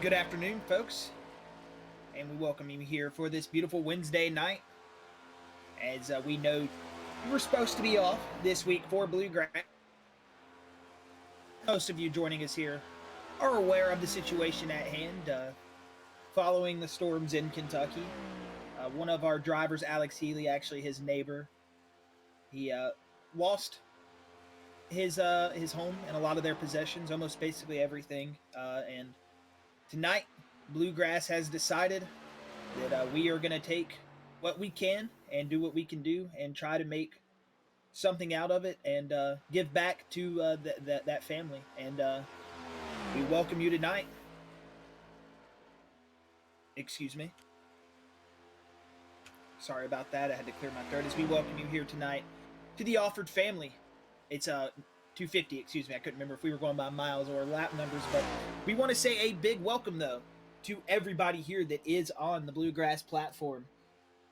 Good afternoon, folks, and we welcome you here for this beautiful Wednesday night. As we know, we were supposed to be off this week for Bluegrass. Most of you joining us here are aware of the situation at hand following the storms in Kentucky. One of our drivers, Alex Healy, actually his neighbor, he lost his home and a lot of their possessions, almost basically everything. And tonight, Bluegrass has decided that we are going to take what we can and do what we can do and try to make something out of it and give back to that family. And we welcome you tonight. Excuse me. Sorry about that. I had to clear my throat. As we welcome you here tonight to the Alford family. It's 250, excuse me. I couldn't remember if we were going by miles or lap numbers, but we want to say a big welcome, though, to everybody here that is on the Bluegrass platform.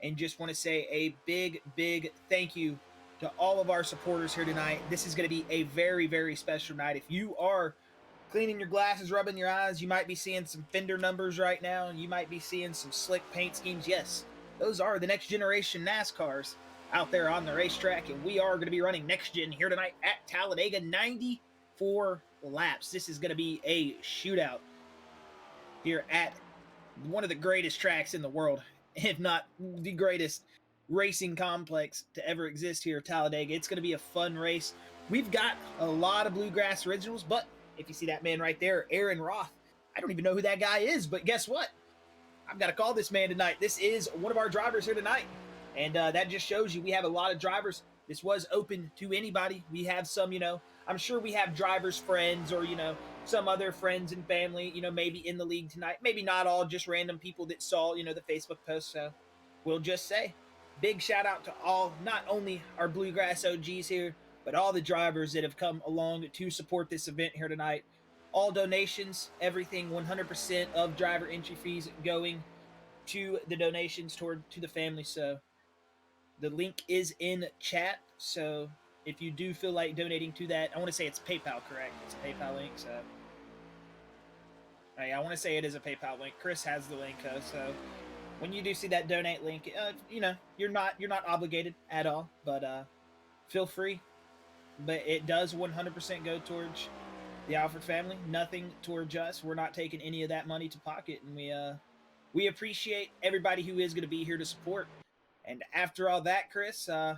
And just want to say a big thank you to all of our supporters here tonight. This is going to be a very special night. If you are cleaning your glasses, rubbing your eyes, you might be seeing some fender numbers right now. You might be seeing some slick paint schemes. Yes, those are the next generation NASCARs out there on the racetrack, and we are going to be running next gen here tonight at Talladega, 94 laps. This is going to be a shootout here at one of the greatest tracks in the world, if not the greatest racing complex to ever exist here at Talladega. It's going to be a fun race. We've got a lot of Bluegrass originals, but if you see that man right there, Aaron Roth, I don't even know who that guy is, but guess what? I've got to call this man tonight. This is one of our drivers here tonight. And that just shows you we have a lot of drivers. This was open to anybody. We have some, I'm sure we have drivers' friends or, some other friends and family, maybe in the league tonight. Maybe not all, just random people that saw, the Facebook post. So we'll just say big shout out to all, not only our Bluegrass OGs here, but all the drivers that have come along to support this event here tonight. All donations, everything, 100% of driver entry fees going to the donations to the family. So the link is in chat, so if you do feel like donating to that, I want to say it's PayPal, correct? It's a PayPal link, so I want to say it is a PayPal link. Chris has the link, so when you do see that donate link, you're not obligated at all, but feel free. But it does 100% go towards the Alford family. Nothing towards us. We're not taking any of that money to pocket, and we appreciate everybody who is going to be here to support. And after all that, Chris, I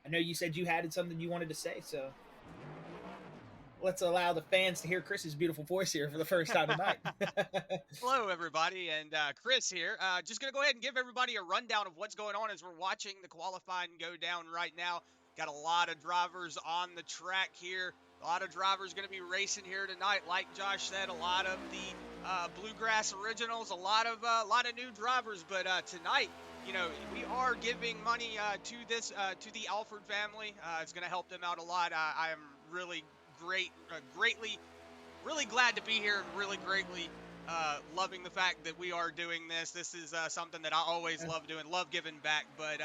know you said you had something you wanted to say, so let's allow the fans to hear Chris's beautiful voice here for the first time tonight. Hello, everybody, and Chris here. Just going to go ahead and give everybody a rundown of what's going on as we're watching the qualifying go down right now. Got a lot of drivers on the track here. A lot of drivers going to be racing here tonight. Like Josh said, a lot of the Bluegrass originals, a lot of new drivers. But tonight, we are giving money to the Alford family. It's going to help them out a lot. I am really really glad to be here and really greatly loving the fact that we are doing this. This is something that I always love doing, love giving back. But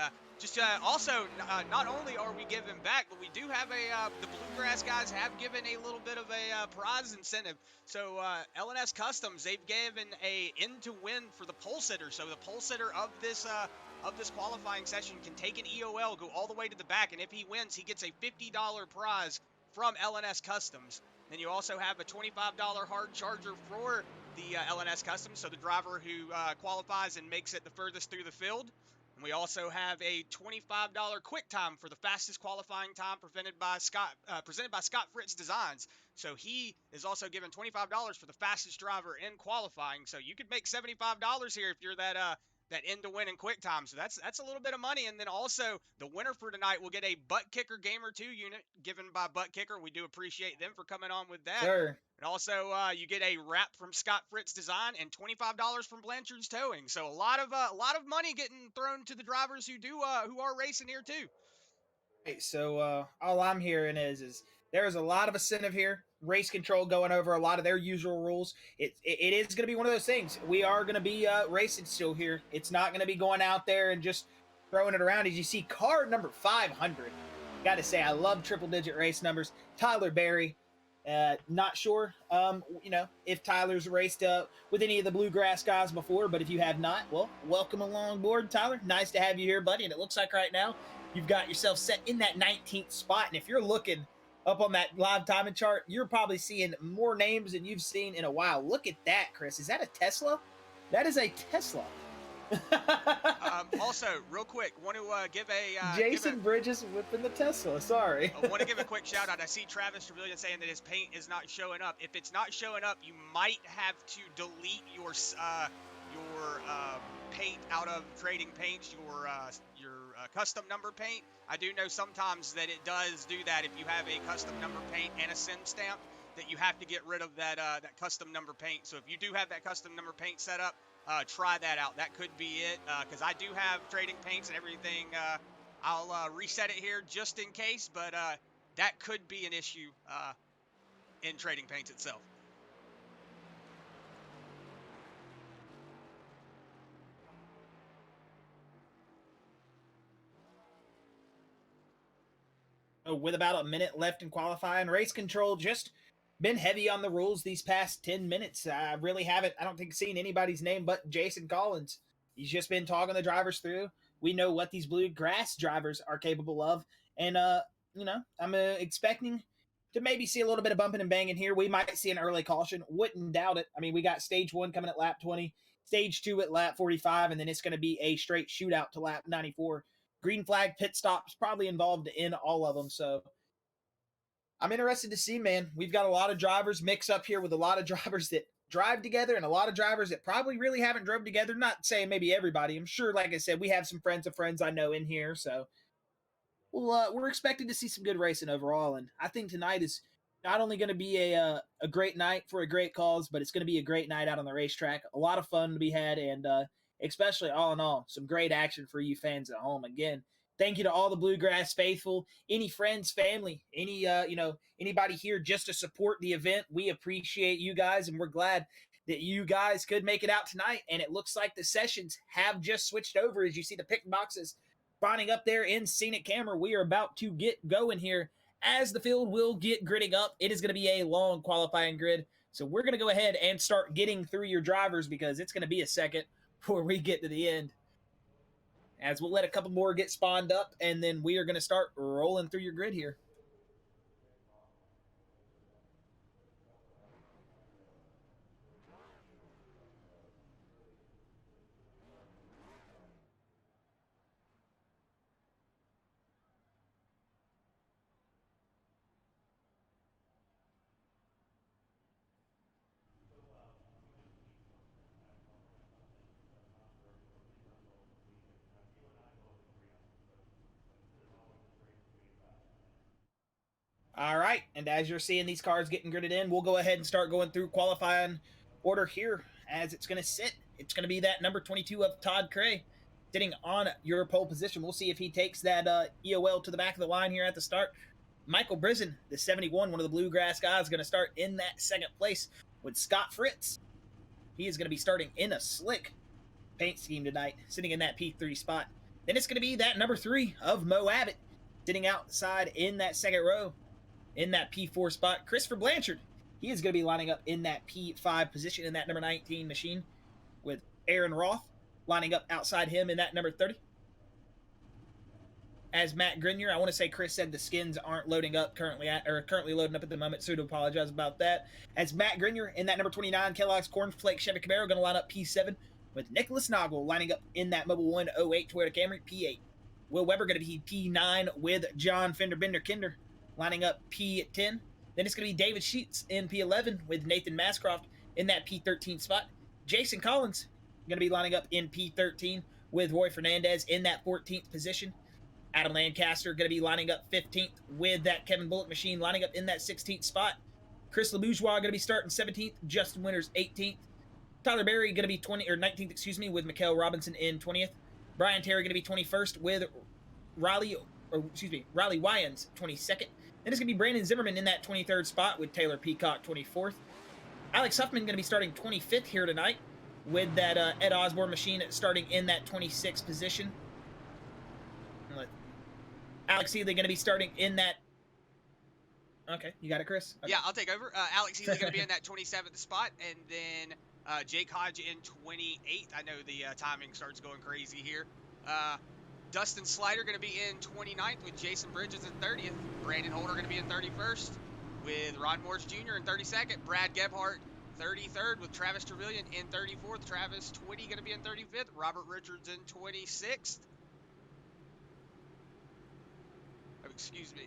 also, not only are we giving back, but we do have the Bluegrass guys have given a little bit of a prize incentive. So LNS Customs, they've given a end to win for the pole sitter. So the pole sitter of this qualifying session can take an EOL, go all the way to the back, and if he wins, he gets a $50 prize from LNS Customs. Then you also have a $25 hard charger for the LNS Customs, so the driver who qualifies and makes it the furthest through the field. And we also have a $25 quick time for the fastest qualifying time presented by Scott Fritz Designs. So he is also given $25 for the fastest driver in qualifying. So you could make $75 here if you're that end to win in quick time. So that's a little bit of money. And then also the winner for tonight will get a Buttkicker Gamer2 Unit given by Buttkicker. We do appreciate them for coming on with that. Sure. And also you get a wrap from Scott Fritz Design and $25 from Blanchard's Towing. So a lot of money getting thrown to the drivers who are racing here too. Right, so all I'm hearing is there's a lot of incentive here. Race control going over a lot of their usual rules. It is going to be one of those things. We are going to be racing still here. It's not going to be going out there and just throwing it around. As you see, car number 500. Got to say, I love triple-digit race numbers. Tyler Berry, Not sure, if Tyler's raced with any of the Bluegrass guys before, but if you have not, well, welcome along board, Tyler. Nice to have you here, buddy. And it looks like right now you've got yourself set in that 19th spot. And if you're looking up on that live timing chart, you're probably seeing more names than you've seen in a while. Look at that, Chris. Is that a Tesla? That is a Tesla. Also, real quick, want to give a Jason Bridges whipping the Tesla. Sorry. I want to give a quick shout out. I see Travis Trevelyan saying that his paint is not showing up. If it's not showing up, you might have to delete your paint out of trading paints, your custom number paint. I do know sometimes that it does do that if you have a custom number paint and a sim stamp, that you have to get rid of that custom number paint. So if you do have that custom number paint set up, try that out. That could be it, because I do have trading paints and everything. I'll reset it here just in case, but that could be an issue in trading paints itself. With about a minute left in qualifying, race control just been heavy on the rules these past 10 minutes. I really haven't, I don't think, seen anybody's name but Jason Collins. He's just been talking the drivers through. We know what these Bluegrass drivers are capable of. And, I'm expecting to maybe see a little bit of bumping and banging here. We might see an early caution. Wouldn't doubt it. I mean, we got stage 1 coming at lap 20, stage 2 at lap 45, and then it's going to be a straight shootout to lap 94. Green flag pit stops probably involved in all of them. So I'm interested to see, man. We've got a lot of drivers mix up here with a lot of drivers that drive together and a lot of drivers that probably really haven't drove together. Not saying maybe everybody. I'm sure, like I said, we have some friends of friends I know in here. So we're expecting to see some good racing overall. And I think tonight is not only going to be a great night for a great cause, but it's going to be a great night out on the racetrack. A lot of fun to be had, and especially all in all, some great action for you fans at home. Again, thank you to all the Bluegrass faithful, any friends, family, anybody here just to support the event. We appreciate you guys, and we're glad that you guys could make it out tonight. And it looks like the sessions have just switched over. As you see the pick boxes spawning up there in scenic camera, we are about to get going here as the field will get gridding up. It is going to be a long qualifying grid, so we're going to go ahead and start getting through your drivers because it's going to be a second before we get to the end, as we'll let a couple more get spawned up, and then we are going to start rolling through your grid here. All right, and as you're seeing these cars getting gridded in, we'll go ahead and start going through qualifying order here as it's going to sit. It's going to be that number 22 of Todd Cray sitting on your pole position. We'll see if he takes that EOL to the back of the line here at the start. Michael Brisen, the 71, one of the Bluegrass guys, going to start in that second place with Scott Fritz. He is going to be starting in a slick paint scheme tonight, sitting in that P3 spot. Then it's going to be that number 3 of Mo Abbott sitting outside in that second row. In that P4 spot, Christopher Blanchard, he is going to be lining up in that P5 position in that number 19 machine, with Aaron Roth lining up outside him in that number 30. As Matt Grenier, I want to say Chris said the skins aren't loading up currently loading up at the moment, so to apologize about that. As Matt Grenier in that number 29 Kellogg's Cornflake Chevy Camaro going to line up P7, with Nicholas Noggle lining up in that Mobile 108 Toyota Camry P8. Will Weber going to be P9 with John Fender Bender Kinder lining up P10. Then it's going to be David Sheets in P11 with Nathan Mascroft in that P13 spot. Jason Collins going to be lining up in P13 with Roy Fernandez in that 14th position. Adam Lancaster going to be lining up 15th with that Kevin Bullock machine lining up in that 16th spot. Chris LeBourgeois going to be starting 17th. Justin Winters 18th. Tyler Berry going to be 19th, with Mikael Robinson in 20th. Brian Terry going to be 21st with Riley Wyans 22nd. Then it's going to be Brandon Zimmerman in that 23rd spot with Taylor Peacock 24th. Alex Huffman going to be starting 25th here tonight with that Ed Osborne machine starting in that 26th position. Alex Healy going to be starting in that Okay, you got it, Chris? Okay. Yeah, I'll take over. Alex Healy going to be in that 27th spot, and then Jake Hodge in 28th. I know the timing starts going crazy here. Dustin Slider going to be in 29th with Jason Bridges in 30th. Brandon Holder going to be in 31st with Ron Morris Jr. in 32nd. Brad Gebhart 33rd with Travis Trevelyan in 34th. Travis Twitty going to be in 35th. Robert Richards in 26th. Oh, excuse me.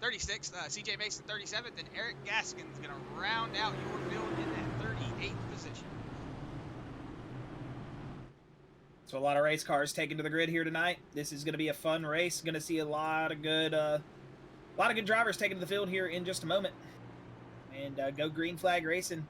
36th, CJ Mason 37th, and Eric Gaskin's going to round out your field in that 38th position. So a lot of race cars taken to the grid here tonight. This is going to be a fun race. Going to see a lot of good drivers taken to the field here in just a moment. And go Green Flag Racing.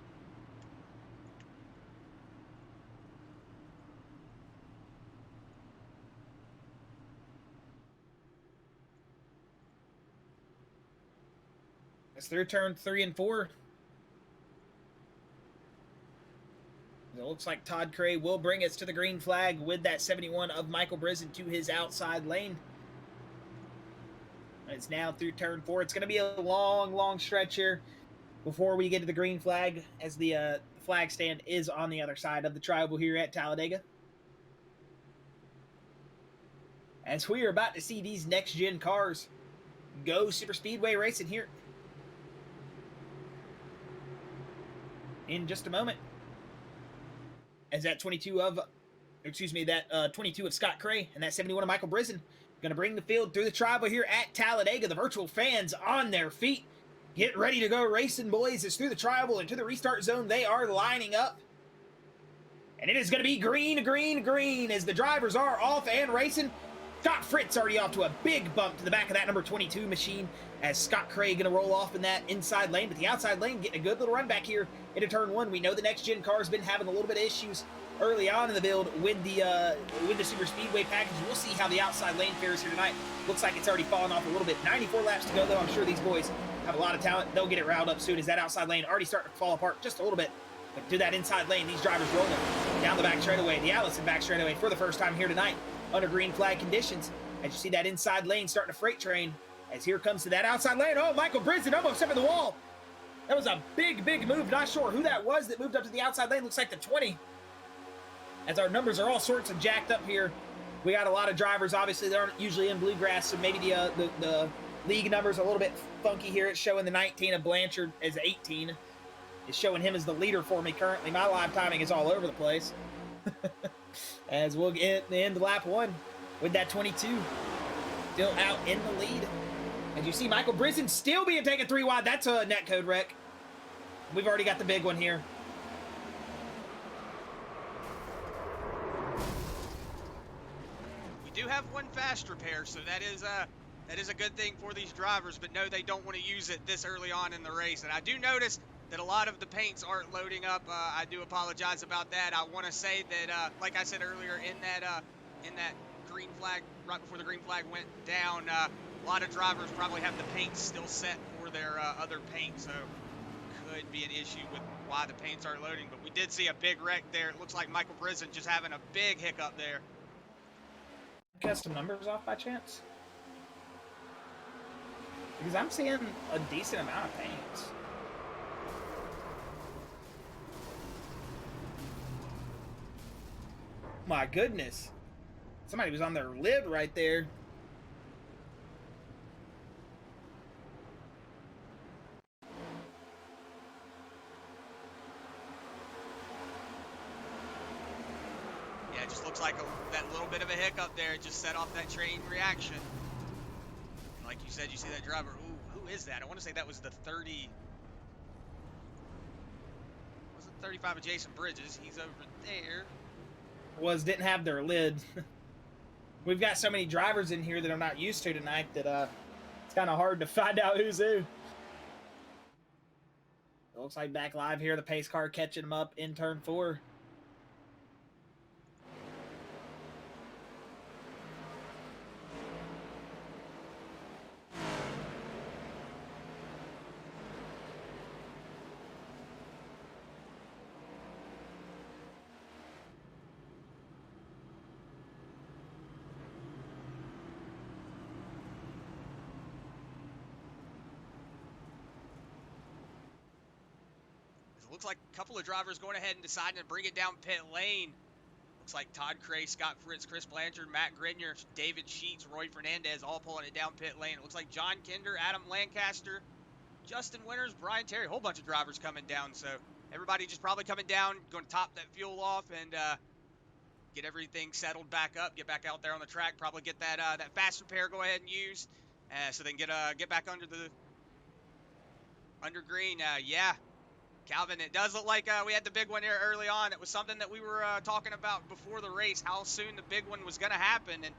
It's through turn 3 and 4. It looks like Todd Cray will bring us to the green flag with that 71 of Michael Brisen to his outside lane. It's now through turn 4. It's going to be a long, long stretch here before we get to the green flag, as the flag stand is on the other side of the tribal here at Talladega. As we are about to see these next-gen cars go super speedway racing here in just a moment. As that 22 of Scott Cray and that 71 of Michael Brisen going to bring the field through the tribal here at Talladega. The virtual fans on their feet. Get ready to go racing, boys. It's through the tribal into the restart zone. They are lining up. And it is going to be green, green, green as the drivers are off and racing. Scott Fritz already off to a big bump to the back of that number 22 machine, as Scott Cray going to roll off in that inside lane. But the outside lane getting a good little run back here into turn 1. We know the next gen car has been having a little bit of issues early on in the build with the super speedway package. We'll see how the outside lane fares here tonight. Looks like it's already fallen off a little bit. 94 laps to go, though. I'm sure these boys have a lot of talent. They'll get it riled up soon, as that outside lane already starting to fall apart just a little bit. But to that inside lane, these drivers rolling down the back straightaway. The Allison back straightaway for the first time here tonight under green flag conditions. As you see that inside lane starting to freight train, as here comes to that outside lane. Oh, Michael Brisen almost up in the wall. That was a big, big move. Not sure who that was that moved up to the outside lane. Looks like the 20. As our numbers are all sorts of jacked up here. We got a lot of drivers, obviously, that aren't usually in Bluegrass, so maybe the league numbers are a little bit funky here. It's showing the 19 of Blanchard as 18. It's showing him as the leader for me currently. My live timing is all over the place. As we'll get the end of lap 1 with that 22 still out in the lead. As you see Michael Brisen still being taken 3 wide. That's a netcode wreck. We've already got the big one here. We do have one fast repair, so that is a good thing for these drivers, but no, they don't want to use it this early on in the race. And I do notice that a lot of the paints aren't loading up. I do apologize about that. I want to say that, like I said earlier, in that green flag, right before the green flag went down, a lot of drivers probably have the paint still set for their other paint, so could be an issue with why the paints aren't loading. But we did see a big wreck there. It looks like Michael Brisen just having a big hiccup there. Custom numbers off by chance? Because I'm seeing a decent amount of paints. My goodness. Somebody was on their lid right there. Yeah, it just looks like that little bit of a hiccup there just set off that train reaction. And like you said, you see that driver. Ooh, who is that? I want to say that was the 30. Wasn't 35 of Jason Bridges. He's over there. Didn't have their lid. We've got so many drivers in here that I'm not used to tonight that it's kind of hard to find out who's who. It looks like back live here, the pace car catching them up in turn 4. looks like a couple of drivers going ahead and deciding to bring it down pit lane. Looks like Todd Cray, Scott Fritz, Chris Blanchard, Matt Grenier, David Sheets, Roy Fernandez all pulling it down pit lane. It looks like John Kinder, Adam Lancaster, Justin Winters, Brian Terry, a whole bunch of drivers coming down. So everybody just probably coming down, going to top that fuel off and get everything settled back up, get back out there on the track, probably get that that fast repair go ahead and use, so then get back under green. Yeah, Calvin, it does look like we had the big one here early on. It was something that we were talking about before the race, how soon the big one was going to happen, and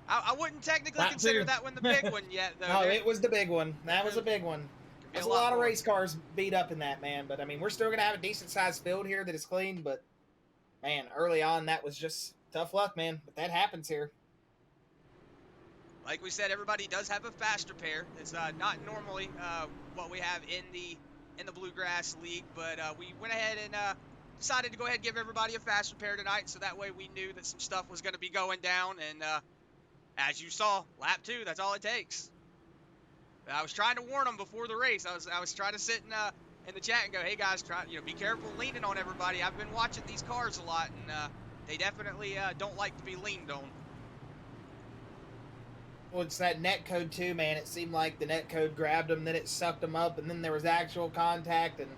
I wouldn't technically consider that one the big one yet, though. No, it was the big one. That was a big one. There's a lot of race cars beat up in that, man. But, I mean, we're still going to have a decent-sized field here that is clean. But, man, early on, that was just tough luck, man. But that happens here. Like we said, everybody does have a fast repair. It's not normally what we have in the Bluegrass League. But we went ahead and decided to go ahead and give everybody a fast repair tonight. So that way we knew that some stuff was going to be going down. And as you saw, lap 2, that's all it takes. I was trying to warn them before the race. I was trying to sit in the chat and go, hey guys, be careful leaning on everybody. I've been watching these cars a lot, and they definitely don't like to be leaned on. Well, it's that net code too, man. It seemed like the net code grabbed them, then it sucked them up, and then there was actual contact, and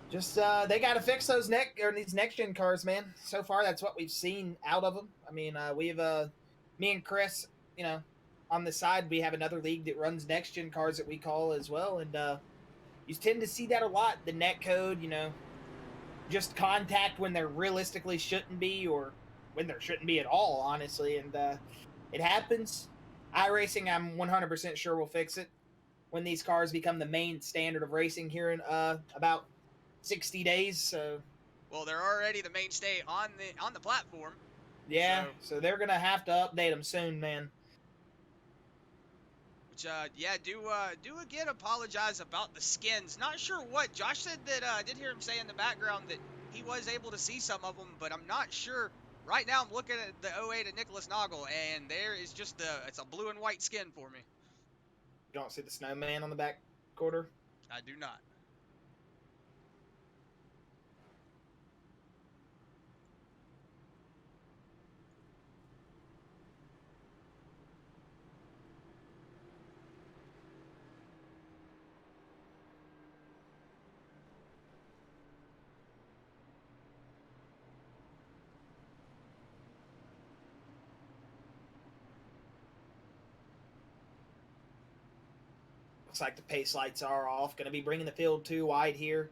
just they got to fix those these next gen cars, man. So far, that's what we've seen out of them. I mean, we've me and Chris, you know, on the side, we have another league that runs next-gen cars that we call as well, and you tend to see that a lot, the net code, you know, just contact when there realistically shouldn't be, or when there shouldn't be at all, honestly, and it happens. iRacing, I'm 100% sure will fix it when these cars become the main standard of racing here in about 60 days, so... Well, they're already the mainstay on the platform. Yeah, so they're going to have to update them soon, man. Yeah, do again apologize about the skins. Not sure what. Josh said that, I did hear him say in the background that he was able to see some of them, but I'm not sure. Right now I'm looking at the 08 of Nicholas Noggle, and there is just it's a blue and white skin for me. You don't see the snowman on the back quarter? I do not. Looks like the pace lights are off. Going to be bringing the field too wide here.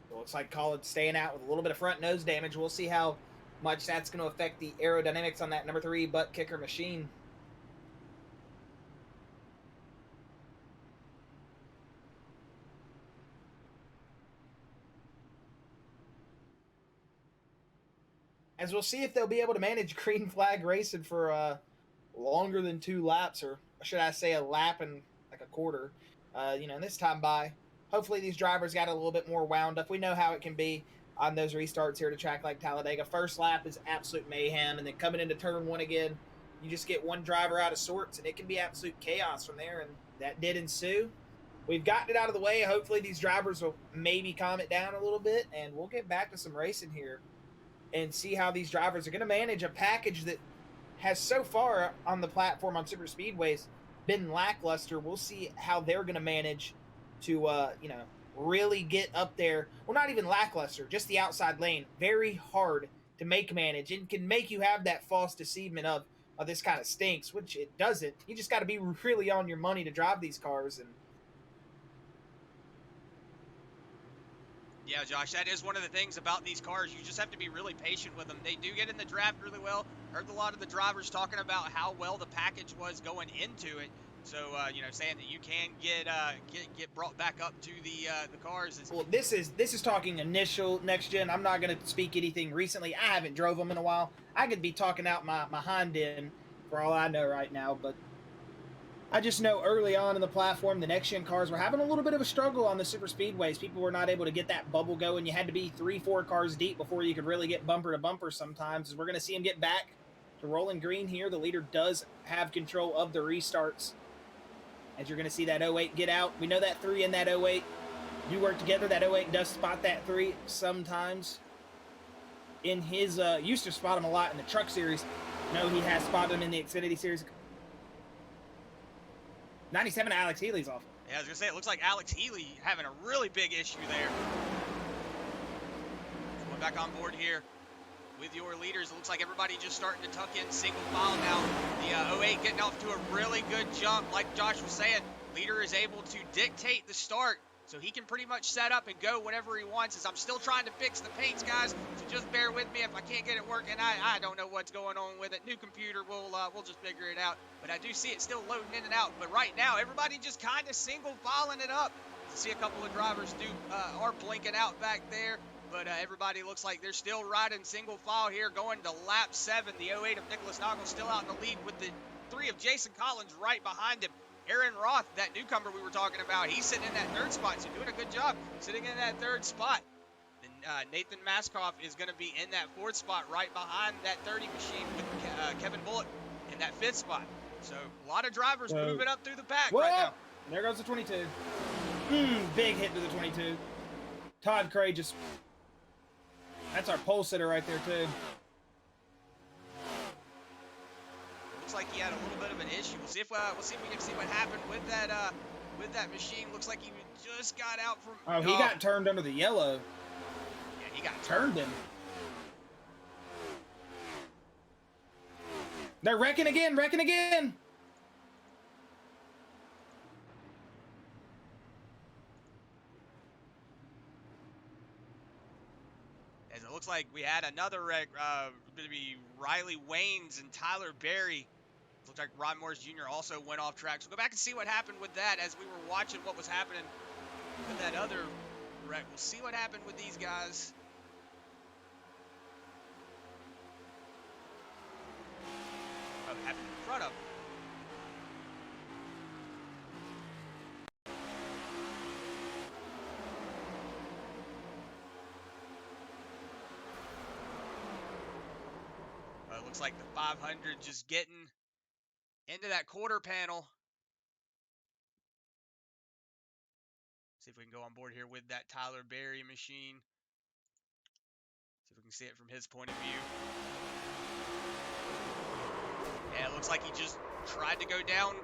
So looks like Collin's staying out with a little bit of front nose damage. We'll see how much that's going to affect the aerodynamics on that number 3 Buttkicker machine. As we'll see if they'll be able to manage green flag racing for longer than 2 laps, or should I say a lap and like a quarter, you know, this time by. Hopefully these drivers got a little bit more wound up. We know how it can be on those restarts here to track like Talladega. First lap is absolute mayhem, and then coming into turn 1 again, you just get one driver out of sorts, and it can be absolute chaos from there, and that did ensue. We've gotten it out of the way. Hopefully these drivers will maybe calm it down a little bit, and we'll get back to some racing here and see how these drivers are going to manage a package that has so far on the platform on super speedways been lackluster. We'll see how they're going to manage to, you know, really get up there. Well, not even lackluster, just the outside lane. Very hard to manage, and can make you have that false deceivement of this kind of stinks, which it doesn't. You just got to be really on your money to drive these cars. And yeah, Josh, that is one of the things about these cars. You just have to be really patient with them. They do get in the draft really well. Heard a lot of the drivers talking about how well the package was going into it. So, you know, saying that you can get brought back up to the cars. Well, this is talking initial next gen. I'm not going to speak anything recently. I haven't drove them in a while. I could be talking out my hind end for all I know right now, but I just know early on in the platform, the next-gen cars were having a little bit of a struggle on the super speedways. People were not able to get that bubble going. You had to be 3-4 cars deep before you could really get bumper to bumper sometimes. We're going to see him get back to rolling green here. The leader does have control of the restarts. as you're going to see that 08 get out. We know that 3 and that 08 do work together. That 08 does spot that 3 sometimes. In his, used to spot him a lot in the Truck Series. No, he has spotted him in the Xfinity Series. 97, Alex Healy's off. Yeah, I was going to say, it looks like Alex Healy having a really big issue there. Going back on board here with your leaders. It looks like everybody just starting to tuck in single file now. The 08 getting off to a really good jump. Like Josh was saying, leader is able to dictate the start, so he can pretty much set up and go whenever he wants. As I'm still trying to fix the paints, guys, so just bear with me if I can't get it working. I don't know what's going on with it. New computer, we'll just figure it out. But I do see it still loading in and out. But right now, everybody just kind of single filing it up. I see a couple of drivers are blinking out back there. But everybody looks like they're still riding single file here, going to lap 7. The 08 of Nicholas Noggle still out in the lead with the 3 of Jason Collins right behind him. Aaron Roth, that newcomer we were talking about, he's sitting in that 3rd spot, so doing a good job sitting in that 3rd spot. And Nathan Maskoff is going to be in that 4th spot right behind that 30 machine with Kevin Bullock in that 5th spot. So a lot of drivers moving up through the pack right now. There goes the 22. Big hit to the 22. Todd Cray just... That's our pole sitter right there, too. Looks like he had a little bit of an issue. We'll see if we can see what happened with that machine. Looks like he just got out from... Oh, he got turned under the yellow. Yeah, he got turned him. They're wrecking again, wrecking again. As it looks like we had another wreck, going to be Riley Waynes and Tyler Berry. Looks like Ron Morris Jr. also went off track. So go back and see what happened with that as we were watching what was happening with that other wreck. We'll see what happened with these guys. What happened in front of them. It looks like the 500 just getting into that quarter panel. See if we can go on board here with that Tyler Berry machine. See if we can see it from his point of view. Yeah, it looks like he just tried to go down,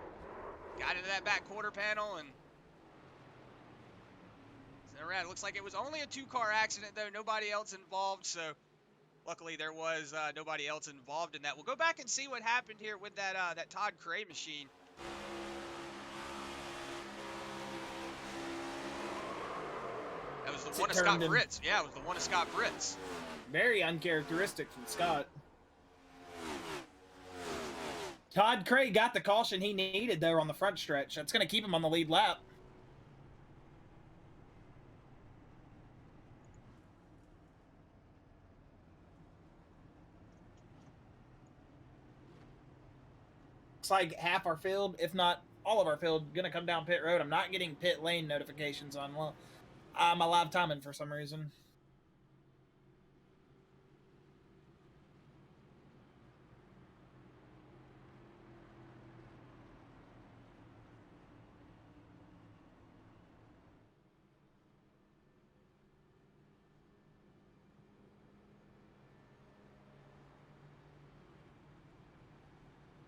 got into that back quarter panel, and around. It looks like it was only a 2-car accident, though. Nobody else involved, so luckily there was nobody else involved in that. We'll go back and see what happened here with that that Todd Cray machine. That was the one of Scott Fritz. Yeah, it was the one of Scott Fritz. Very uncharacteristic from Scott. Todd Cray got the caution he needed there on the front stretch. That's going to keep him on the lead lap. Looks like half our field, if not all of our field, going to come down pit road. I'm not getting pit lane notifications on my live timing for some reason.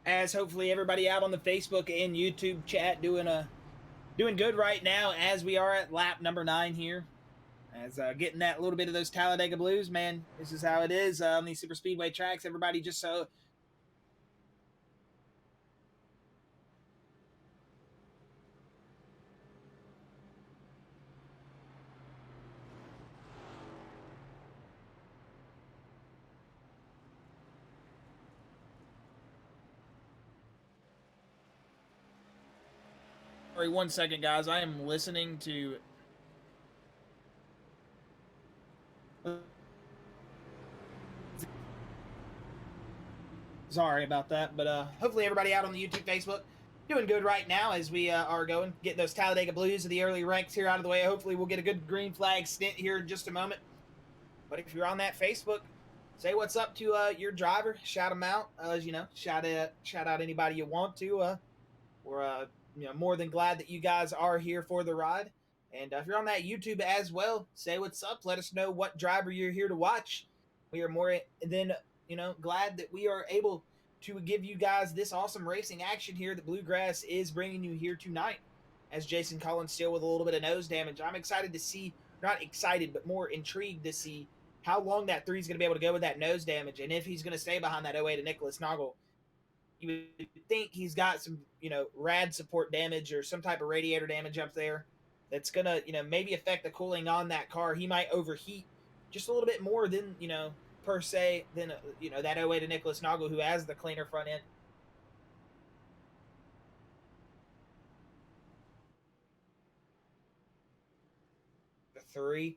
As hopefully everybody out on the Facebook and YouTube chat doing good right now as we are at lap number 9 here. As getting that little bit of those Talladega blues, man. This is how it is on these super speedway tracks. Everybody just so... Sorry, 1 second, guys. I am listening to... Sorry about that, but hopefully everybody out on the YouTube, Facebook, doing good right now as we are going, getting those Talladega Blues of the early ranks here out of the way. Hopefully we'll get a good green flag stint here in just a moment. But if you're on that Facebook, say what's up to your driver, shout them out. As you know, shout out anybody you want to. Or more than glad that you guys are here for the ride. And if you're on that YouTube as well, say what's up. Let us know what driver you're here to watch. We are more than glad that we are able to give you guys this awesome racing action here that Bluegrass is bringing you here tonight. As Jason Collins still with a little bit of nose damage, I'm excited to see, not excited, but more intrigued to see how long that 3 is going to be able to go with that nose damage, and if he's going to stay behind that 08 of Nicholas Noggle. You would think he's got some, rad support damage or some type of radiator damage up there that's going to, maybe affect the cooling on that car. He might overheat just a little bit more than, per se, than, that 08 of Nicholas Noggle, who has the cleaner front end. The 3.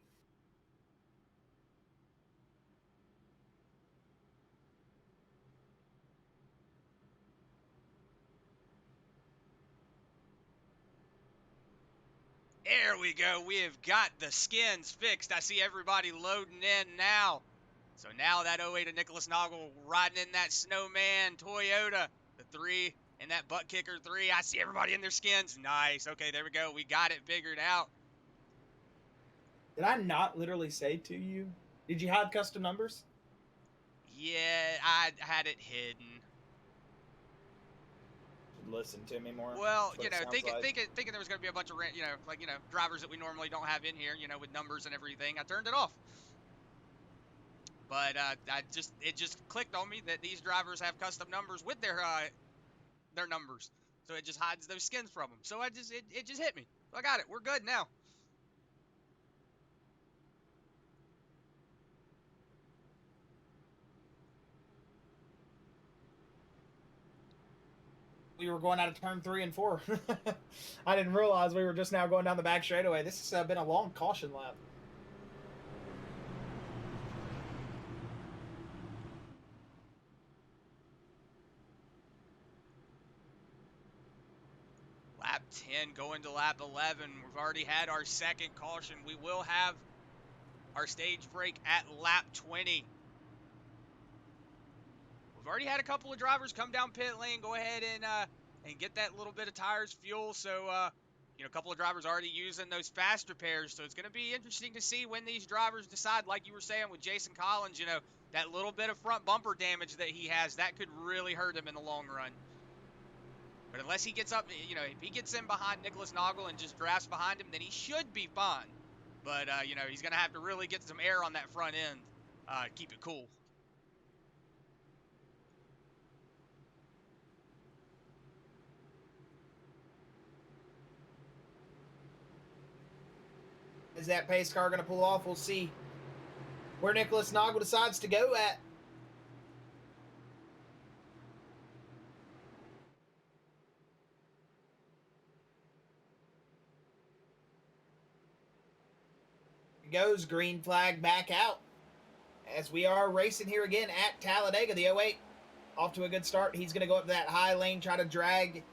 There we go. We have got the skins fixed. I see everybody loading in now. So now that 08 of Nicholas Noggle riding in that Snowman Toyota, the 3 and that Buttkicker 3. I see everybody in their skins. Nice. Okay, there we go. We got it figured out. Did I not literally say to you, did you have custom numbers? Yeah, I had it hidden. Listen to me more. Well, thinking there was going to be a bunch of, drivers that we normally don't have in here, with numbers and everything. I turned it off. But it just clicked on me that these drivers have custom numbers with their numbers. So it just hides those skins from them. So it just hit me. So I got it. We're good now. We were going out of turn 3 and 4. I didn't realize we were just now going down the back straightaway. This has been a long caution lap. Lap 10 going to lap 11. We've already had our second caution. We will have our stage break at lap 20. We've already had a couple of drivers come down pit lane, go ahead and get that little bit of tires fuel. So, a couple of drivers already using those fast repairs. So it's going to be interesting to see when these drivers decide, like you were saying with Jason Collins, that little bit of front bumper damage that he has, that could really hurt him in the long run. But unless he gets up, if he gets in behind Nicholas Noggle and just drafts behind him, then he should be fine. But, he's going to have to really get some air on that front end, keep it cool. Is that pace car going to pull off? We'll see where Nicholas Noggle decides to go at. Goes green flag back out as we are racing here again at Talladega. The 08 off to a good start. He's going to go up to that high lane, try to drag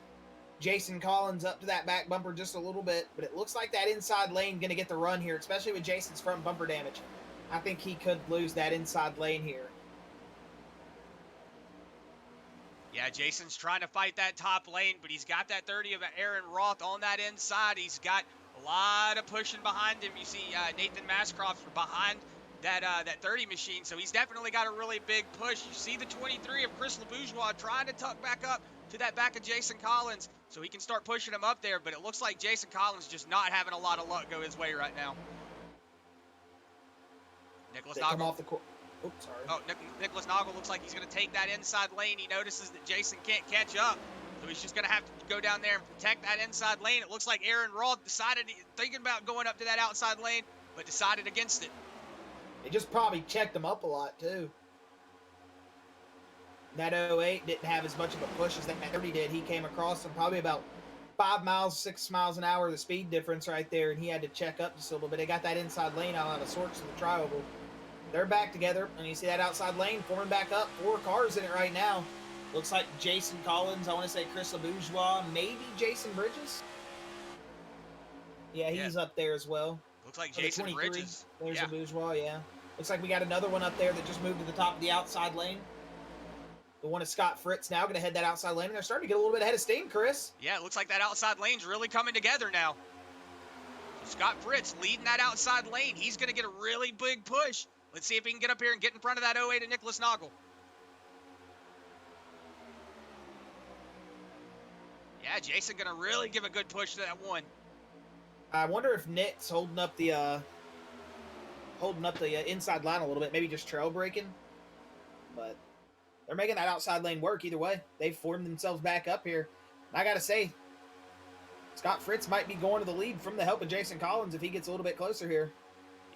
Jason Collins up to that back bumper just a little bit, but it looks like that inside lane going to get the run here, especially with Jason's front bumper damage. I think he could lose that inside lane here. Yeah, Jason's trying to fight that top lane, but he's got that 30 of Aaron Roth on that inside. He's got a lot of pushing behind him. You see Nathan Mascroft behind that 30 machine, so he's definitely got a really big push. You see the 23 of Chris LeBourgeois trying to tuck back up to that back of Jason Collins so he can start pushing him up there, but it looks like Jason Collins just not having a lot of luck go his way right now. Nicholas Noggle. Oops, sorry. Oh, Nicholas Noggle looks like he's going to take that inside lane. He notices that Jason can't catch up, so he's just going to have to go down there and protect that inside lane. It looks like Aaron Roth decided, thinking about going up to that outside lane, but decided against it. It just probably checked him up a lot, too. That 08 didn't have as much of a push as that 30 did. He came across him probably about 5 miles, 6 miles an hour, the speed difference right there, and he had to check up just a little bit. They got that inside lane out of sorts of the tri-oval. They're back together, and you see that outside lane forming back up. 4 cars in it right now. Looks like Jason Collins, I want to say Chris LeBourgeois, maybe Jason Bridges. Yeah, he's up there as well. Looks like Jason Bridges. There's LeBourgeois, yeah. Looks like we got another one up there that just moved to the top of the outside lane. The one is Scott Fritz now going to head that outside lane, and they're starting to get a little bit ahead of steam, Chris. Yeah, it looks like that outside lane's really coming together now. So Scott Fritz leading that outside lane. He's going to get a really big push. Let's see if he can get up here and get in front of that 08 of Nicholas Noggle. Yeah, Jason going to really give a good push to that one. I wonder if Nick's holding up the inside line a little bit, maybe just trail braking. But they're making that outside lane work either way. They've formed themselves back up here. And I got to say, Scott Fritz might be going to the lead from the help of Jason Collins if he gets a little bit closer here.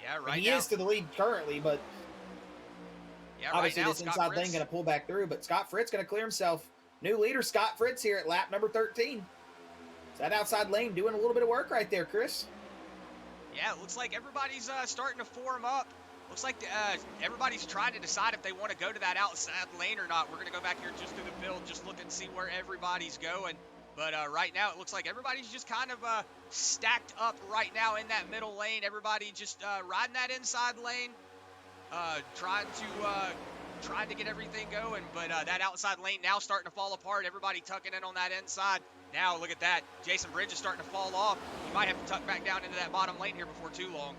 Yeah, right he now. He is to the lead currently, but yeah, obviously right now, this inside lane going to pull back through. But Scott Fritz going to clear himself. New leader, Scott Fritz, here at lap number 13. So that outside lane doing a little bit of work right there, Chris. Yeah, it looks like everybody's starting to form up. Looks like everybody's trying to decide if they want to go to that outside lane or not. We're going to go back here just through the field, just look and see where everybody's going. But right now, it looks like everybody's just kind of stacked up right now in that middle lane. Everybody just riding that inside lane, trying to get everything going. But that outside lane now starting to fall apart. Everybody tucking in on that inside. Now, look at that. Jason Bridge is starting to fall off. He might have to tuck back down into that bottom lane here before too long.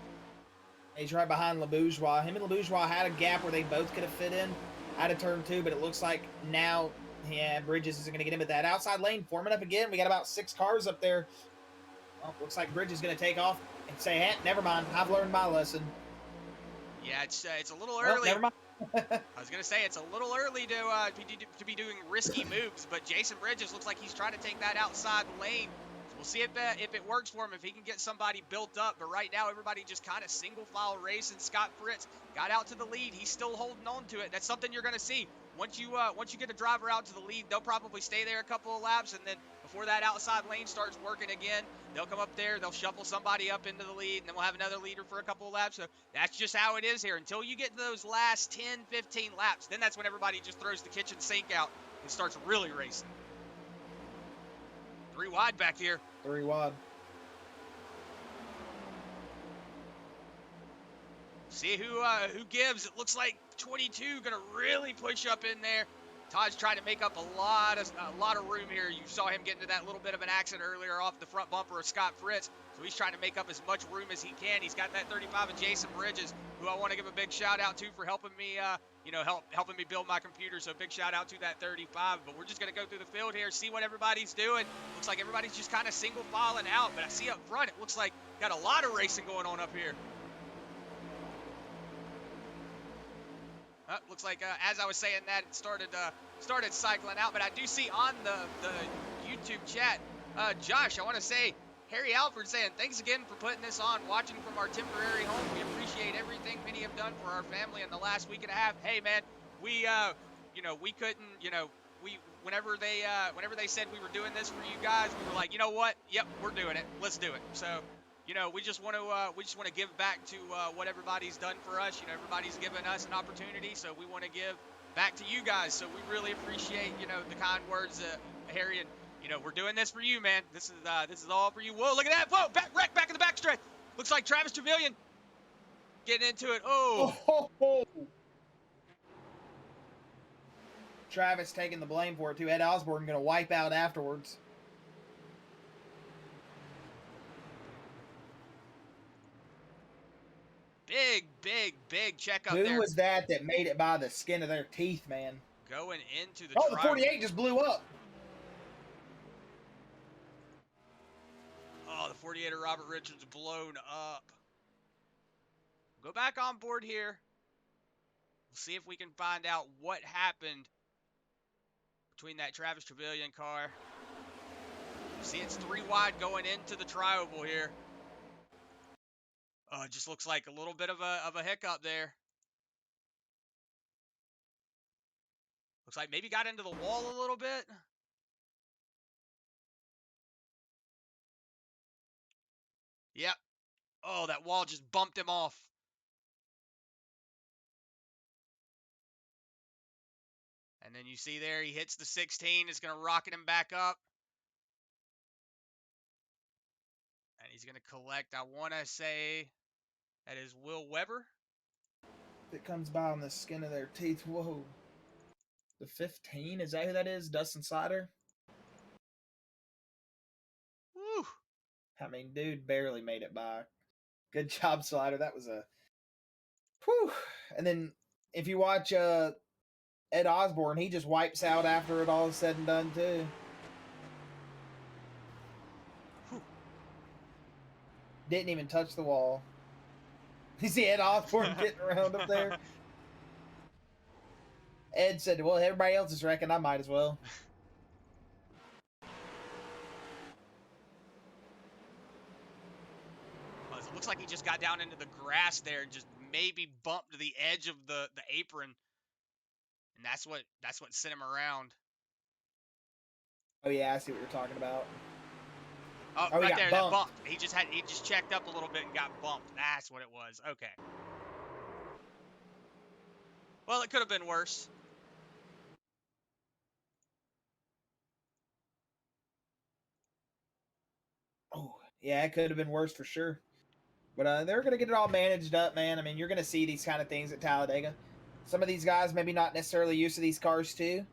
He's right behind LeBourgeois. Him and LeBourgeois had a gap where they both could have fit in out of turn 2, but it looks like now, yeah, Bridges is going to get him at that outside lane, forming up again. We got about 6 cars up there. Well, looks like Bridges is going to take off and say, hey, never mind. I've learned my lesson. Yeah, it's a little early. Well, never mind. I was going to say, it's a little early to be doing risky moves, but Jason Bridges looks like he's trying to take that outside lane. We'll see if it works for him, if he can get somebody built up. But right now, everybody just kind of single file racing. Scott Fritz got out to the lead. He's still holding on to it. That's something you're going to see. Once you get a driver out to the lead, they'll probably stay there a couple of laps, and then before that outside lane starts working again, they'll come up there, they'll shuffle somebody up into the lead, and then we'll have another leader for a couple of laps. So that's just how it is here. Until you get to those last 10, 15 laps, then that's when everybody just throws the kitchen sink out and starts really racing. 3 wide back here. 3 wide. See who gives. It looks like 22 gonna really push up in there. Todd's trying to make up a lot of room here. You saw him get into that little bit of an accident earlier off the front bumper of Scott Fritz. So he's trying to make up as much room as he can. He's got that 35 of Jason Bridges, who I want to give a big shout out to for helping me, helping me build my computer. So big shout out to that 35. But we're just gonna go through the field here, see what everybody's doing. Looks like everybody's just kind of single filing out. But I see up front, it looks like got a lot of racing going on up here. Looks like as I was saying that, it started cycling out. But I do see on the YouTube chat, Josh, I want to say, Harry Alford saying, thanks again for putting this on, watching from our temporary home. We appreciate everything many have done for our family in the last week and a half. Hey, man, we couldn't, whenever they said we were doing this for you guys, we were like, you know what? Yep, we're doing it. Let's do it. So, we just want to give back to what everybody's done for us. Everybody's given us an opportunity, so we want to give back to you guys. So we really appreciate, the kind words, Harry, and we're doing this for you, man. This is all for you. Whoa, look at that! Whoa, back in the backstretch. Looks like Travis Trevelyan getting into it. Oh. Travis taking the blame for it too. Ed Osborne going to wipe out afterwards. Big checkup there. Who was that made it by the skin of their teeth, man? Going into the the 48 just blew up. Oh, the 48 of Robert Richards blown up. Go back on board here. We'll see if we can find out what happened between that Travis Trevelyan car. See, it's 3 wide going into the tri-oval here. Oh, it just looks like a little bit of a hiccup there. Looks like maybe got into the wall a little bit. Yep. Oh, that wall just bumped him off. And then you see there, he hits the 16. It's going to rocket him back up. And he's going to collect, I want to say, that is Will Weber. It comes by on the skin of their teeth. Whoa. The 15, is that who that is? Dustin Slider? Woo. I mean, dude barely made it by. Good job, Slider. That was a whew. And then if you watch Ed Osborne, he just wipes out after it all is said and done too. Whew. Didn't even touch the wall. You see Ed Osborne getting around up there? Ed said, well, everybody else is wrecking, I might as well. It looks like he just got down into the grass there and just maybe bumped the edge of the apron. And that's what sent him around. Oh yeah, I see what you're talking about. Oh, right there, that bumped. He just checked up a little bit and got bumped. That's what it was. Okay. Well, it could have been worse. Oh, yeah, it could have been worse for sure. But they're going to get it all managed up, man. I mean, you're going to see these kind of things at Talladega. Some of these guys maybe not necessarily used to these cars too.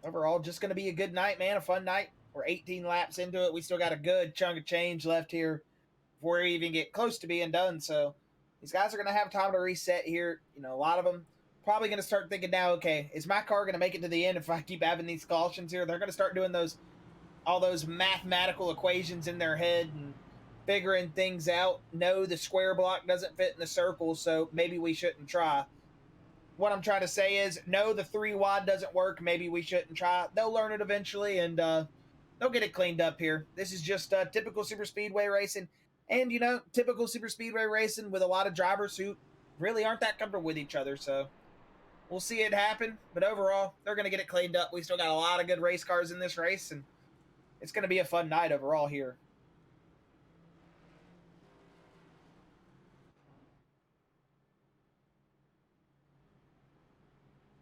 Overall, just going to be a good night, man. A fun night. We're 18 laps into it. We still got a good chunk of change left here before we even get close to being done. So these guys are going to have time to reset here. You know, a lot of them probably going to start thinking now, okay, is my car going to make it to the end if I keep having these cautions here? They're going to start doing all those mathematical equations in their head and figuring things out. No, the square block doesn't fit in the circle, so maybe we shouldn't try. What I'm trying to say is, no, the 3 wide doesn't work. Maybe we shouldn't try. They'll learn it eventually, and they'll get it cleaned up here. This is just typical super speedway racing. And, you know, typical super speedway racing with a lot of drivers who really aren't that comfortable with each other. So we'll see it happen. But overall, they're going to get it cleaned up. We still got a lot of good race cars in this race, and it's going to be a fun night overall here.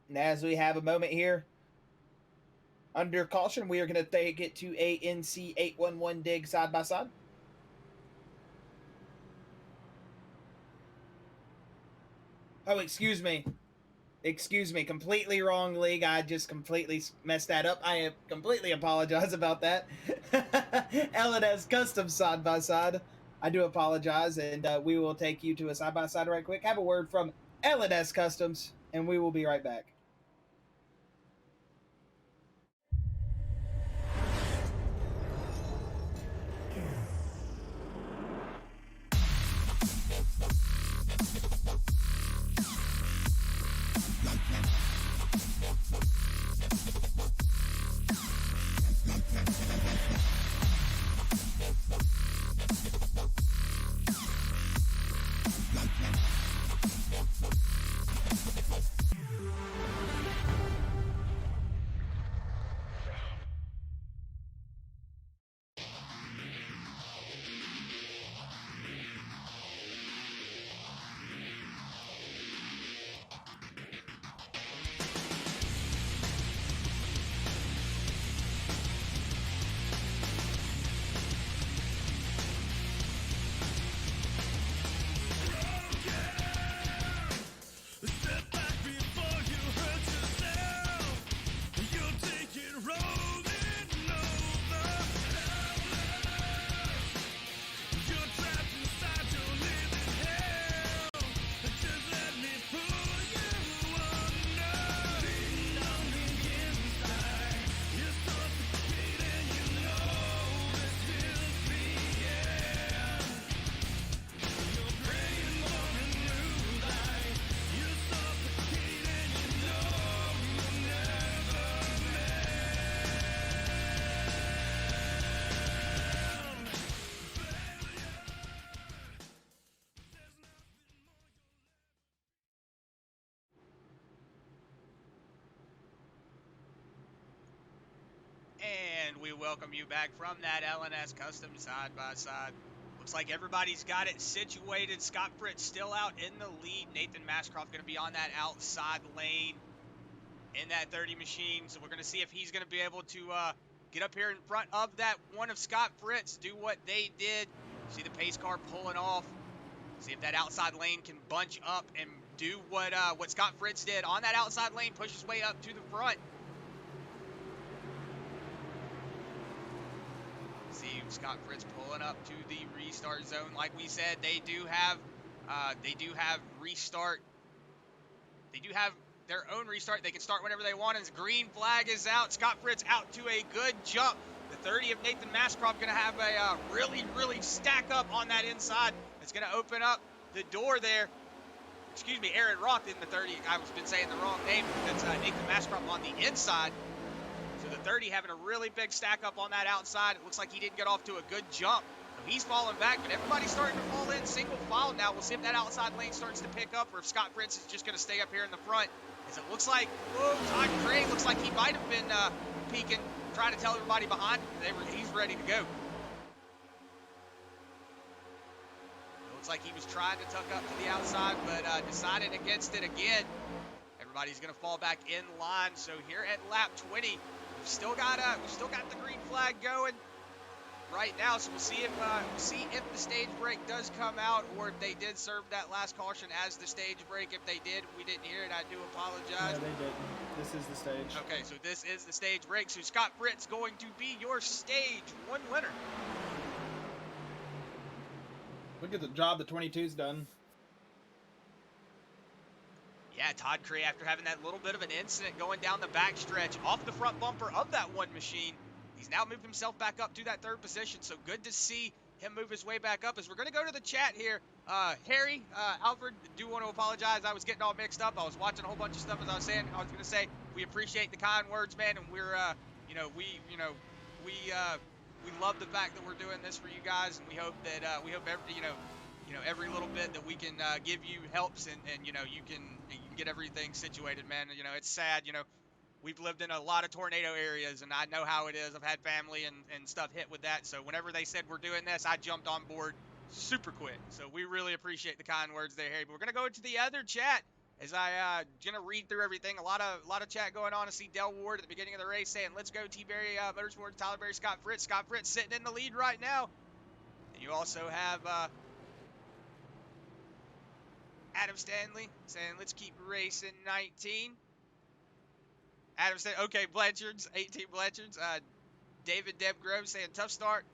And as we have a moment here, under caution, we are going to take it to a NC 811 dig side by side. Oh, excuse me. Excuse me. Completely wrong league. I just completely messed that up. I completely apologize about that. L&S Custom side by side. I do apologize, and we will take you to a side by side right quick. Have a word from L&S Customs, and we will be right back. And we welcome you back from that L&S Custom side by side. Looks like everybody's got it situated. Scott Fritz still out in the lead. Nathan Mascroft going to be on that outside lane in that 30 machine. So we're going to see if he's going to be able to get up here in front of that one of Scott Fritz, do what they did. See the pace car pulling off. See if that outside lane can bunch up and do what Scott Fritz did on that outside lane, push his way up to the front. See Scott Fritz pulling up to the restart zone. Like we said, they do have restart. They do have their own restart. They can start whenever they want. And the green flag is out. Scott Fritz out to a good jump. The 30 of Nathan Mascroft going to have a really stack up on that inside. It's going to open up the door there. Excuse me, Aaron Roth in the 30. I've been saying the wrong name. That's Nathan Mascroft on the inside. So the 30 having a really big stack up on that outside. It looks like he didn't get off to a good jump. So he's falling back, but everybody's starting to fall in single file now. We'll see if that outside lane starts to pick up or if Scott Fritz is just going to stay up here in the front. As it looks like, whoa, Todd Gray looks like he might have been peeking, trying to tell everybody behind him he's ready to go. Looks like he was trying to tuck up to the outside, but decided against it again. Everybody's going to fall back in line. So here at lap 20, we've still got the green flag going right now. So we'll see if the stage break does come out, or if they did serve that last caution as the stage break. If they did, we didn't hear it. I do apologize. No, they didn't. This is the stage. Okay, so this is the stage break. So Scott Fritz going to be your stage 1 winner. Look at the job the 22's done. Yeah, Todd Cray, after having that little bit of an incident going down the backstretch off the front bumper of that one machine, he's now moved himself back up to that 3rd position. So good to see him move his way back up. As we're going to go to the chat here, Harry, Alford, do want to apologize. I was getting all mixed up. I was watching a whole bunch of stuff as I was saying. I was going to say we appreciate the kind words, man, and we're, we love the fact that we're doing this for you guys, and we hope that every little bit that we can give you helps, and you can get everything situated, man. It's sad. We've lived in a lot of tornado areas, and I know how it is. I've had family and stuff hit with that. So whenever they said we're doing this, I jumped on board super quick. So we really appreciate the kind words there, Harry. But we're gonna go into the other chat as I gonna read through everything. A lot of chat going on. I see Del Ward at the beginning of the race saying, "Let's go T-Berry Motorsports, Tyler Berry, Scott Fritz." Scott Fritz sitting in the lead right now. And you also have Adam Stanley saying, "Let's keep racing 19." Adam said, "Okay, Blanchards, 18 Blanchards." David Deb Grove saying, "Tough start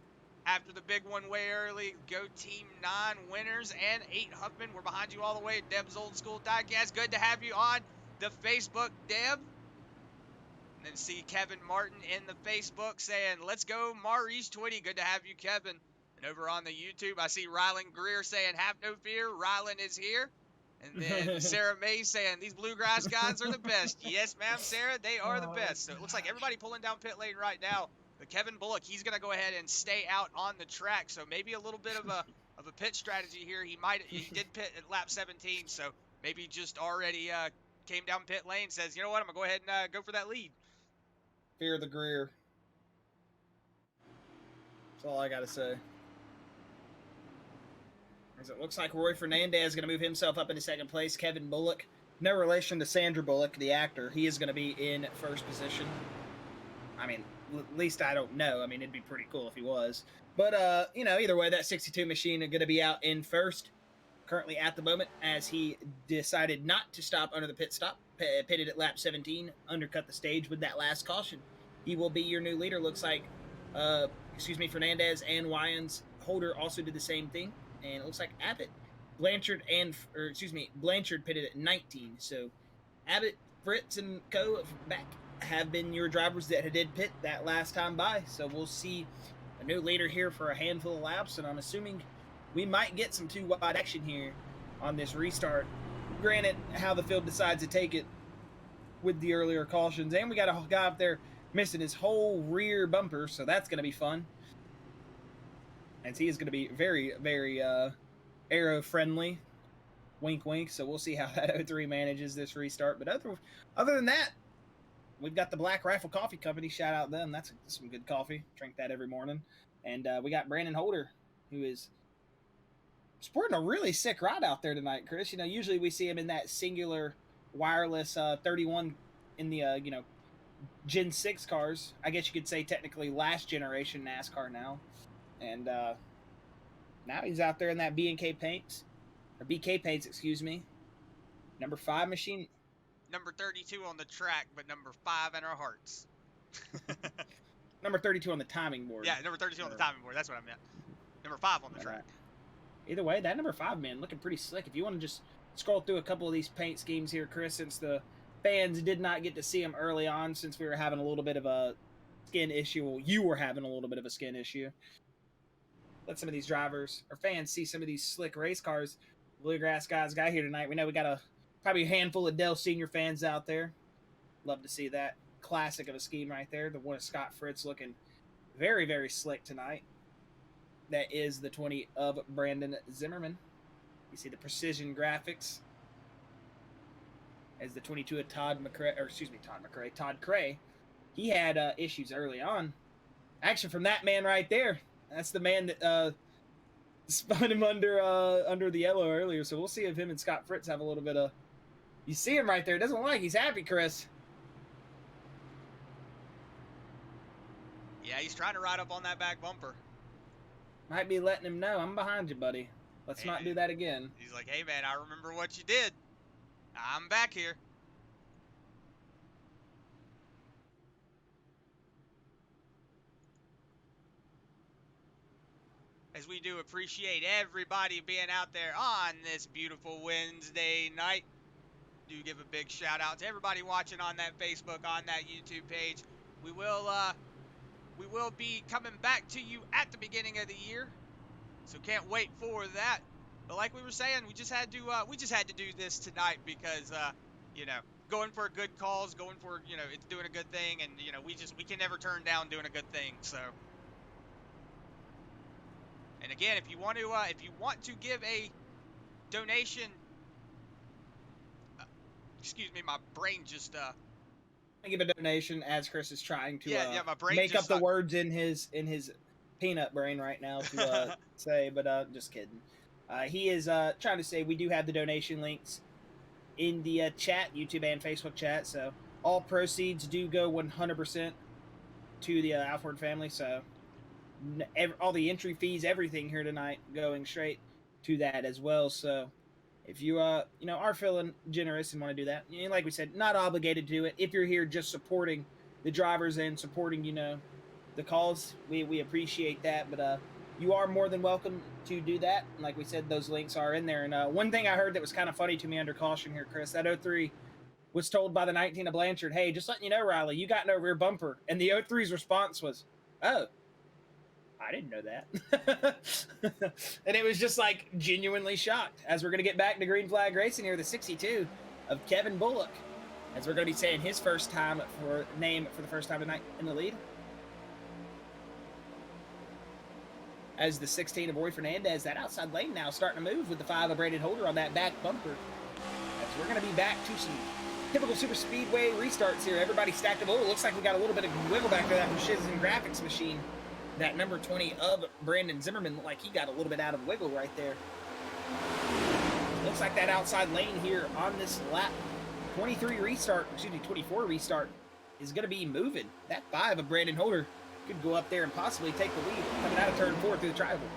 after the big one way early. Go Team 9 winners and 8 Huffman. We're behind you all the way." Deb's Old School Diecast. Good to have you on the Facebook, Deb. And then see Kevin Martin in the Facebook saying, "Let's go Maurice 20. Good to have you, Kevin. And over on the YouTube, I see Rylan Greer saying, "Have no fear, Rylan is here." And then Sarah May saying, "These Bluegrass guys are the best." Yes, ma'am, Sarah, they are the best. So it looks like everybody pulling down pit lane right now. But Kevin Bullock, he's going to go ahead and stay out on the track. So maybe a little bit of a pit strategy here. He did pit at lap 17, so maybe just already came down pit lane, says, "You know what, I'm going to go ahead and go for that lead." Fear the Greer. That's all I got to say. As it looks like Roy Fernandez is going to move himself up into 2nd place. Kevin Bullock, no relation to Sandra Bullock, the actor, he is going to be in 1st position. I mean, at least I don't know. I mean, it'd be pretty cool if he was. But, either way, that 62 machine is going to be out in 1st, currently at the moment, as he decided not to stop under the pit stop, pitted at lap 17, undercut the stage with that last caution. He will be your new leader. Looks like, Fernandez and Wyans. Holder also did the same thing. And it looks like Blanchard pitted at 19. So Abbott, Fritz, and Co. have been your drivers that did pit that last time by. So we'll see a new leader here for a handful of laps. And I'm assuming we might get some 2-wide action here on this restart. Granted, how the field decides to take it with the earlier cautions. And we got a guy up there missing his whole rear bumper. So that's going to be fun. And he is going to be very, very aero-friendly. Wink, wink. So we'll see how that 03 manages this restart. But other than that, we've got the Black Rifle Coffee Company. Shout out them. That's some good coffee. Drink that every morning. And we got Brandon Holder, who is sporting a really sick ride out there tonight, Chris. Usually we see him in that singular wireless 31 in the, Gen 6 cars. I guess you could say technically last generation NASCAR now. And now he's out there in that BK paints, excuse me. Number 5 machine. Number 32 on the track, but number 5 in our hearts. Number 32 on the timing board. Yeah, number 32 on the timing board. That's what I meant. Number 5 on the track. Either way, that number 5, man, looking pretty slick. If you want to just scroll through a couple of these paint schemes here, Chris, since the fans did not get to see them early on, since we were having a little bit of a skin issue. Well, you were having a little bit of a skin issue. Let some of these drivers or fans see some of these slick race cars Bluegrass guys got here tonight. We know we got probably a handful of Dell Senior fans out there. Love to see that. Classic of a scheme right there. The one of Scott Fritz looking very, very slick tonight. That is the 20 of Brandon Zimmerman. You see the precision graphics. As the 22 of Todd Cray. He had issues early on. Actually, from that man right there. That's the man that spun him under the yellow earlier. So we'll see if him and Scott Fritz have a little bit of... You see him right there. Doesn't look like he's happy, Chris. Yeah, he's trying to ride up on that back bumper. Might be letting him know, I'm behind you, buddy. Let's not do that again. He's like, hey, man, I remember what you did. I'm back here. As we do appreciate everybody being out there on this beautiful Wednesday night. Do give a big shout out to everybody watching on that Facebook, on that YouTube page. We will be coming back to you at the beginning of the year, so can't wait for that. But like we were saying, we just had to do this tonight because you know, going for a good cause, going for, you know, it's doing a good thing, and you know, we can never turn down doing a good thing. So, and again, if you want to give a donation, excuse me, my brain just give a donation as Chris is trying to my brain make up the words in his peanut brain right now to say, but just kidding. He is trying to say we do have the donation links in the chat, YouTube and Facebook chat, so all proceeds do go 100% to the Alford family, so all the entry fees, everything here tonight going straight to that as well. So if you you know, are feeling generous and want to do that, and like we said, not obligated to do it. If you're here just supporting the drivers and supporting, you know, the cause, we appreciate that. But you are more than welcome to do that. And like we said, those links are in there. And one thing I heard that was kind of funny to me under caution here, Chris, that 03 was told by the 19 of Blanchard, hey, just letting you know, Riley, you got no rear bumper. And the 03's response was, oh, I didn't know that. And it was just like genuinely shocked. As we're going to get back to green flag racing here, the 62 of Kevin Bullock, as we're going to be saying his first time for the first time tonight in the lead. As the 16 of Roy Fernandez, that outside lane now starting to move with the 5 of Brandon Holder on that back bumper. As we're going to be back to some typical super speedway restarts here. Everybody stacked up. Oh, it looks like we got a little bit of wiggle back to that precision graphics machine. That number 20 of Brandon Zimmerman, like he got a little bit out of wiggle right there. Looks like that outside lane here on this lap 24 restart is going to be moving. That 5 of Brandon Holder could go up there and possibly take the lead coming out of turn 4 through the triangle.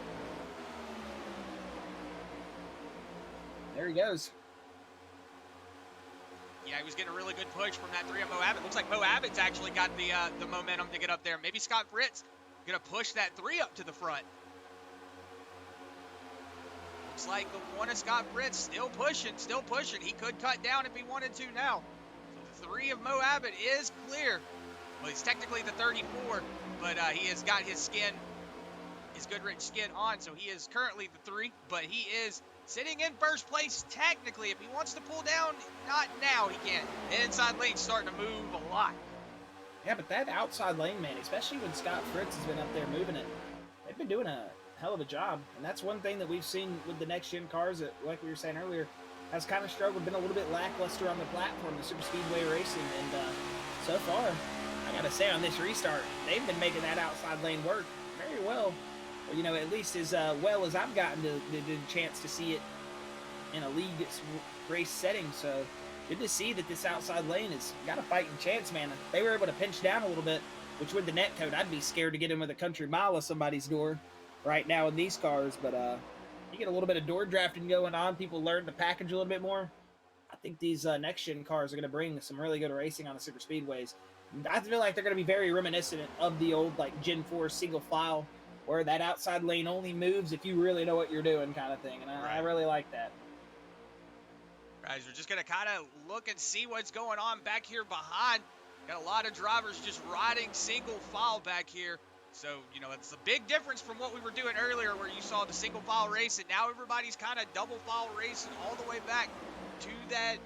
There he goes. Yeah, he was getting a really good push from that 3 of Mo Abbott. Looks like Mo Abbott's actually got the momentum to get up there. Maybe Scott Fritz gonna push that 3 up to the front. Looks like the one of Scott Fritz still pushing. He could cut down if he wanted to now. So the 3 of Mo Abbott is clear. Well, he's technically the 34, but he has got his Goodrich skin on, so he is currently the 3, but he is sitting in first place technically. If he wants to pull down, not now, he can't. The inside lane's starting to move a lot. Yeah, but that outside lane, man, especially when Scott Fritz has been up there moving it, they've been doing a hell of a job. And that's one thing that we've seen with the next-gen cars that, like we were saying earlier, has kind of struggled, been a little bit lackluster on the platform, the super speedway racing. And so far, I got to say, on this restart, they've been making that outside lane work very well. Or, you know, at least as well as I've gotten the chance to see it in a league race setting. So good to see that this outside lane has got a fighting chance, man. They were able to pinch down a little bit, which with the net code, I'd be scared to get in with a country mile of somebody's door right now in these cars. But you get a little bit of door drafting going on. People learn to package a little bit more. I think these next gen cars are going to bring some really good racing on the super speedways. I feel like they're going to be very reminiscent of the old like Gen 4 single file, where that outside lane only moves if you really know what you're doing, kind of thing. And I really like that. Guys, we're just going to kind of look and see what's going on back here behind. Got a lot of drivers just riding single file back here. So, you know, it's a big difference from what we were doing earlier where you saw the single file race, and now everybody's kind of double file racing all the way back to that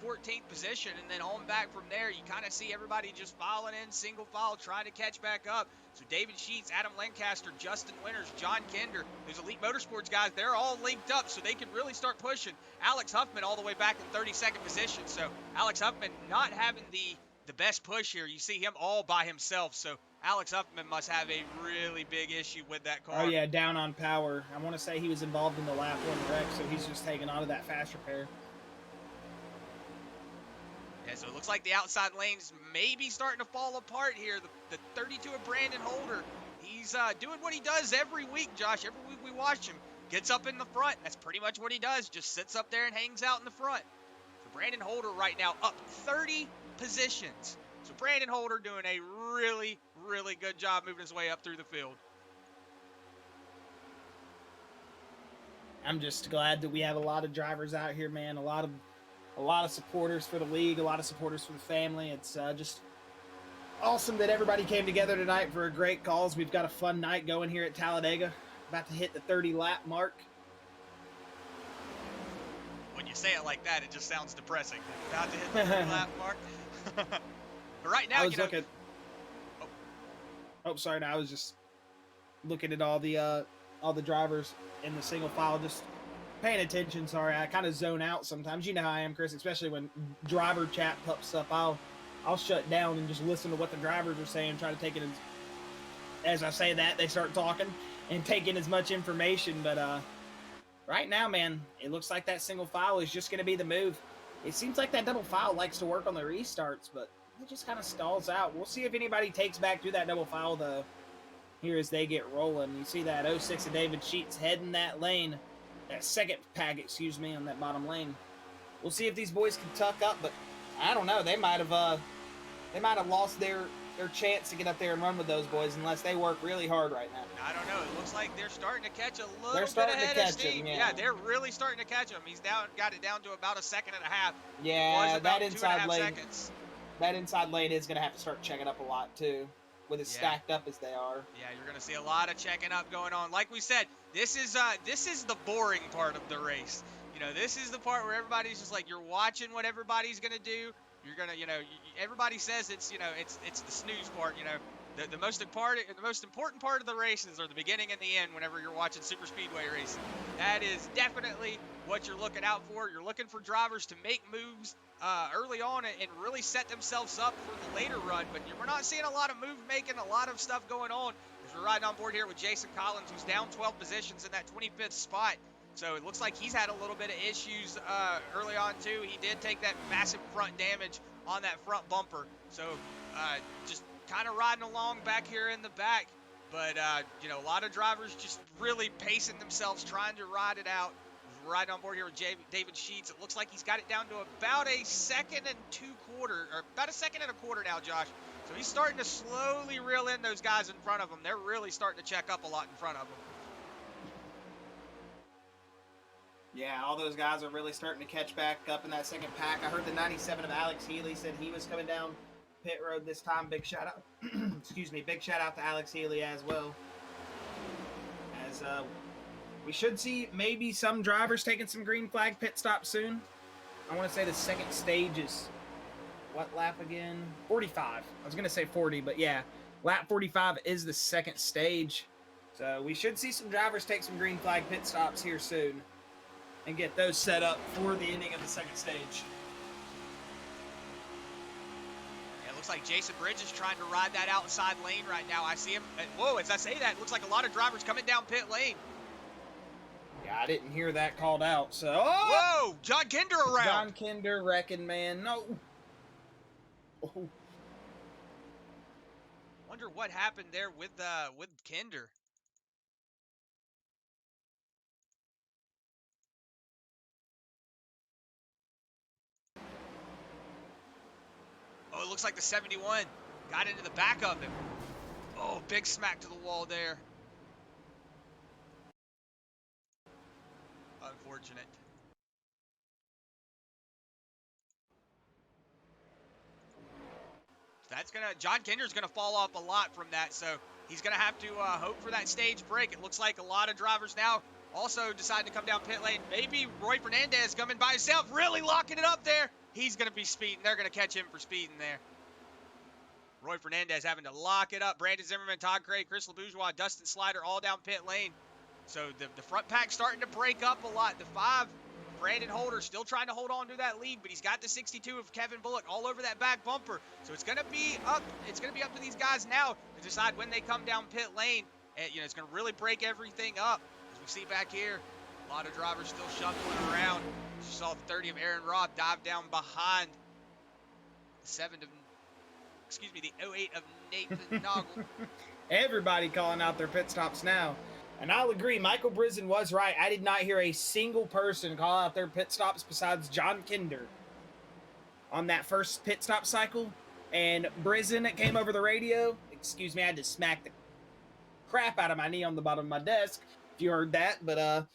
14th position, and then on back from there, you kind of see everybody just filing in single file, trying to catch back up. So David Sheets, Adam Lancaster, Justin Winters, John Kinder, those Elite Motorsports guys, they're all linked up, so they can really start pushing. Alex Huffman all the way back in 32nd position. So Alex Huffman not having the best push here. You see him all by himself. So Alex Huffman must have a really big issue with that car. Oh yeah, down on power. I want to say he was involved in the lap 1 wreck, so he's just taking on to that fast repair. Yeah, so it looks like the outside lanes may be starting to fall apart here. The 32 of Brandon Holder, he's doing what he does every week, Josh. Every week we watch him. Gets up in the front. That's pretty much what he does. Just sits up there and hangs out in the front. So Brandon Holder right now up 30 positions. So Brandon Holder doing a really, really good job moving his way up through the field. I'm just glad that we have a lot of drivers out here, man. A lot of supporters for the league, a lot of supporters for the family. It's just awesome that everybody came together tonight for a great cause. We've got a fun night going here at Talladega. About to hit the 30 lap mark. When you say it like that, it just sounds depressing. About to hit the 30 lap mark. But right now, you know. Oh, sorry. No, I was just looking at all the drivers in the single file, just paying attention. Sorry, I kind of zone out sometimes. You know how I am, Chris, especially when driver chat pops up. I'll shut down and just listen to what the drivers are saying, try to take it as I say that, they start talking and take in as much information. But right now, man, it looks like that single file is just going to be the move. It seems like that double file likes to work on the restarts, but it just kind of stalls out. We'll see if anybody takes back to that double file, though, here as they get rolling. You see that 06 of David Sheets heading that lane, that second pack, excuse me, on that bottom lane. We'll see if these boys can tuck up, but I don't know. They might have lost their chance to get up there and run with those boys unless they work really hard right now. I don't know. It looks like they're starting to catch a little bit ahead of steam. Yeah, they're really starting to catch him. He's got it down to about a second and a half. Yeah, that inside lane is going to have to start checking up a lot too, with as stacked up as they are. Yeah, you're going to see a lot of checking up going on. Like we said, this is the boring part of the race. You know, this is the part where everybody's just like, you're watching what everybody's going to do. You're gonna, you know, everybody says it's, you know, it's the snooze part. You know, the most important part of the races are the beginning and the end. Whenever you're watching super speedway racing, that is definitely what you're looking out for. You're looking for drivers to make moves early on and really set themselves up for the later run. But we're not seeing a lot of move making, a lot of stuff going on. As we're riding on board here with Jason Collins, who's down 12 positions in that 25th spot. So it looks like he's had a little bit of issues early on, too. He did take that massive front damage on that front bumper. So just kind of riding along back here in the back. But, you know, a lot of drivers just really pacing themselves, trying to ride it out. We're riding on board here with David Sheets. It looks like he's got it down to about a second and a quarter now, Josh. So he's starting to slowly reel in those guys in front of him. They're really starting to check up a lot in front of him. Yeah, all those guys are really starting to catch back up in that second pack. I heard the 97 of Alex Healy said he was coming down pit road this time. Big shout out, excuse me, big shout out to Alex Healy as well. As we should see maybe some drivers taking some green flag pit stops soon. I want to say the second stage is what lap again? 45. I was going to say 40, but yeah, lap 45 is the second stage. So we should see some drivers take some green flag pit stops here soon and get those set up for the ending of the second stage. Yeah, it looks like Jason Bridge is trying to ride that outside lane right now. I see him. Whoa, as I say that, it looks like a lot of drivers coming down pit lane. Yeah, I didn't hear that called out, so... Oh! Whoa! John Kinder around! John Kinder wrecking, man. No! Oh. Wonder what happened there with Kinder. looks like the 71 got into the back of him. Oh, big smack to the wall there. Unfortunate. That's gonna, John Kinder's gonna fall off a lot from that, so he's gonna have to hope for that stage break. It looks like a lot of drivers now also deciding to come down pit lane. Maybe Roy Fernandez coming by himself, really locking it up there. He's gonna be speeding. They're gonna catch him for speeding there. Roy Fernandez having to lock it up. Brandon Zimmerman, Todd Craig, Chris LeBourgeois, Dustin Slider all down pit lane. So the front pack starting to break up a lot. The 5, Brandon Holder, still trying to hold on to that lead, but he's got the 62 of Kevin Bullock all over that back bumper. So it's gonna be up. It's gonna be up to these guys now to decide when they come down pit lane. And it's gonna really break everything up. As we see back here, a lot of drivers still shuffling around. You saw the 30 of Aaron Roth dive down behind the the 08 of Nathan Noggle. Everybody calling out their pit stops now. And I'll agree, Michael Brisen was right. I did not hear a single person call out their pit stops besides John Kinder on that first pit stop cycle. And Brisen came over the radio. Excuse me, I had to smack the crap out of my knee on the bottom of my desk, if you heard that. But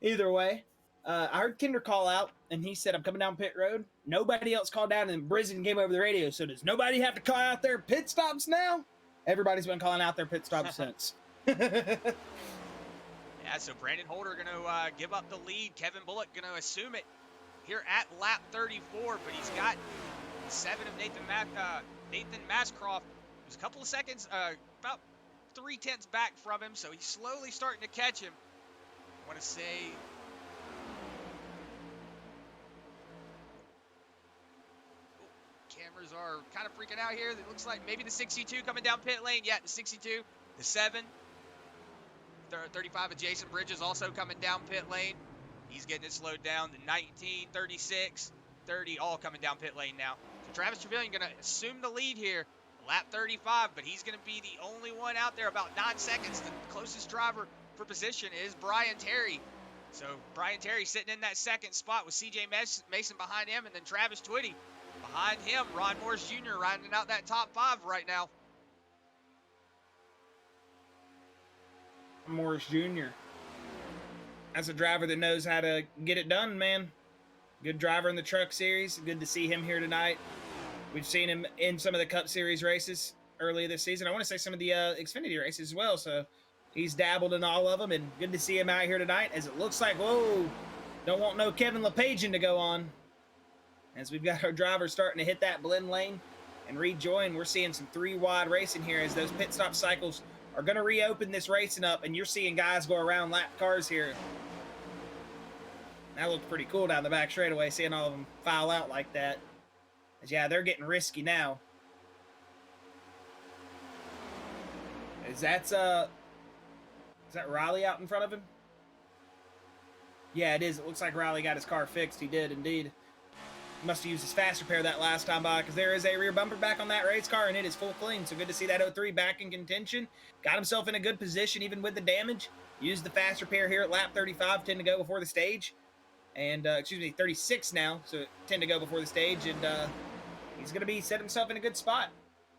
either way, I heard Kinder call out, and he said, I'm coming down pit road. Nobody else called down, and Brisen came over the radio. So does nobody have to call out their pit stops now? Everybody's been calling out their pit stops since. Yeah, so Brandon Holder going to give up the lead. Kevin Bullock going to assume it here at lap 34, but he's got 7 of Nathan Mascroft. There's a couple of seconds, about 3/10 back from him, so he's slowly starting to catch him. I want to say... cameras are kind of freaking out here. It looks like maybe the 62 coming down pit lane. Yeah, the 62, the 7. 35 of Jason Bridges also coming down pit lane. He's getting it slowed down. The 19, 36, 30 all coming down pit lane now. So Travis Trevelyan going to assume the lead here. Lap 35, but he's going to be the only one out there about 9 seconds. The closest driver for position is Brian Terry. So Brian Terry sitting in that second spot with CJ Mason behind him, and then Travis Twitty behind him. Ron Morris Jr. rounding out that top 5 right now. Morris Jr. That's a driver that knows how to get it done, man. Good driver in the Truck Series. Good to see him here tonight. We've seen him in some of the Cup Series races earlier this season. I want to say some of the Xfinity races as well. So he's dabbled in all of them, and good to see him out here tonight. As it looks like, whoa, don't want no Kevin LePagean to go on. As we've got our drivers starting to hit that blend lane and rejoin. We're seeing some 3-wide racing here as those pit stop cycles are going to reopen this racing up, and you're seeing guys go around lap cars here. That looked pretty cool down the back straightaway, seeing all of them file out like that. As, yeah, they're getting risky now. Is that Riley out in front of him? Yeah, it is. It looks like Riley got his car fixed. He did, indeed. Must have used his fast repair that last time by, because there is a rear bumper back on that race car, and it is full clean. So good to see that 03 back in contention. Got himself in a good position even with the damage. Used the fast repair here at lap 35, 10 to go before the stage. And, 36 now, so 10 to go before the stage. And he's going to be set himself in a good spot.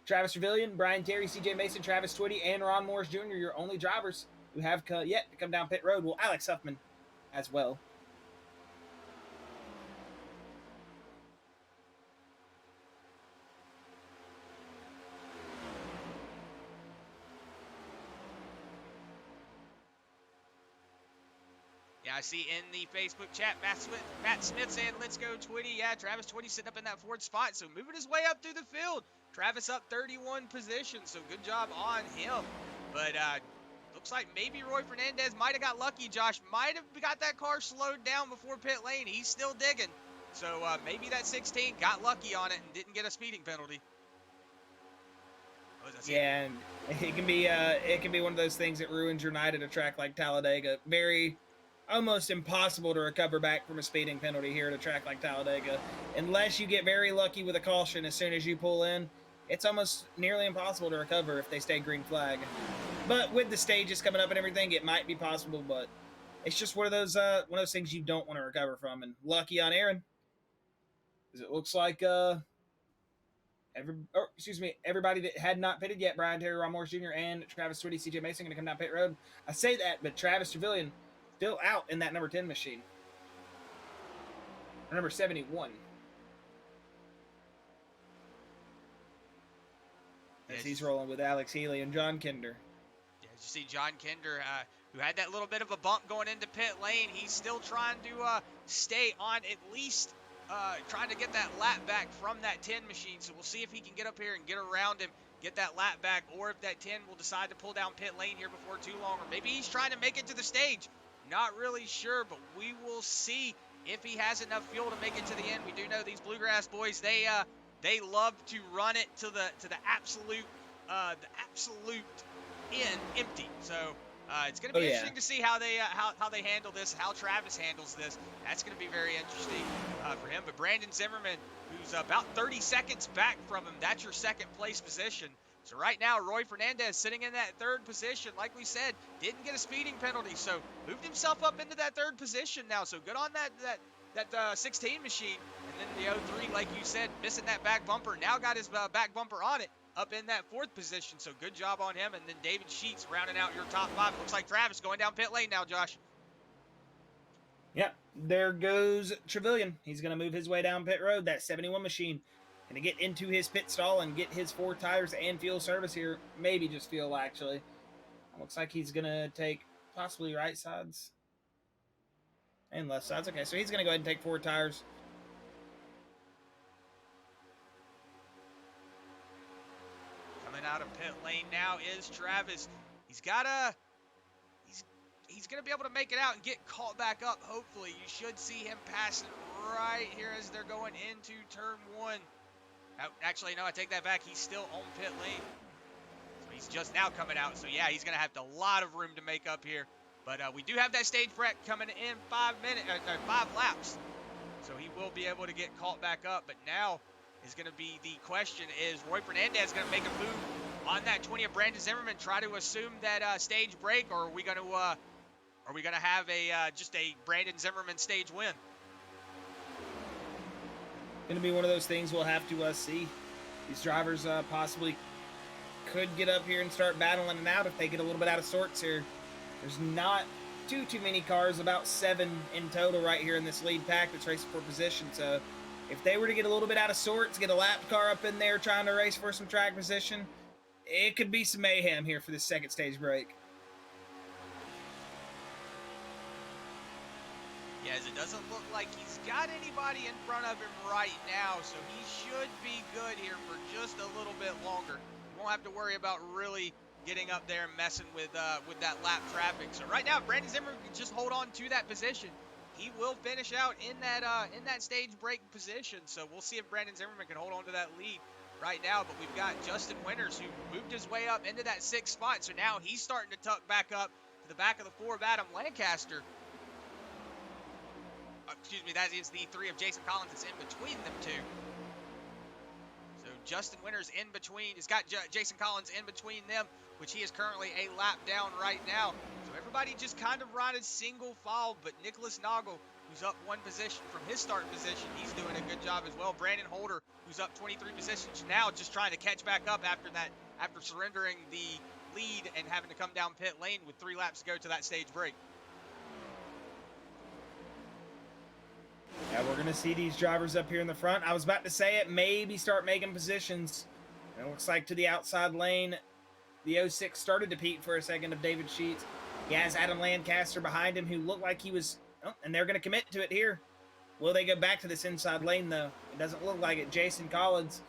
Travis Trevelyan, Brian Terry, CJ Mason, Travis Twitty, and Ron Morris Jr., your only drivers who have yet to come down pit road. Well, Alex Huffman as well. Yeah, I see in the Facebook chat, Matt Smith saying, let's go Twitty. Yeah, Travis Twitty sitting up in that 4th spot, so moving his way up through the field. Travis up 31 positions, so good job on him. But looks like maybe Roy Fernandez might have got lucky. Josh might have got that car slowed down before pit lane. He's still digging. So maybe that 16 got lucky on it and didn't get a speeding penalty. Yeah, and it can be one of those things that ruins your night at a track like Talladega. Almost impossible to recover back from a speeding penalty here at a track like Talladega. Unless you get very lucky with a caution as soon as you pull in, it's almost nearly impossible to recover if they stay green flag. But with the stages coming up and everything, it might be possible, but it's just one of those things you don't want to recover from. And lucky on Aaron, because it looks like everybody that had not pitted yet, Brian Terry, Ron Morris Jr., and Travis Switty, CJ Mason, going to come down pit road. I say that, but Travis Trevelyan still out in that number 10 machine. Or number 71. As he's rolling with Alex Healy and John Kinder. Yeah, as you see John Kinder, who had that little bit of a bump going into pit lane, he's still trying to stay on at least trying to get that lap back from that 10 machine. So we'll see if he can get up here and get around him, get that lap back, or if that 10 will decide to pull down pit lane here before too long, or maybe he's trying to make it to the stage. Not really sure, but we will see if he has enough fuel to make it to the end. We do know these Bluegrass boys, they love to run it to the absolute end empty. So it's going to be interesting to see how they handle this, how Travis handles this. That's going to be very interesting for him. But Brandon Zimmerman, who's about 30 seconds back from him, that's your second place position. So right now, Roy Fernandez sitting in that third position, like we said, didn't get a speeding penalty, so moved himself up into that third position now. So good on that 16 machine. And then the 03, like you said, missing that back bumper, now got his back bumper on it, up in that fourth position. So good job on him. And then David Sheets rounding out your top five. It looks like Travis going down pit lane now, Josh. Yep, there goes Trevelyan. He's going to move his way down pit road, that 71 machine. Going to get into his pit stall and get his 4 tires and fuel service here. Maybe just fuel, actually. Looks like he's going to take possibly right sides and left sides. Okay, so he's going to go ahead and take 4 tires. Coming out of pit lane now is Travis. He's going to be able to make it out and get caught back up, hopefully. You should see him passing right here as they're going into turn 1. Actually, no, I take that back. He's still on pit lane. So he's just now coming out. So, yeah, he's going to have a lot of room to make up here. But we do have that stage wreck coming in 5 laps. So he will be able to get caught back up. But now is going to be the question, is Roy Fernandez going to make a move on that 20 of Brandon Zimmerman, try to assume that stage break, or are we going to have just a Brandon Zimmerman stage win? Going to be one of those things we'll have to see. These drivers possibly could get up here and start battling it out if they get a little bit out of sorts here. There's not too many cars, about 7 in total right here in this lead pack that's racing for position. So if they were to get a little bit out of sorts, get a lap car up in there trying to race for some track position, it could be some mayhem here for this second stage break. Yeah, as it doesn't look like he's got anybody in front of him right now, so he should be good here for just a little bit longer. You won't have to worry about really getting up there and messing with that lap traffic. So right now, Brandon Zimmerman can just hold on to that position. He will finish out in that stage break position. So we'll see if Brandon Zimmerman can hold on to that lead right now. But we've got Justin Winters, who moved his way up into that 6th spot. So now he's starting to tuck back up to the back of the 4 of Adam Lancaster. Excuse me, that is the 3 of Jason Collins that's in between them two. So Justin Winters in between. He's got Jason Collins in between them, which he is currently a lap down right now. So everybody just kind of riding single file, but Nicholas Noggle, who's up 1 position from his starting position, he's doing a good job as well. Brandon Holder, who's up 23 positions now, just trying to catch back up after surrendering the lead and having to come down pit lane with 3 laps to go to that stage break. Yeah, we're going to see these drivers up here in the front. I was about to say it, maybe start making positions. It looks like to the outside lane, the 06 started to peak for a second of David Sheets. He has Adam Lancaster behind him, who looked like he was, and they're going to commit to it here. Will they go back to this inside lane, though? It doesn't look like it. Jason Collins,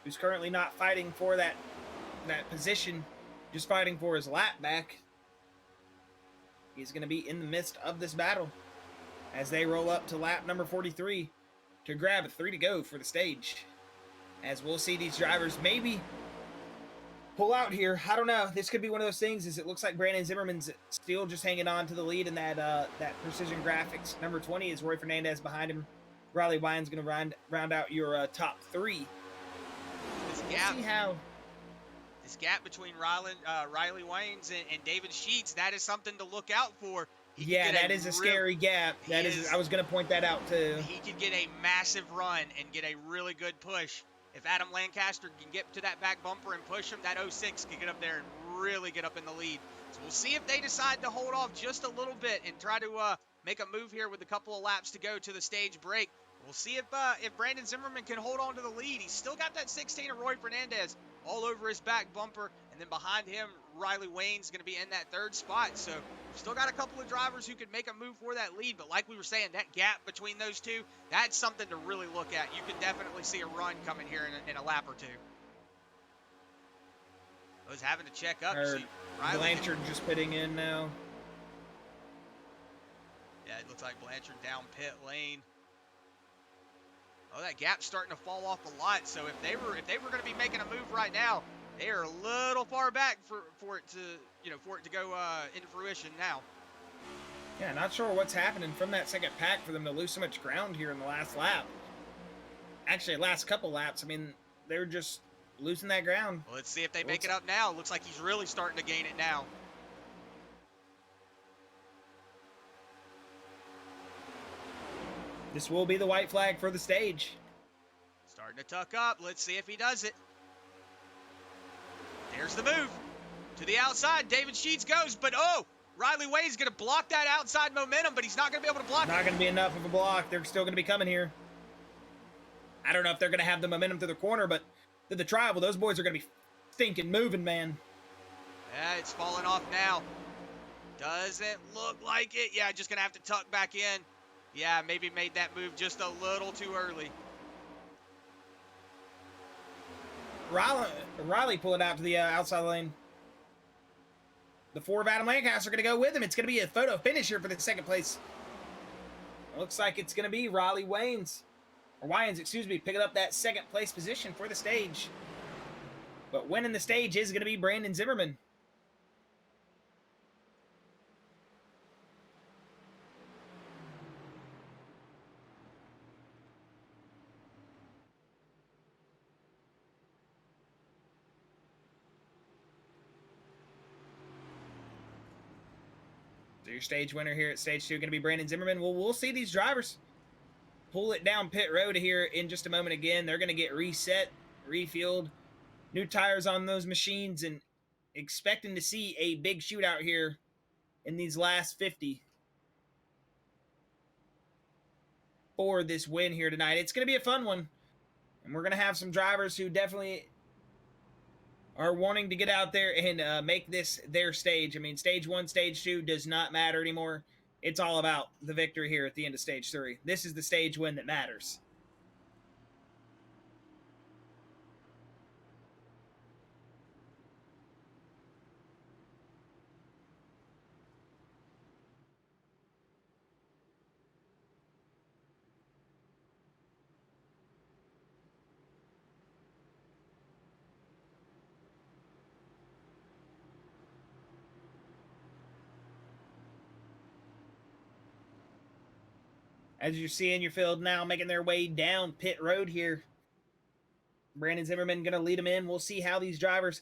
who's currently not fighting for that position, just fighting for his lap back. He's going to be in the midst of this battle as they roll up to lap number 43 to grab a 3 to go for the stage. As we'll see these drivers maybe pull out here. I don't know. This could be one of those things, as it looks like Brandon Zimmerman's still just hanging on to the lead in that Precision Graphics. Number 20 is Roy Fernandez behind him. Riley Wyne's going to round out your top 3. This gap between Riley Waynes and David Sheets, that is something to look out for. Yeah, that is a scary gap. I was going to point that out too. He could get a massive run and get a really good push If Adam Lancaster can get to that back bumper and push him, that 06 can get up there and really get up in the lead. So we'll see if they decide to hold off just a little bit and try to make a move here with a couple of laps to go to the stage break. We'll see if Brandon Zimmerman can hold on to the lead. He's still got that 16 of Roy Fernandez all over his back bumper. And then behind him, Riley Wayne's going to be in that third spot. So we've still got a couple of drivers who could make a move for that lead. But like we were saying, that gap between those two, that's something to really look at. You could definitely see a run coming here in a lap or two. I was having to check up. See, Blanchard just pitting in now. Yeah, it looks like Blanchard down pit lane. Oh, that gap's starting to fall off a lot. So if they were going to be making a move right now, they are a little far back for it to go into fruition now. Yeah, not sure what's happening from that second pack for them to lose so much ground here in the last lap. Actually, last couple laps. I mean, they're just losing that ground. Well, let's see if they make it up now. Looks like he's really starting to gain it now. This will be the white flag for the stage. Starting to tuck up. Let's see if he does it. There's the move. To the outside, David Sheets goes, but oh, Riley Wayne's going to block that outside momentum, but he's not going to be able to block it. Not going to be enough of a block. They're still going to be coming here. I don't know if they're going to have the momentum through the corner, but through the tribal, those boys are going to be stinking moving, man. Yeah, it's falling off now. Doesn't look like it. Yeah, just going to have to tuck back in. Yeah, maybe made that move just a little too early. Riley pulling out to the outside lane. The 4 of Adam Lancaster are going to go with him. It's going to be a photo finish here for the second place. Looks like it's going to be Riley Waynes, excuse me, picking up that second place position for the stage. But winning the stage is going to be Brandon Zimmerman. So your stage winner here at stage 2 going to be Brandon Zimmerman. Well, we'll see these drivers pull it down pit road here in just a moment again. They're going to get reset, refueled, new tires on those machines, and expecting to see a big shootout here in these last 50 for this win here tonight. It's going to be a fun one, and we're going to have some drivers who definitely are wanting to get out there and make this their stage. I mean, stage 1, stage 2 does not matter anymore. It's all about the victory here at the end of stage 3. This is the stage win that matters. As you see in your field now, making their way down pit road here. Brandon Zimmerman going to lead them in. We'll see how these drivers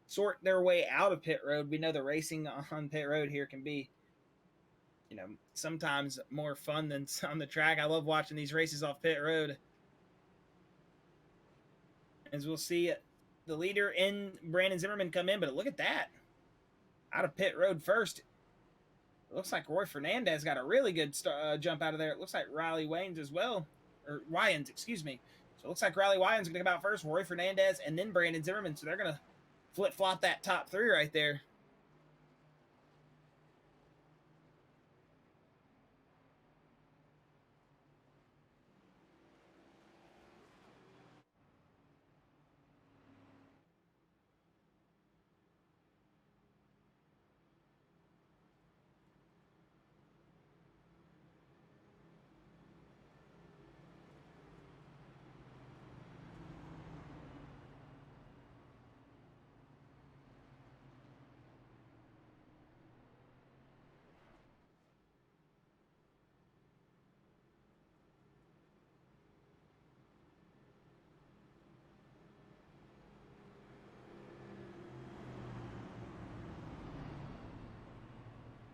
sort their way out of pit road. We know the racing on pit road here can be, sometimes more fun than on the track. I love watching these races off pit road. As we'll see the leader in Brandon Zimmerman come in, but look at that. Out of pit road first. It looks like Roy Fernandez got a really good jump out of there. It looks like Riley Waynes as well. Or Wyans, excuse me. So it looks like Riley Wyans going to come out first, Roy Fernandez, and then Brandon Zimmerman. So they're going to flip-flop that top 3 right there.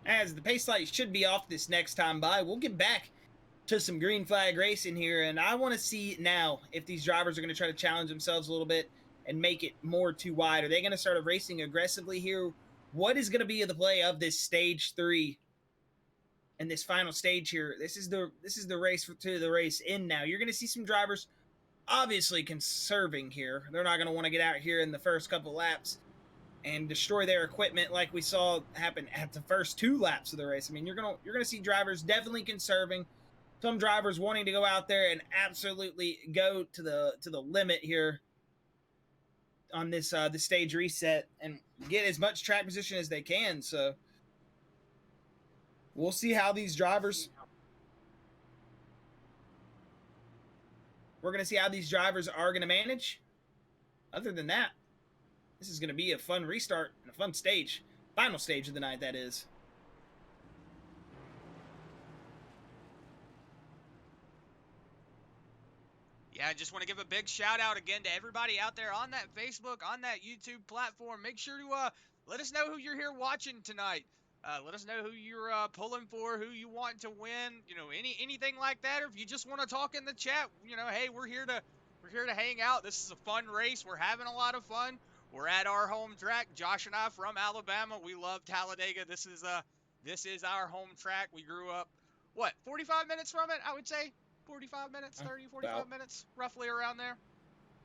As the pace light should be off this next time by, we'll get back to some green flag racing here, and I want to see now if these drivers are going to try to challenge themselves a little bit and make it more too wide. Are they going to start racing aggressively here? What is going to be the play of this stage 3 and this final stage here? This is the race to the race in now. You're going to see some drivers obviously conserving here. They're not going to want to get out here in the first couple laps and destroy their equipment like we saw happen at the first 2 laps of the race. I mean, you're gonna see drivers definitely conserving. Some drivers wanting to go out there and absolutely go to the limit here on this the stage reset and get as much track position as they can. So we'll see how these drivers. We're gonna see how these drivers are gonna manage. Other than that, this is gonna be a fun restart and a fun stage, final stage of the night. That is. Yeah, I just want to give a big shout out again to everybody out there on that Facebook, on that YouTube platform. Make sure to let us know who you're here watching tonight. Let us know who you're pulling for, who you want to win. You know, anything like that, or if you just want to talk in the chat. You know, hey, we're here to hang out. This is a fun race. We're having a lot of fun. We're at our home track. Josh and I from Alabama. We love Talladega. This is our home track. We grew up, 45 minutes from it, I would say. 45 minutes, 30, 45 minutes, roughly around there.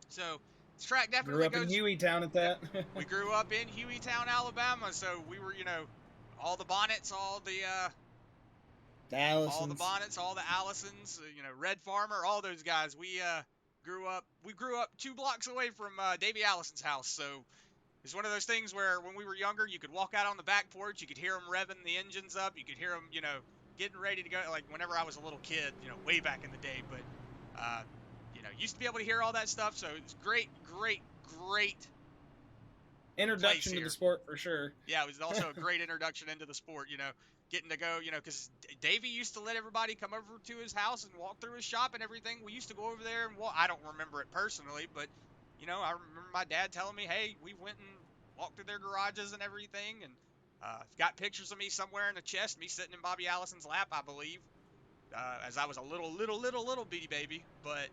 So this track definitely grew up in Hueytown at that. We grew up in Hueytown, Alabama, so we were, all the Bonnets, all the Bonnets, all the Allisons, Red Farmer, all those guys. We grew up 2 blocks away from Davey Allison's house. So it's one of those things where when we were younger, you could walk out on the back porch, you could hear them revving the engines up, you could hear them, getting ready to go, like whenever I was a little kid, way back in the day. But, used to be able to hear all that stuff. So it's great introduction to the sport for sure. Yeah, it was also a great introduction into the sport, getting to go, because Davey used to let everybody come over to his house and walk through his shop and everything. We used to go over there and walk. I don't remember it personally, but, I remember my dad telling me, hey, we went and walked through their garages and everything. And got pictures of me somewhere in the chest, me sitting in Bobby Allison's lap, I believe, as I was a little bitty baby. But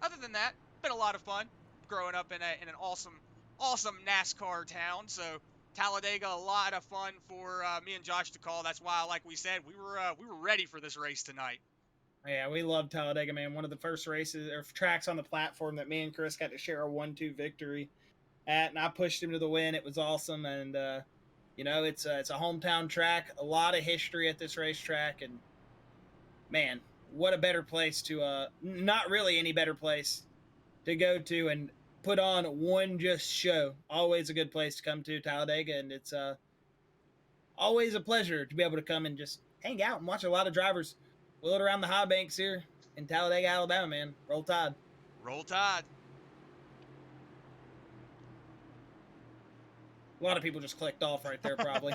other than that, been a lot of fun growing up in an awesome NASCAR town. So Talladega, a lot of fun for me and Josh to call. That's why, like we said, we were ready for this race tonight. Yeah, we love Talladega, man. One of the first races or tracks on the platform that me and Chris got to share a 1-2 victory at, and I pushed him to the win. It was awesome, and it's a hometown track, a lot of history at this racetrack, and man, what a better place to not really any better place to go to and put on one just show. Always a good place to come to, Talladega, and it's always a pleasure to be able to come and just hang out and watch a lot of drivers wheel it around the high banks here in Talladega, Alabama, man. Roll Tide. Roll Tide. A lot of people just clicked off right there, probably.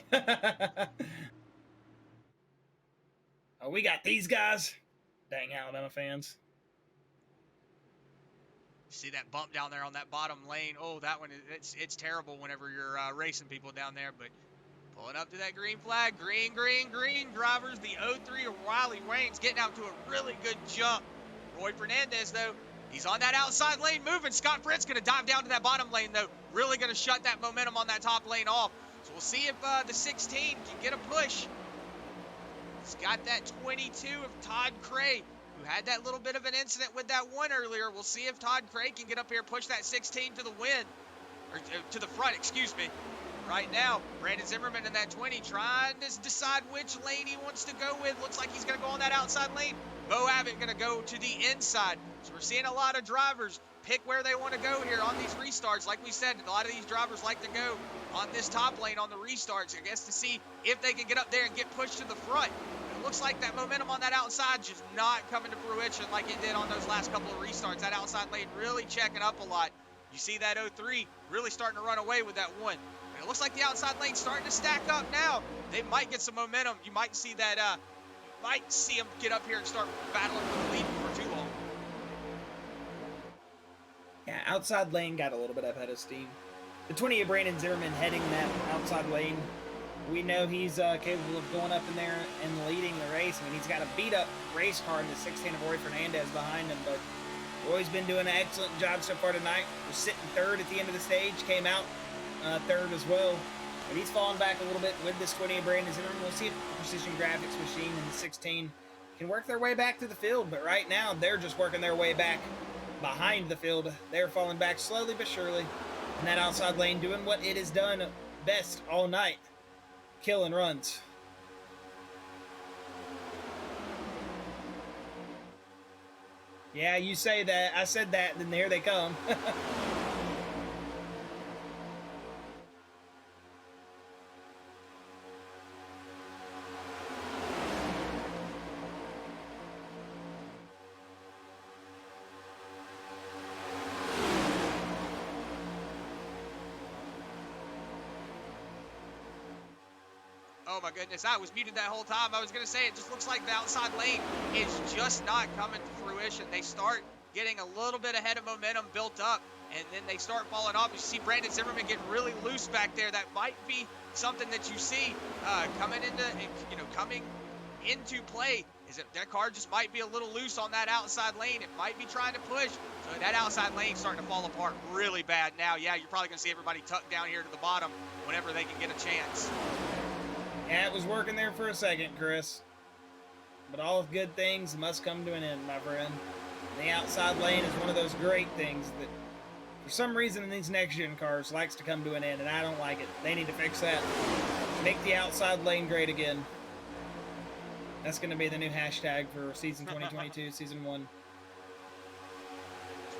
Oh, we got these guys. Dang Alabama fans. See that bump down there on that bottom lane? Oh, that one, it's terrible whenever you're racing people down there. But pulling up to that green flag. Green drivers. The 03 of Wiley Wayne's getting out to a really good jump. Roy Fernandez, though, he's on that outside lane moving. Scott Fritz going to dive down to that bottom lane, though. Really going to shut that momentum on that top lane off. So we'll see if the 16 can get a push. He's got that 22 of Todd Cray, who had that little bit of an incident with that one earlier. We'll see if Todd Cray can get up here, push that 16 to the win, or to the front, excuse me. Right now, Brandon Zimmerman in that 20 trying to decide which lane he wants to go with. Looks like he's going to go on that outside lane. Bo Abbott going to go to the inside. So we're seeing a lot of drivers pick where they want to go here on these restarts. Like we said, a lot of these drivers like to go on this top lane on the restarts, I guess, to see if they can get up there and get pushed to the front. It looks like that momentum on that outside just not coming to fruition like it did on those last couple of restarts. That outside lane really checking up a lot. You see that 03 really starting to run away with that one. And it looks like the outside lane's starting to stack up now. They might get some momentum. You might see that, might see them get up here and start battling for the lead for too long. Yeah, outside lane got a little bit ahead of steam. The 20 of Brandon Zimmerman heading that outside lane We know he's capable of going up in there and leading the race. I mean, he's got a beat-up race car in the 16 of Roy Fernandez behind him, but Roy's been doing an excellent job so far tonight. Was sitting third at the end of the stage, came out third as well. But he's fallen back a little bit with this 20 of Brandon Zimmerman. We'll see if the Precision Graphics machine in the 16 can work their way back to the field, but right now they're just working their way back behind the field. They're falling back slowly but surely in that outside lane, doing what it has done best all night, killing runs. Yeah, you say that. I said that, then here they come. Oh my goodness, I was muted that whole time. I was going to say, it just looks like the outside lane is just not coming to fruition. They start getting a little bit ahead of momentum built up, and then they start falling off. You see Brandon Zimmerman getting really loose back there. That might be something that you see coming into play, is that car just might be a little loose on that outside lane. It might be trying to push. So that outside lane starting to fall apart really bad now. Yeah, you're probably going to see everybody tucked down here to the bottom whenever they can get a chance. Yeah, it was working there for a second, Chris. But all good things must come to an end, my friend. The outside lane is one of those great things that, for some reason in these next-gen cars, likes to come to an end, and I don't like it. They need to fix that. Make the outside lane great again. That's going to be the new hashtag for season 2022, season 1.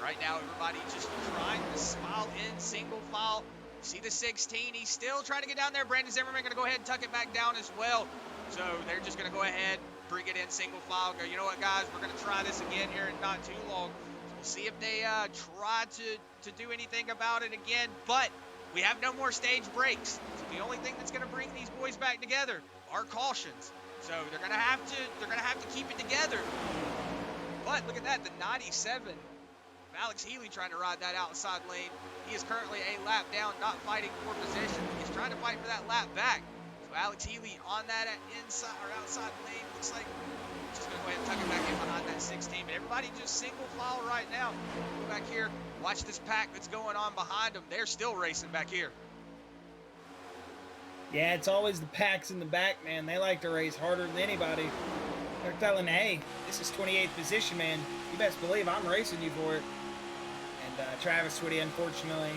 Right now, everybody just trying to file in single file. See the 16, he's still trying to get down there. Brandon Zimmerman going to go ahead and tuck it back down as well. So they're just going to go ahead, bring it in single file, go, you know what, guys, we're going to try this again here in not too long. So we'll see if they try to do anything about it again. But we have no more stage breaks. So the only thing that's going to bring these boys back together are cautions. So they're going to have to keep it together. But look at that, the 97. Alex Healy trying to ride that outside lane. He is currently a lap down, not fighting for position. He's trying to fight for that lap back. So Alex Healy on that inside or outside lane. Looks like just going to go ahead and tuck it back in behind that 16. But everybody just single file right now. Go back here. Watch this pack that's going on behind them. They're still racing back here. Yeah, it's always the packs in the back, man. They like to race harder than anybody. They're telling, hey, this is 28th position, man. You best believe I'm racing you for it. And Travis Twitty, unfortunately,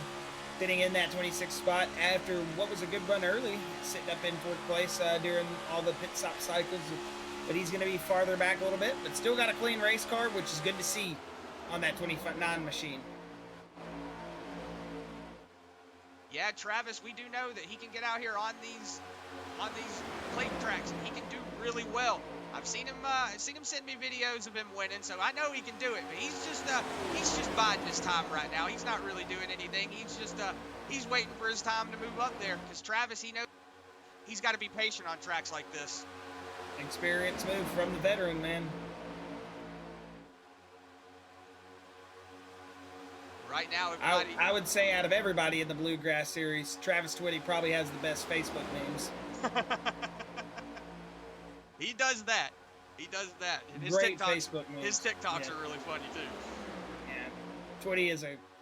sitting in that 26th spot after what was a good run early, sitting up in 4th place during all the pit stop cycles. But he's going to be farther back a little bit, but still got a clean race car, which is good to see on that 29 machine. Yeah, Travis, we do know that he can get out here on these plate tracks, and he can do really well. I've seen him send me videos of him winning, so I know he can do it. But he's just biding his time right now. He's not really doing anything. He's waiting for his time to move up there, because Travis, he knows he's got to be patient on tracks like this. Experience move from the veteran, man. Right now, everybody. I would say out of everybody in the Bluegrass series, Travis Twitty probably has the best Facebook names. He does that. He does that. And his Great TikToks, Facebook names. His TikToks are really funny too. Yeah, Twitty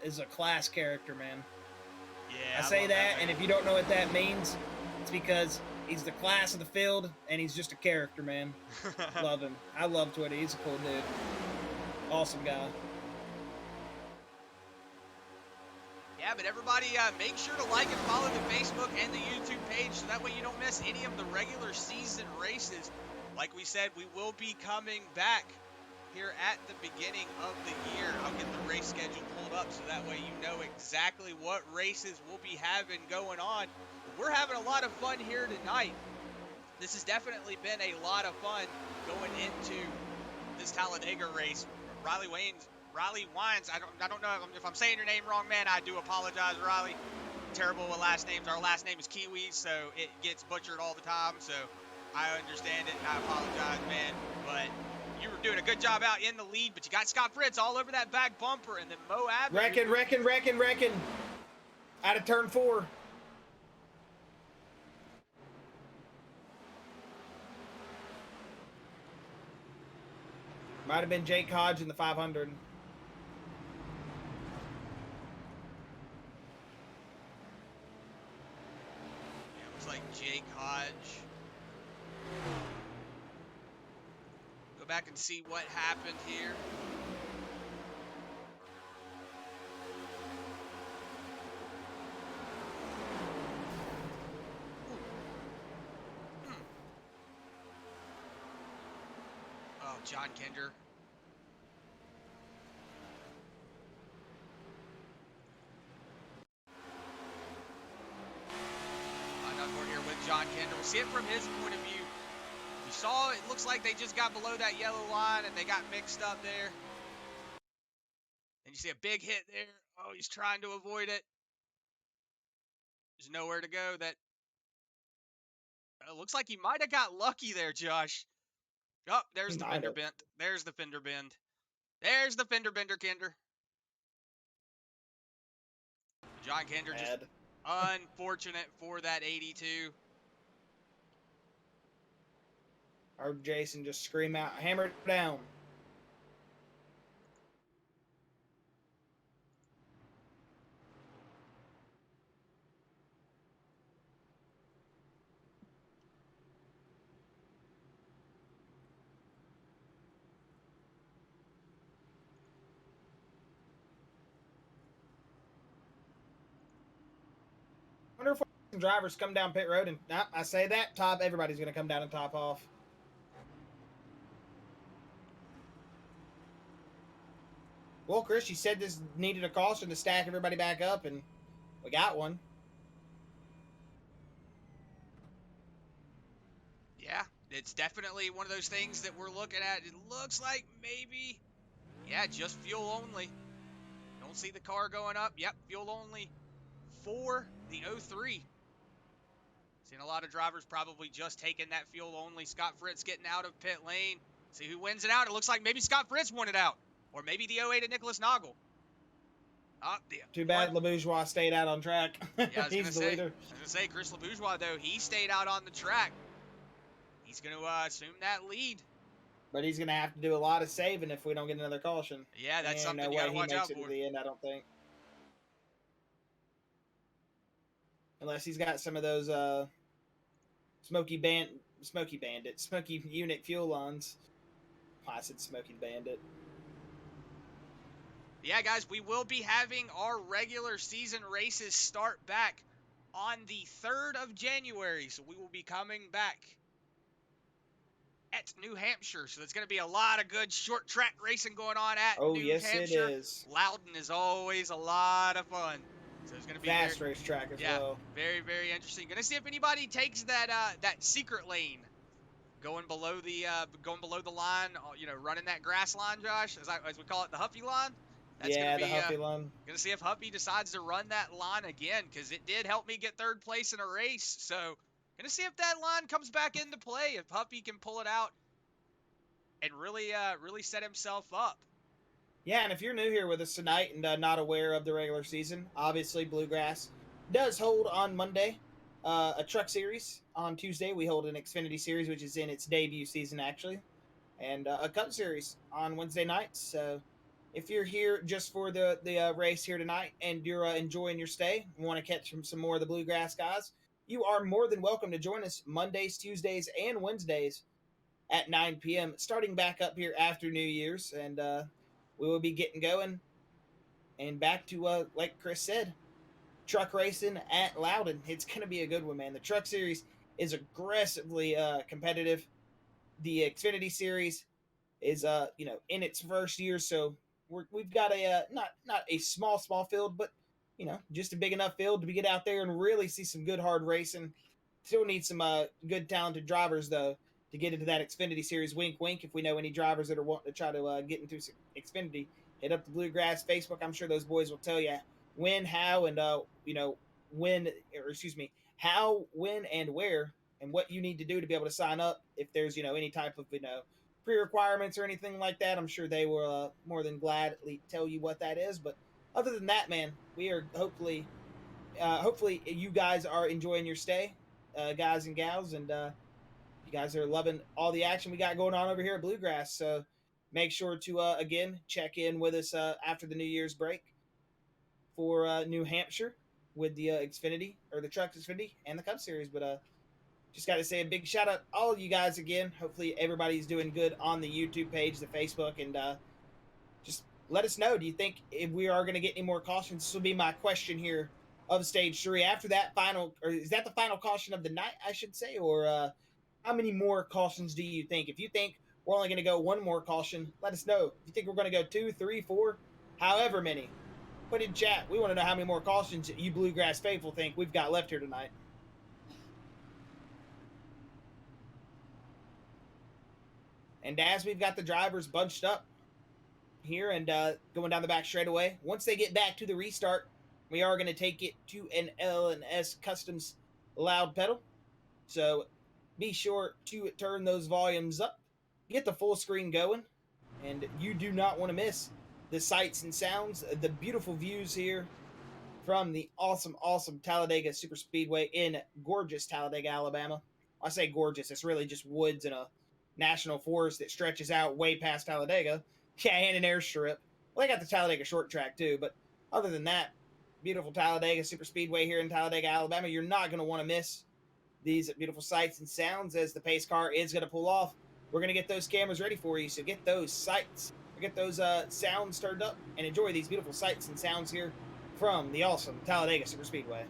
is a class character, man. Yeah. I say that, and if you don't know what that means, it's because he's the class of the field, and he's just a character, man. Love him. I love Twitty. He's a cool dude. Awesome guy. Yeah, but everybody make sure to like and follow the Facebook and the YouTube page so that way you don't miss any of the regular season races. Like we said, we will be coming back here at the beginning of the year. I'll get the race schedule pulled up so that way you know exactly what races we'll be having going on. We're having a lot of fun here tonight. This has definitely been a lot of fun going into this Talladega race. Riley Wines, I don't know if I'm saying your name wrong, man. I do apologize, Riley. Terrible with last names. Our last name is Kiwi, so it gets butchered all the time. So I understand it, and I apologize, man. But you were doing a good job out in the lead, but you got Scott Fritz all over that back bumper, and then Moab. Reckon. Out of turn 4. Might have been Jake Hodge in the 500. Yeah, looks like Jake Hodge. Go back and see what happened here. Oh, John Kinder. On board here with John Kinder. We'll see it from his point of view. You saw it looks like they just got below that yellow line and they got mixed up there. And you see a big hit there. Oh, he's trying to avoid it. There's nowhere to go. That looks like he might have got lucky there, Josh. Oh, there's the fender bent. There's the fender bend. There's the fender bender, Kinder. John Kinder just unfortunate for that 82. Or Jason just scream out, hammer it down. I wonder if some drivers come down pit road and I say that top, everybody's going to come down and top off. Well, Chris, you said this needed a caution to stack everybody back up, and we got one. Yeah, it's definitely one of those things that we're looking at. It looks like maybe, yeah, just fuel only. Don't see the car going up. Yep, fuel only for the 03. Seen a lot of drivers probably just taking that fuel only. Scott Fritz getting out of pit lane. See who wins it out. It looks like maybe Scott Fritz won it out. Or maybe the 08 at Nicholas Noggle. Too bad LeBourgeois stayed out on track. Yeah, I was He's the leader. I was going to say, Chris LeBourgeois, though, he stayed out on the track. He's going to assume that lead. But he's going to have to do a lot of saving if we don't get another caution. Yeah, that's something you got to watch out for. No way he makes it to the end, I don't think. Unless he's got some of those Smoky Unit fuel lines. Oh, I said Smoky Bandit. Yeah, guys, we will be having our regular season races start back on the 3rd of January. So we will be coming back at New Hampshire. So there's going to be a lot of good short track racing going on at New Hampshire. It is. Loudon is always a lot of fun. So it's going to be fast racetrack as well. Very, very interesting. Going to see if anybody takes that that secret lane. Going below the line, you know, running that grass line, Josh, as we call it, the Huffy line. That's the Huffy line. Gonna see if Huffy decides to run that line again, because it did help me get 3rd place in a race. So, gonna see if that line comes back into play, if Huffy can pull it out and really set himself up. Yeah, and if you're new here with us tonight and not aware of the regular season, obviously Bluegrass does hold on Monday a truck series. On Tuesday, we hold an Xfinity series, which is in its debut season, actually, and a Cup series on Wednesday nights. So if you're here just for the race here tonight and you're enjoying your stay and want to catch some more of the Bluegrass guys, you are more than welcome to join us Mondays, Tuesdays, and Wednesdays at 9 p.m., starting back up here after New Year's, and we will be getting going and back to, like Chris said, truck racing at Loudon. It's going to be a good one, man. The truck series is aggressively competitive. The Xfinity series is, in its first year, so we've got a not a small field, but just a big enough field to get out there and really see some good hard racing. Still need some good talented drivers though to get into that Xfinity series. Wink, wink. If we know any drivers that are wanting to try to get into Xfinity, hit up the Bluegrass Facebook. I'm sure those boys will tell you when, how, and how, when, and where, and what you need to do to be able to sign up. If there's any type of pre-requirements or anything like that, I'm sure they will more than gladly tell you what that is. But other than that, man, we are hopefully you guys are enjoying your stay, guys and gals, and you guys are loving all the action we got going on over here at Bluegrass. So make sure to again check in with us after the New Year's break for New Hampshire with the Xfinity or the Truck Xfinity and the Cup Series. But just got to say a big shout out all of you guys again. Hopefully everybody's doing good on the YouTube page, the Facebook, and just let us know. Do you think if we are going to get any more cautions? This will be my question here of stage 3. After that final, or is that the final caution of the night, I should say, or how many more cautions do you think? If you think we're only going to go one more caution, let us know. If you think we're going to go 2, 3, 4, however many, put in chat. We want to know how many more cautions you Bluegrass faithful think we've got left here tonight. And as we've got the drivers bunched up here and going down the back straightaway, once they get back to the restart, we are going to take it to an L&S Customs loud pedal. So be sure to turn those volumes up, get the full screen going, and you do not want to miss the sights and sounds, the beautiful views here from the awesome, awesome Talladega Super Speedway in gorgeous Talladega, Alabama. I say gorgeous, it's really just woods and a national forest that stretches out way past Talladega. Yeah, and an airstrip. Well, they got the Talladega short track too, but other than that, beautiful Talladega Super Speedway here in Talladega, Alabama. You're not going to want to miss these beautiful sights and sounds as the pace car is going to pull off. We're going to get those cameras ready for you, so get those sights, get those sounds turned up, and enjoy these beautiful sights and sounds here from the awesome Talladega Super Speedway.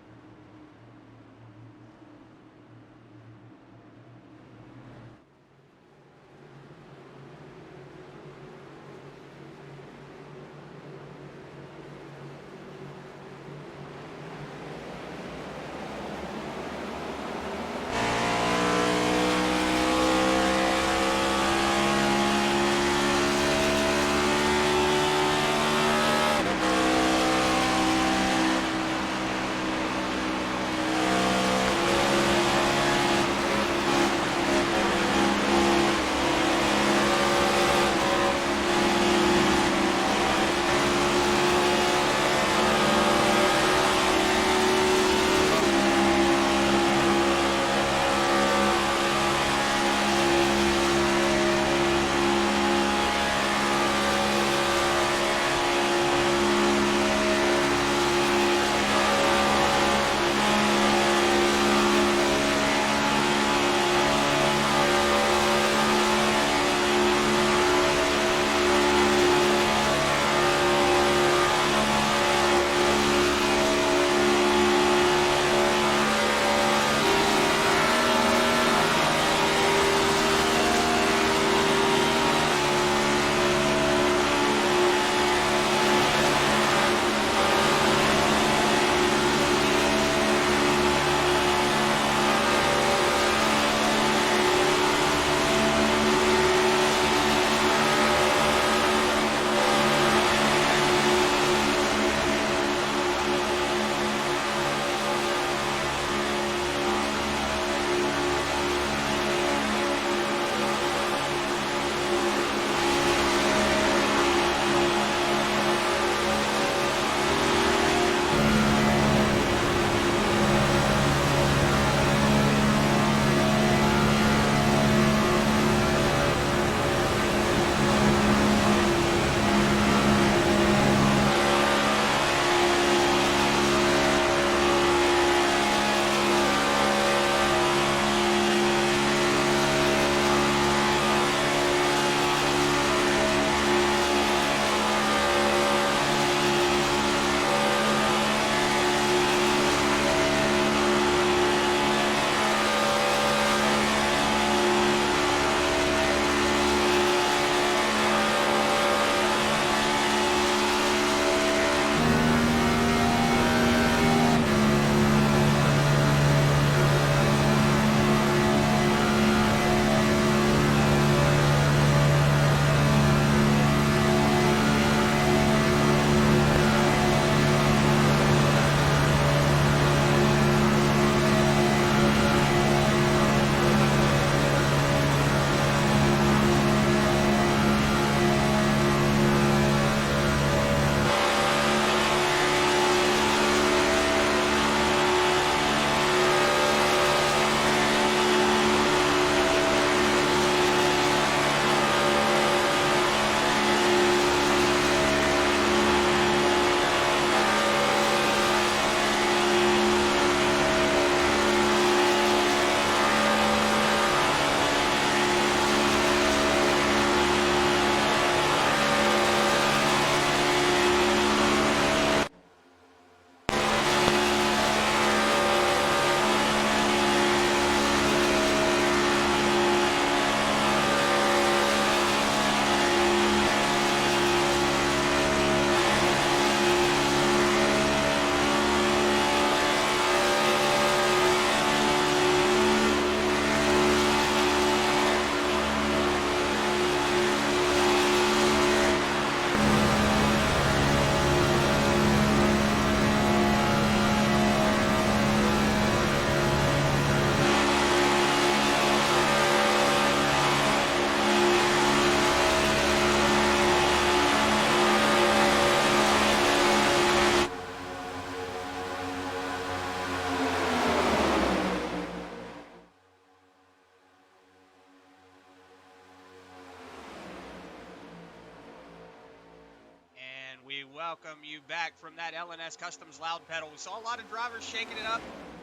welcome you back from that LNS Customs loud pedal. We saw a lot of drivers shaking it up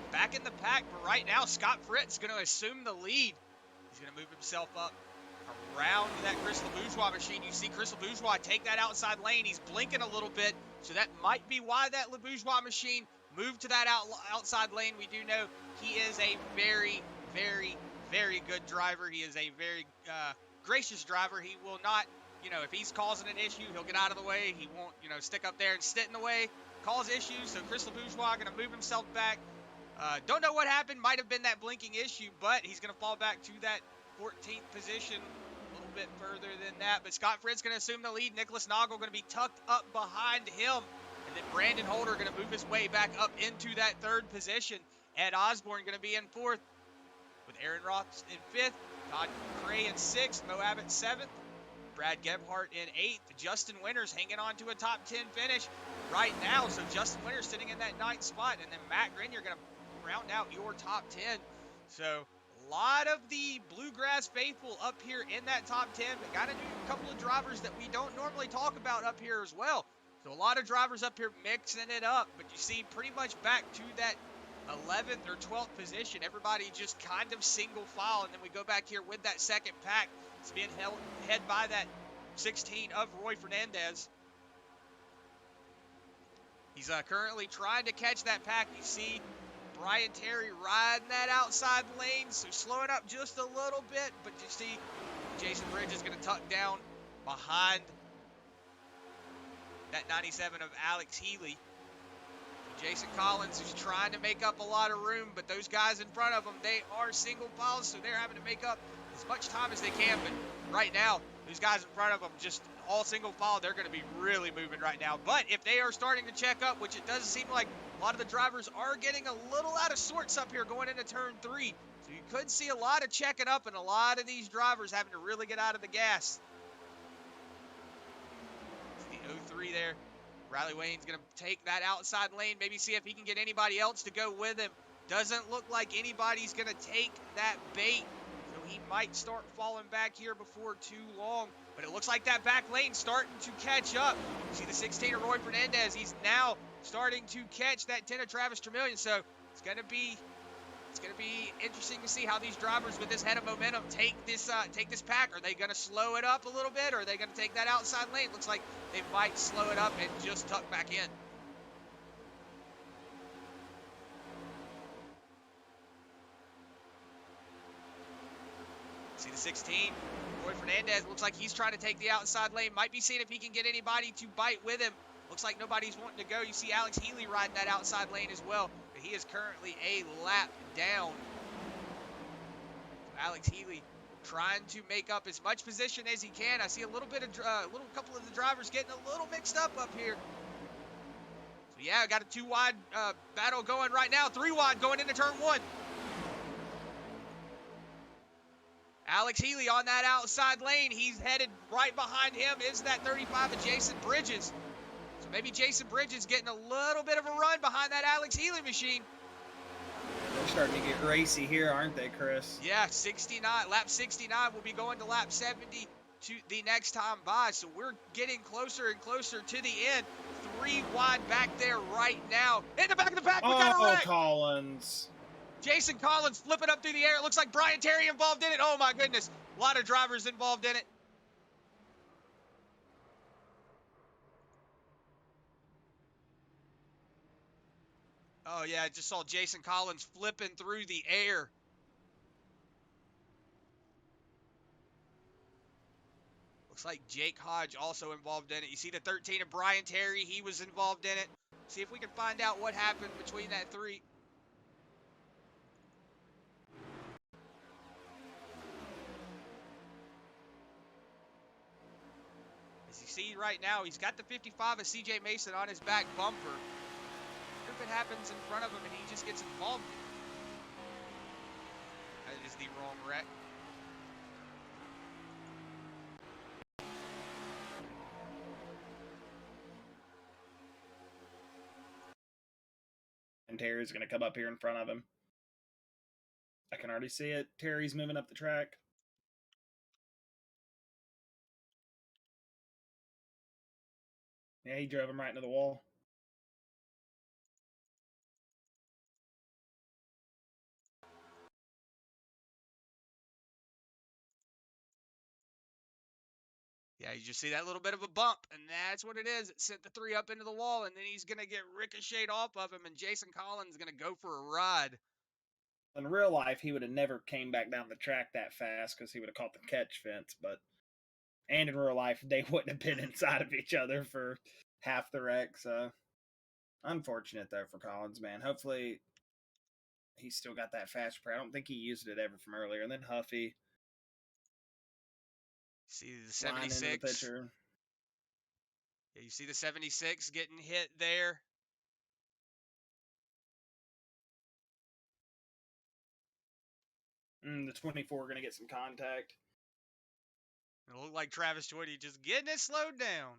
back in the pack, but right now Scott Fritz is going to assume the lead. He's going to move himself up around that Chris LeBourgeois machine. You see Chris LeBourgeois take that outside lane. He's blinking a little bit, so that might be why that LeBourgeois machine moved to that outside lane. We do know he is a very, very, very good driver. He is a very gracious driver. He will not, if he's causing an issue, he'll get out of the way. He won't, stick up there and sit in the way, cause issues. So Chris LeBourgeois going to move himself back. Don't know what happened. Might have been that blinking issue, but he's going to fall back to that 14th position, a little bit further than that. But Scott Fritz going to assume the lead. Nicholas Noggle going to be tucked up behind him. And then Brandon Holder going to move his way back up into that 3rd position. Ed Osborne going to be in 4th, with Aaron Roth in 5th, Todd Cray in 6th, Mo Abbott 7th, Brad Gebhardt in 8th, Justin Winters hanging on to a top 10 finish right now. So Justin Winters sitting in that 9th spot, and then Matt Grenier going to round out your top 10. So a lot of the Bluegrass faithful up here in that top 10, but got to do a couple of drivers that we don't normally talk about up here as well. So a lot of drivers up here mixing it up, but you see pretty much back to that 11th or 12th position. Everybody just kind of single file, and then we go back here with that second pack. It's being held by that 16 of Roy Fernandez. He's currently trying to catch that pack. You see Brian Terry riding that outside lane, so slowing up just a little bit, but you see Jason Bridges is going to tuck down behind that 97 of Alex Healy. Jason Collins is trying to make up a lot of room, but those guys in front of them, they are single files, so they're having to make up as much time as they can. But right now, those guys in front of them, just all single file, they're going to be really moving right now. But if they are starting to check up, which it does seem like a lot of the drivers are getting a little out of sorts up here going into turn 3. So you could see a lot of checking up and a lot of these drivers having to really get out of the gas. It's the 03 there. Riley Wayne's going to take that outside lane, maybe see if he can get anybody else to go with him. Doesn't look like anybody's going to take that bait, so he might start falling back here before too long. But it looks like that back lane starting to catch up. You see the 16 of Roy Fernandez. He's now starting to catch that 10 of Travis Tremillion, so it's going to be interesting to see how these drivers with this head of momentum take this pack. Are they going to slow it up a little bit, or are they going to take that outside lane? Looks like they might slow it up and just tuck back in. See the 16, Roy Fernandez. Looks like he's trying to take the outside lane. Might be seeing if he can get anybody to bite with him. Looks like nobody's wanting to go. You see Alex Healy riding that outside lane as well. But he is currently a lap down. Alex Healy trying to make up as much position as he can. I see a little bit of couple of the drivers getting a little mixed up here. So yeah, got a 2 wide battle going right now. 3 wide going into turn 1. Alex Healy on that outside lane. He's headed right behind him is that 35 of Jason Bridges. So maybe Jason Bridges getting a little bit of a run behind that Alex Healy machine. They're starting to get racy here, aren't they, Chris? Yeah, 69. Lap 69 will be going to lap 70 to the next time by. So we're getting closer and closer to the end. 3 wide back there right now. In the back of the pack, we got a wreck. Collins. Jason Collins flipping up through the air. It looks like Brian Terry involved in it. Oh, my goodness. A lot of drivers involved in it. Oh, yeah, I just saw Jason Collins flipping through the air. Looks like Jake Hodge also involved in it. You see the 13 of Brian Terry. He was involved in it. See if we can find out what happened between that 3. As you see right now, he's got the 55 of CJ Mason on his back bumper. If it happens in front of him and he just gets involved, that is the wrong wreck. And Terry's going to come up here in front of him. I can already see it. Terry's moving up the track. Yeah, he drove him right into the wall. Yeah, you just see that little bit of a bump, and that's what it is. It sent the 3 up into the wall, and then he's going to get ricocheted off of him, and Jason Collins is going to go for a ride. In real life, he would have never came back down the track that fast because he would have caught the catch fence. And in real life, they wouldn't have been inside of each other for half the wreck. So unfortunate though for Collins, man. Hopefully he's still got that fast spray. I don't think he used it ever from earlier. And then Huffy, see the 76. Yeah, you see the 76 getting hit there. The 24 going to get some contact. It looked like Travis Twitty just getting it slowed down.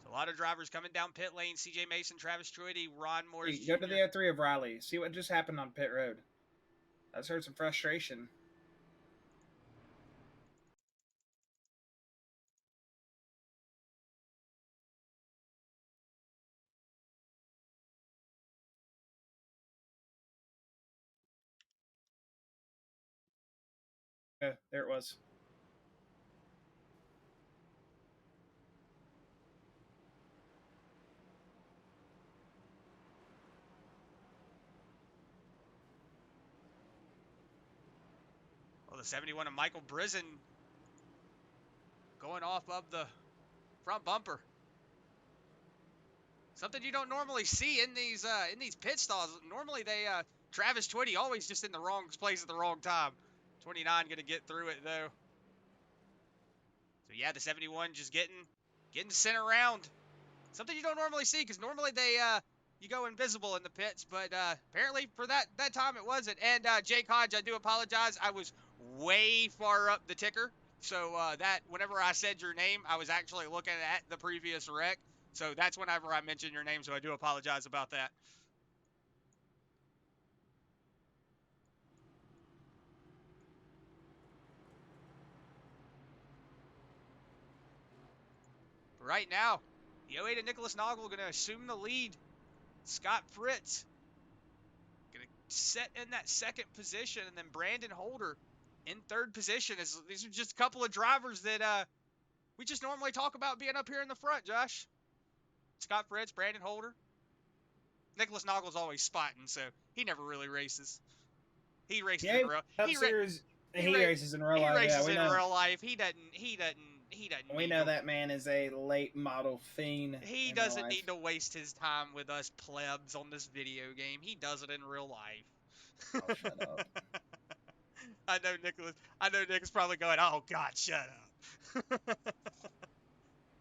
So a lot of drivers coming down pit lane. CJ Mason, Travis Twitty, Ron Morris Hey, go to the 03 of Riley. See what just happened on pit road. That's heard some frustration. There it was. Well, the 71 of Michael Brizzen going off of the front bumper. Something you don't normally see in these pit stalls. Normally they Travis Twitty always just in the wrong place at the wrong time. 29 gonna get through it though. So yeah, the 71 just getting sent around. Something you don't normally see because normally they you go invisible in the pits, but apparently for that time it wasn't. And Jake Hodge, I do apologize. I was way far up the ticker. So that whenever I said your name, I was actually looking at the previous wreck. So that's whenever I mentioned your name, so I do apologize about that. But right now, the 08 and Nicholas Noggle going to assume the lead. Scott Fritz going to set in that second position, and then Brandon Holder in third position. These are just a couple of drivers that we just normally talk about being up here in the front, Josh. Scott Fritz, Brandon Holder. Nicholas Noggle's always spotting, so he never really races. He races in real. He races in real life. He races in real life. He doesn't. We know that man is a late model fiend. He doesn't need to waste his time with us plebs on this video game. He does it in real life. Oh, shut up. I know Nick's probably going, oh, God, shut up.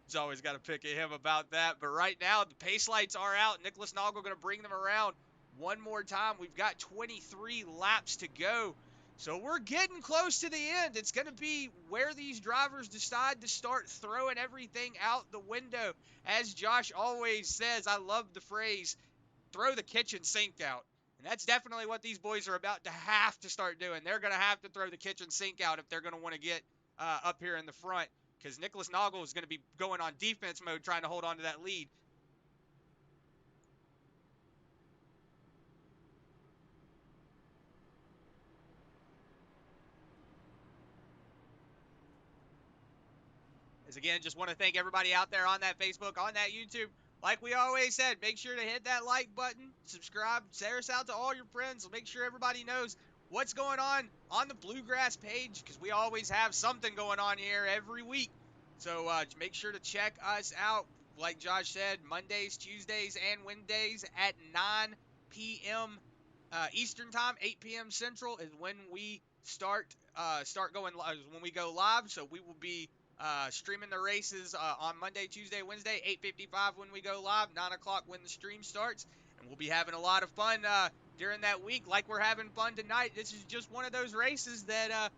He's always got to pick at him about that. But right now, the pace lights are out. Nicholas Noggle going to bring them around one more time. We've got 23 laps to go. So we're getting close to the end. It's going to be where these drivers decide to start throwing everything out the window. As Josh always says, I love the phrase, throw the kitchen sink out. And that's definitely what these boys are about to have to start doing. They're going to have to throw the kitchen sink out if they're going to want to get up here in the front. Because Nicholas Noggle is going to be going on defense mode trying to hold on to that lead. As again, just want to thank everybody out there on that Facebook, on that YouTube. Like we always said, make sure to hit that like button, subscribe, share us out to all your friends. Make sure everybody knows what's going on the Bluegrass page, because we always have something going on here every week. So make sure to check us out. Like Josh said, Mondays, Tuesdays, and Wednesdays at 9 p.m. Eastern time, 8 p.m. Central is when we start going live. When we go live, so we will be streaming the races on Monday, Tuesday, Wednesday, 8:55 when we go live, 9 o'clock when the stream starts, and we'll be having a lot of fun during that week, like we're having fun tonight. This is just one of those races that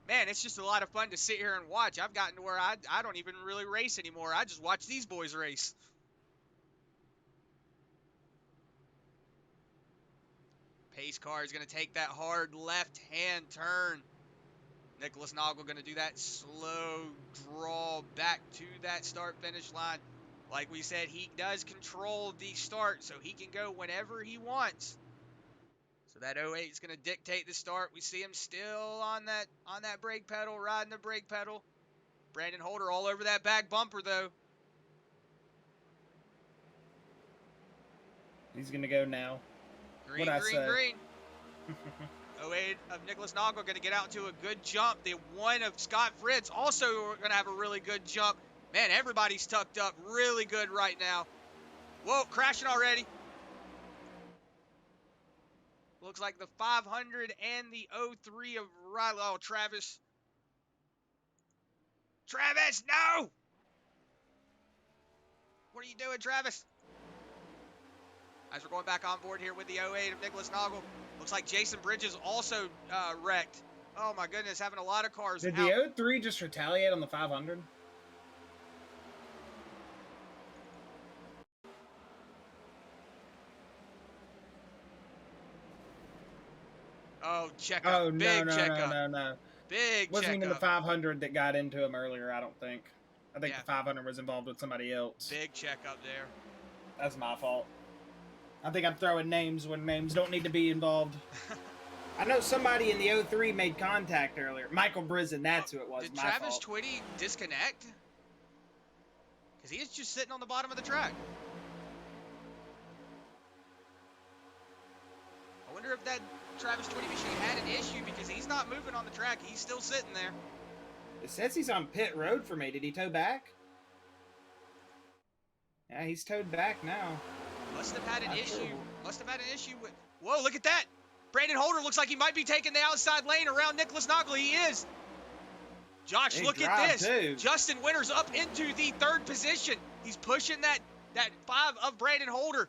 man, it's just a lot of fun to sit here and watch. I've gotten to where I don't even really race anymore. I just watch these boys race. Pace car is going to take that hard left-hand turn. Nicholas Noggle going to do that slow draw back to that start-finish line. Like we said, he does control the start, so he can go whenever he wants. So that 08 is going to dictate the start. We see him still on that brake pedal, riding the brake pedal. Brandon Holder all over that back bumper, though. He's going to go now. Green, green. 08 of Nicholas Noggle going to get out to a good jump. The one of Scott Fritz also going to have a really good jump. Man, everybody's tucked up really good right now. Whoa, crashing already. Looks like the 500 and the 03 of Riley. Oh, Travis. Travis, no! What are you doing, Travis? As we're going back on board here with the 08 of Nicholas Noggle. Looks like Jason Bridges also wrecked. Oh, my goodness, having a lot of cars Did out. the 03 just retaliate on the 500? Oh, checkup. Oh, Big no. Big Wasn't even the checkup. 500 that got into him earlier, I don't think. I think Yeah. the 500 was involved with somebody else. Big checkup there. That's my fault. I think I'm throwing names when names don't need to be involved. I know somebody in the 03 made contact earlier. Michael Brisen, that's who it was. Did My Travis fault. Twitty disconnect? Because he is just sitting on the bottom of the track. I wonder if that Travis Twitty machine had an issue because he's not moving on the track. He's still sitting there. It says he's on pit road for me. Did he tow back? Yeah, he's towed back now. Must have had an Not issue. sure. Must have had an issue with... Whoa, look at that. Brandon Holder looks like he might be taking the outside lane around Nicholas Noggle. He is. Josh, Big look at drive, this. too. Justin Winters up into the third position. He's pushing that 5 of Brandon Holder.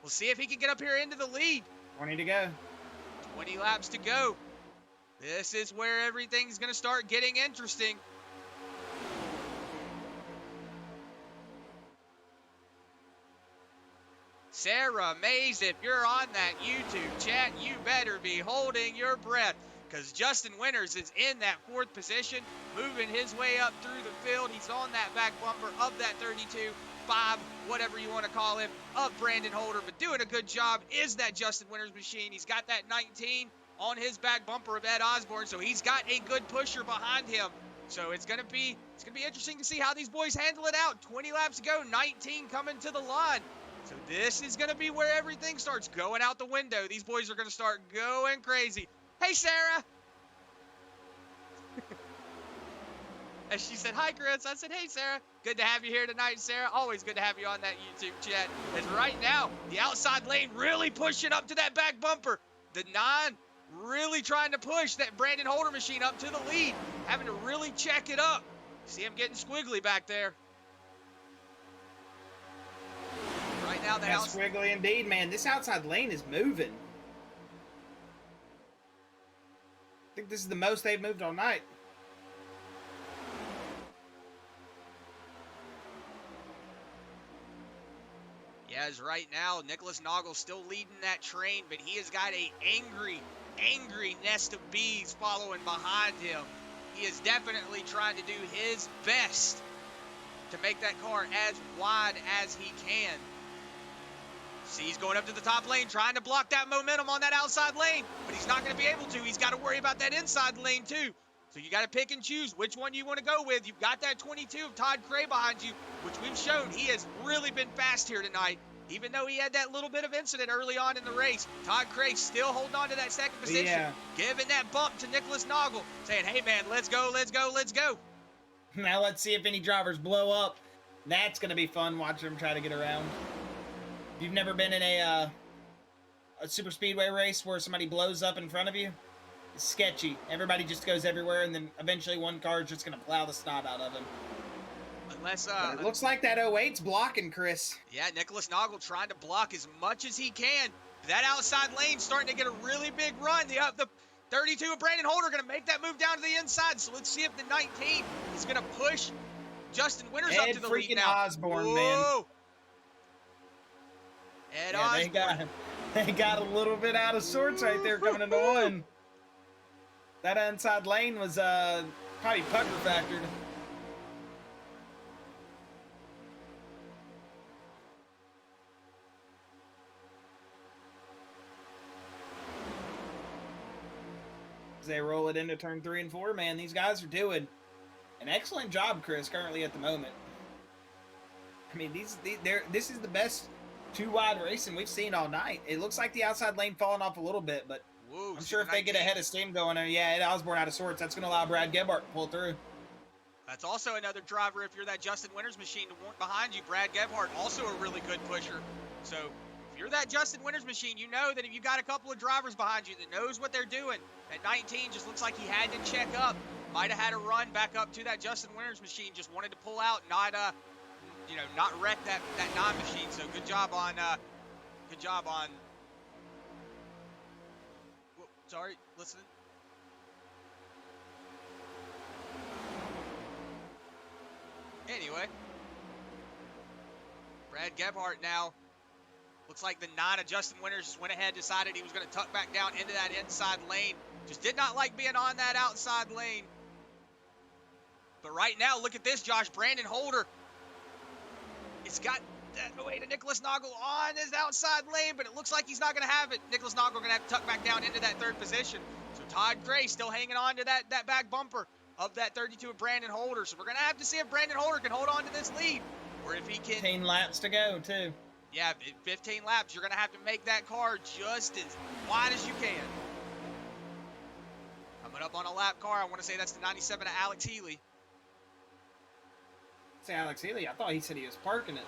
We'll see if he can get up here into the lead. 20 to go. 20 laps to go. This is where everything's going to start getting interesting. Sarah Mays, if you're on that YouTube chat, you better be holding your breath because Justin Winters is in that 4th position, moving his way up through the field. He's on that back bumper of that 32-5, whatever you want to call him, of Brandon Holder, but doing a good job is that Justin Winters machine. He's got that 19 on his back bumper of Ed Osborne, so he's got a good pusher behind him. So it's gonna be interesting to see how these boys handle it out. 20 laps to go, 19 coming to the line. So this is going to be where everything starts going out the window. These boys are going to start going crazy. Hey, Sarah. As she said, hi, Chris. I said, hey, Sarah. Good to have you here tonight, Sarah. Always good to have you on that YouTube chat. As right now, the outside lane really pushing up to that back bumper. The 9 really trying to push that Brandon Holder machine up to the lead. Having to really check it up. See him getting squiggly back there. Right now, That's squiggly indeed, man. This outside lane is moving. I think this is the most they've moved all night. Yeah, as right now, Nicholas Noggle still leading that train, but he has got a angry nest of bees following behind him. He is definitely trying to do his best to make that car as wide as he can. See, he's going up to the top lane, trying to block that momentum on that outside lane, but he's not going to be able to. He's got to worry about that inside lane, too. So you got to pick and choose which one you want to go with. You've got that 22 of Todd Cray behind you, which we've shown he has really been fast here tonight. Even though he had that little bit of incident early on in the race, Todd Cray still holding on to that 2nd position, Yeah. giving that bump to Nicholas Noggle, saying, hey, man, let's go. Now let's see if any drivers blow up. That's going to be fun watching them try to get around. If you've never been in a super speedway race where somebody blows up in front of you, it's sketchy. Everybody just goes everywhere, and then eventually one car is just going to plow the snot out of him. Unless, But it looks like that 08's blocking, Chris. Yeah, Nicholas Noggle trying to block as much as he can. That outside lane starting to get a really big run. 32 of Brandon Holder going to make that move down to the inside. So let's see if the 19 is going to push Justin Winters up to the lead now. Osborne, Whoa. man. Ed yeah, Osborne. they got a little bit out of sorts right there coming into one. That inside lane was probably pucker factored. As they roll it into turn 3 and 4, man, these guys are doing an excellent job, Chris, currently at the moment. I mean, this is the best 2-wide racing we've seen all night. It looks like the outside lane falling off a little bit, but Whoa, I'm sure if they get a head of steam going, yeah, Ed Osborne out of sorts, that's going to allow Brad Gebhardt to pull through. That's also another driver if you're that Justin Winters machine behind you. Brad Gebhardt, also a really good pusher. So if you're that Justin Winters machine, you know that if you got a couple of drivers behind you that knows what they're doing, at 19 just looks like he had to check up. Might have had a run back up to that Justin Winters machine. Just wanted to pull out, not not wreck that 9 machine. So good job on. Whoa, sorry, listen. Anyway, Brad Gebhardt now. Looks like the 9 of Justin Winters just went ahead, decided he was going to tuck back down into that inside lane. Just did not like being on that outside lane. But right now, look at this, Josh. Brandon Holder. It's got that way to Nicholas Noggle on his outside lane, but it looks like he's not going to have it. Nicholas Noggle going to have to tuck back down into that 3rd position. So Todd Gray still hanging on to that back bumper of that 32 of Brandon Holder. So we're going to have to see if Brandon Holder can hold on to this lead, or if he can. 15 laps to go, too. Yeah, 15 laps. You're going to have to make that car just as wide as you can. Coming up on a lap car, I want to say that's the 97 of Alex Healy. Say Alex Healy, I thought he said he was parking it.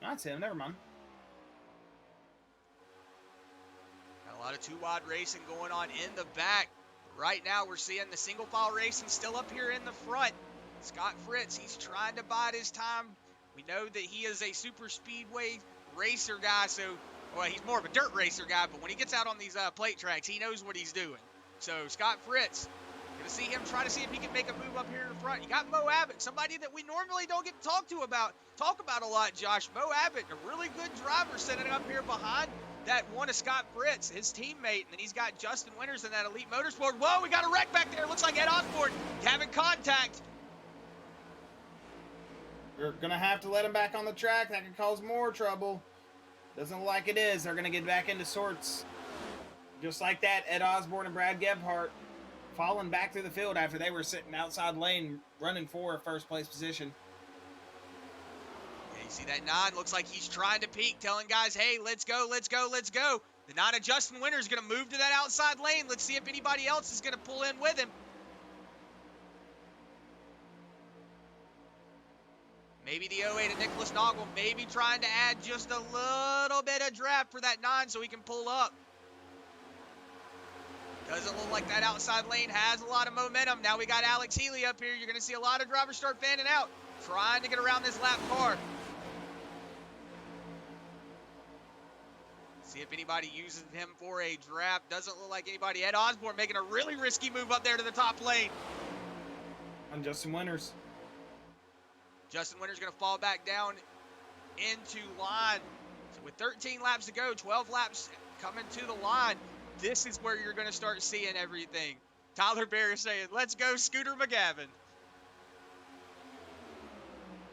That's him, never mind. Got a lot of 2-wide racing going on in the back. Right now, we're seeing the single file racing still up here in the front. Scott Fritz, he's trying to bide his time. We know that he is a super speedway racer guy, so, well, he's more of a dirt racer guy, but when he gets out on these plate tracks, he knows what he's doing. So Scott Fritz, going to see him try to see if he can make a move up here in the front. You got Mo Abbott, somebody that we normally don't get to talk about a lot, Josh. Mo Abbott, a really good driver, setting up here behind that one of Scott Fritz, his teammate, and then he's got Justin Winters in that Elite Motorsport. Whoa, we got a wreck back there. Looks like Ed Osborne having contact. We're going to have to let him back on the track. That could cause more trouble. Doesn't look like it is. They're going to get back into sorts. Just like that, Ed Osborne and Brad Gebhardt falling back through the field after they were sitting outside lane running for a 1st place position. Yeah, you see that 9? Looks like he's trying to peak, telling guys, hey, let's go, let's go, let's go. The 9 of Justin Winters is going to move to that outside lane. Let's see if anybody else is going to pull in with him. Maybe the 08 of Nicholas Noggle, maybe trying to add just a little bit of draft for that 9 so he can pull up. Doesn't look like that outside lane has a lot of momentum. Now we got Alex Healy up here. You're going to see a lot of drivers start fanning out, trying to get around this lap car. See if anybody uses him for a draft. Doesn't look like anybody. Ed Osborne making a really risky move up there to the top lane. On Justin Winters. Justin Winters going to fall back down into line. So with 13 laps to go, 12 laps coming to the line, this is where you're going to start seeing everything. Tyler Bear is saying, let's go Scooter McGavin.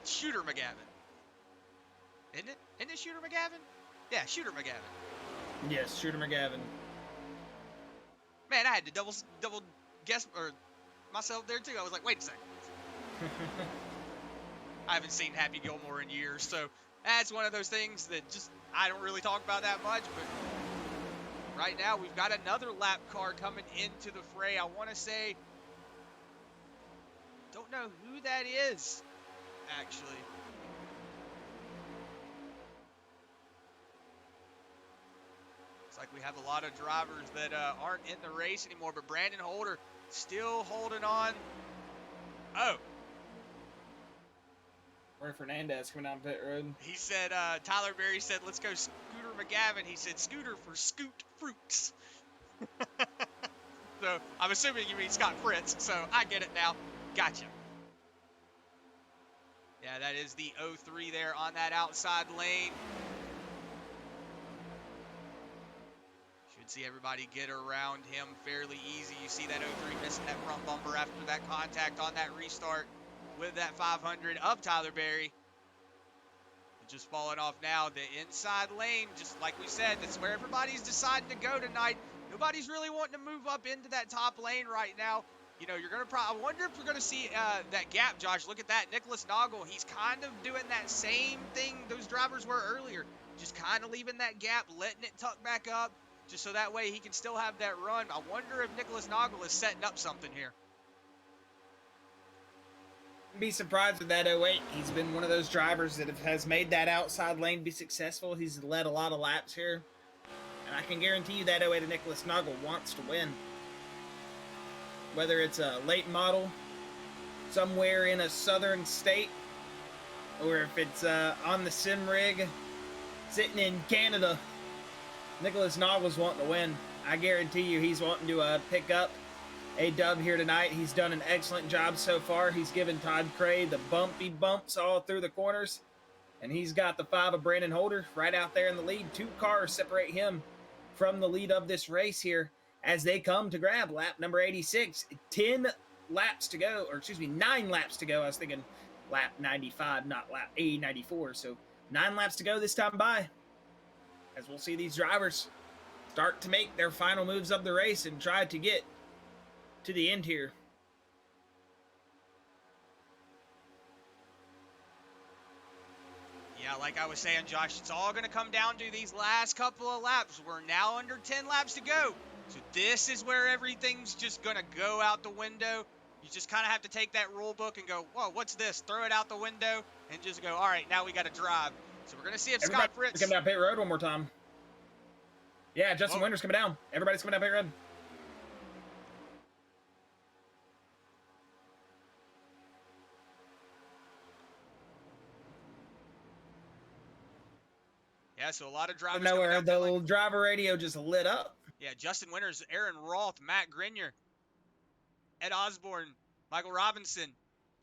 Shooter McGavin. Isn't it? Isn't it Shooter McGavin? Yeah, Shooter McGavin. Yes, Shooter McGavin. Man, I had to double guess or myself there too. I was like, wait a second. I haven't seen Happy Gilmore in years, so that's one of those things that just I don't really talk about that much, but right now we've got another lap car coming into the fray. I want to say, don't know who that is, actually. Looks like we have a lot of drivers that aren't in the race anymore, but Brandon Holder still holding on. Oh. Roy Fernandez coming down pit road. He said, Tyler Berry said, let's go Scooter McGavin. He said, Scooter for Scoot Fruits. So I'm assuming you mean Scott Fritz, so I get it now. Gotcha. Yeah, that is the 03 there on that outside lane. Should see everybody get around him fairly easy. You see that 03 missing that front bumper after that contact on that restart with that 500 of Tyler Berry. Just falling off now. The inside lane, just like we said, that's where everybody's deciding to go tonight. Nobody's really wanting to move up into that top lane right now. You know, you're going to probably, I wonder if we're going to see that gap, Josh. Look at that. Nicholas Noggle, he's kind of doing that same thing those drivers were earlier. Just kind of leaving that gap, letting it tuck back up, just so that way he can still have that run. I wonder if Nicholas Noggle is setting up something here. Be surprised with that 08. He's been one of those drivers that has made that outside lane be successful. He's led a lot of laps here. And I can guarantee you that 08 Nicholas Noggle wants to win. Whether it's a late model somewhere in a southern state, or if it's on the sim rig sitting in Canada, Nicholas Noggle's wanting to win. I guarantee you he's wanting to pick up a dub here tonight. He's done an excellent job so far. He's given Todd Cray the bumpy bumps all through the corners, and he's got the 5 of Brandon Holder right out there in the lead. 2 cars separate him from the lead of this race here as they come to grab lap number 86. 10 laps to go, or excuse me, 9 laps to go. I was thinking lap 95, not lap 94. So 9 laps to go this time by, as we'll see these drivers start to make their final moves of the race and try to get to the end here. Yeah, like I was saying, Josh, it's all going to come down to these last couple of laps. We're now under 10 laps to go. So this is where everything's just going to go out the window. You just kind of have to take that rule book and go, whoa, what's this? Throw it out the window and just go, all right, now we got to drive. So we're going to see if Scott Fritz... Coming down pit road one more time. Yeah, Justin Winter's coming down. Everybody's coming down pit road. Yeah, so a lot of drivers. Nowhere, the little driver radio just lit up. Yeah, Justin Winters, Aaron Roth, Matt Grenier, Ed Osborne, Michael Robinson,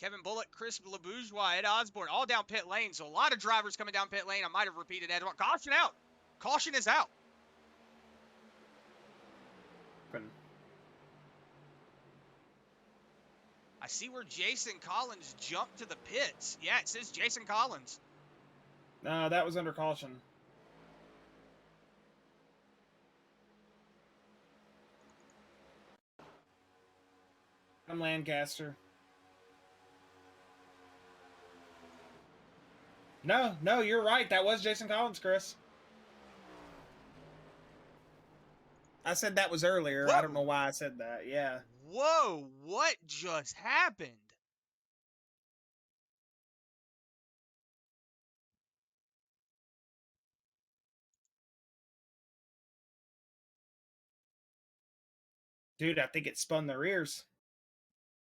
Kevin Bullock, Chris LeBourgeois, Ed Osborne, all down pit lane. So a lot of drivers coming down pit lane. I might have repeated Ed. Caution out. Caution is out. I see where Jason Collins jumped to the pits. Yeah, it says Jason Collins. No, that was under caution. I'm Lancaster. No, you're right. That was Jason Collins, Chris. I said that was earlier. Whoa. I don't know why I said that. Yeah. Whoa, what just happened? Dude, I think it spun the rears.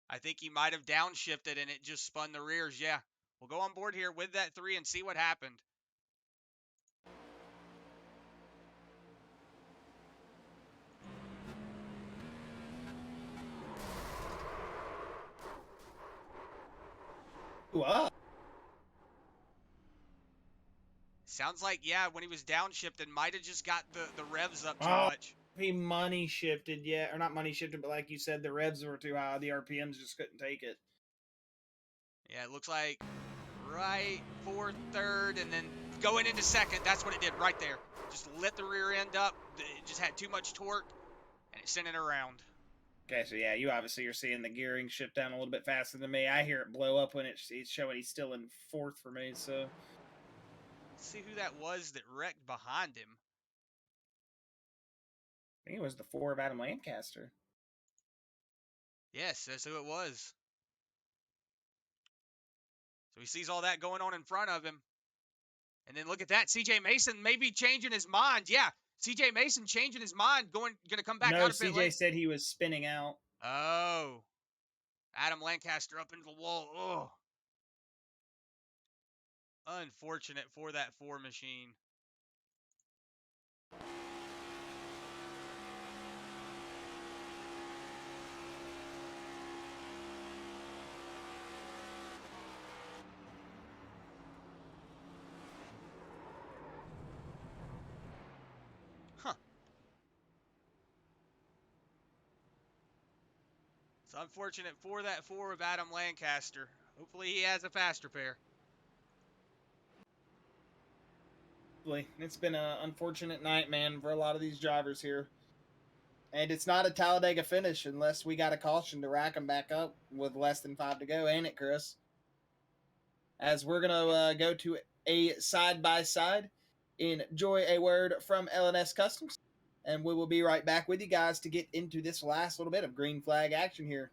I think he might have downshifted and it just spun the rears. Yeah. We'll go on board here with that 3 and see what happened. What? Sounds like, yeah, when he was downshifted, might have just got the revs up too much. He money shifted, yeah. Or not money shifted, but like you said, the revs were too high. The RPMs just couldn't take it. Yeah, it looks like right, 4th, 3rd, and then going into 2nd. That's what it did right there. Just lit the rear end up. It just had too much torque, and it sent it around. Okay, so yeah, you obviously are seeing the gearing shift down a little bit faster than me. I hear it blow up when it's showing he's still in 4th for me, so. Let's see who that was that wrecked behind him. I think it was the 4 of Adam Lancaster. Yes, that's who it was. So he sees all that going on in front of him. And then look at that. CJ Mason maybe changing his mind. Yeah, CJ Mason changing his mind, going to come back out of pit lane. CJ said he was spinning out. Oh. Adam Lancaster up into the wall. Oh. Unfortunate for that 4 machine. It's unfortunate for that 4 of Adam Lancaster. Hopefully he has a faster pair. It's been an unfortunate night, man, for a lot of these drivers here. And it's not a Talladega finish unless we got a caution to rack them back up with less than 5 to go, ain't it, Chris? As we're going to go to a side-by-side, enjoy a word from L&S Customs, and we will be right back with you guys to get into this last little bit of green flag action here.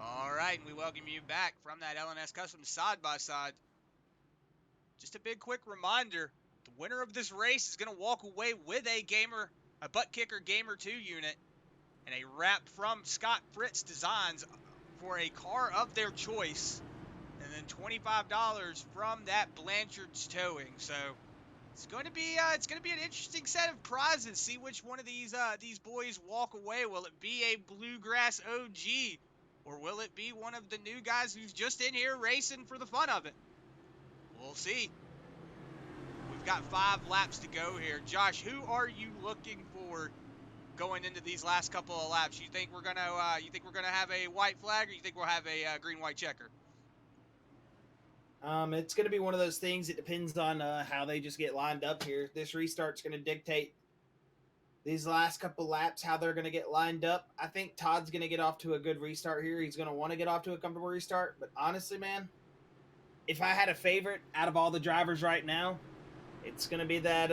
All right, and we welcome you back from that L&S Customs side-by-side. Just a big quick reminder, the winner of this race is going to walk away with a Buttkicker Gamer2 unit, and a wrap from Scott Fritz Designs for a car of their choice, and then $25 from that Blanchard's Towing. So it's going to be an interesting set of prizes. See which one of these boys walk away. Will it be a Bluegrass OG, or will it be one of the new guys who's just in here racing for the fun of it? We'll see. We've got 5 laps to go here. Josh, who are you looking for going into these last couple of laps? You think we're gonna have a white flag, or you think we'll have a green-white checker? It's going to be one of those things. It depends on how they just get lined up here. This restart's going to dictate these last couple laps, how they're going to get lined up. I think Todd's going to get off to a good restart here. He's going to want to get off to a comfortable restart. But honestly, man, if I had a favorite out of all the drivers right now, it's going to be that,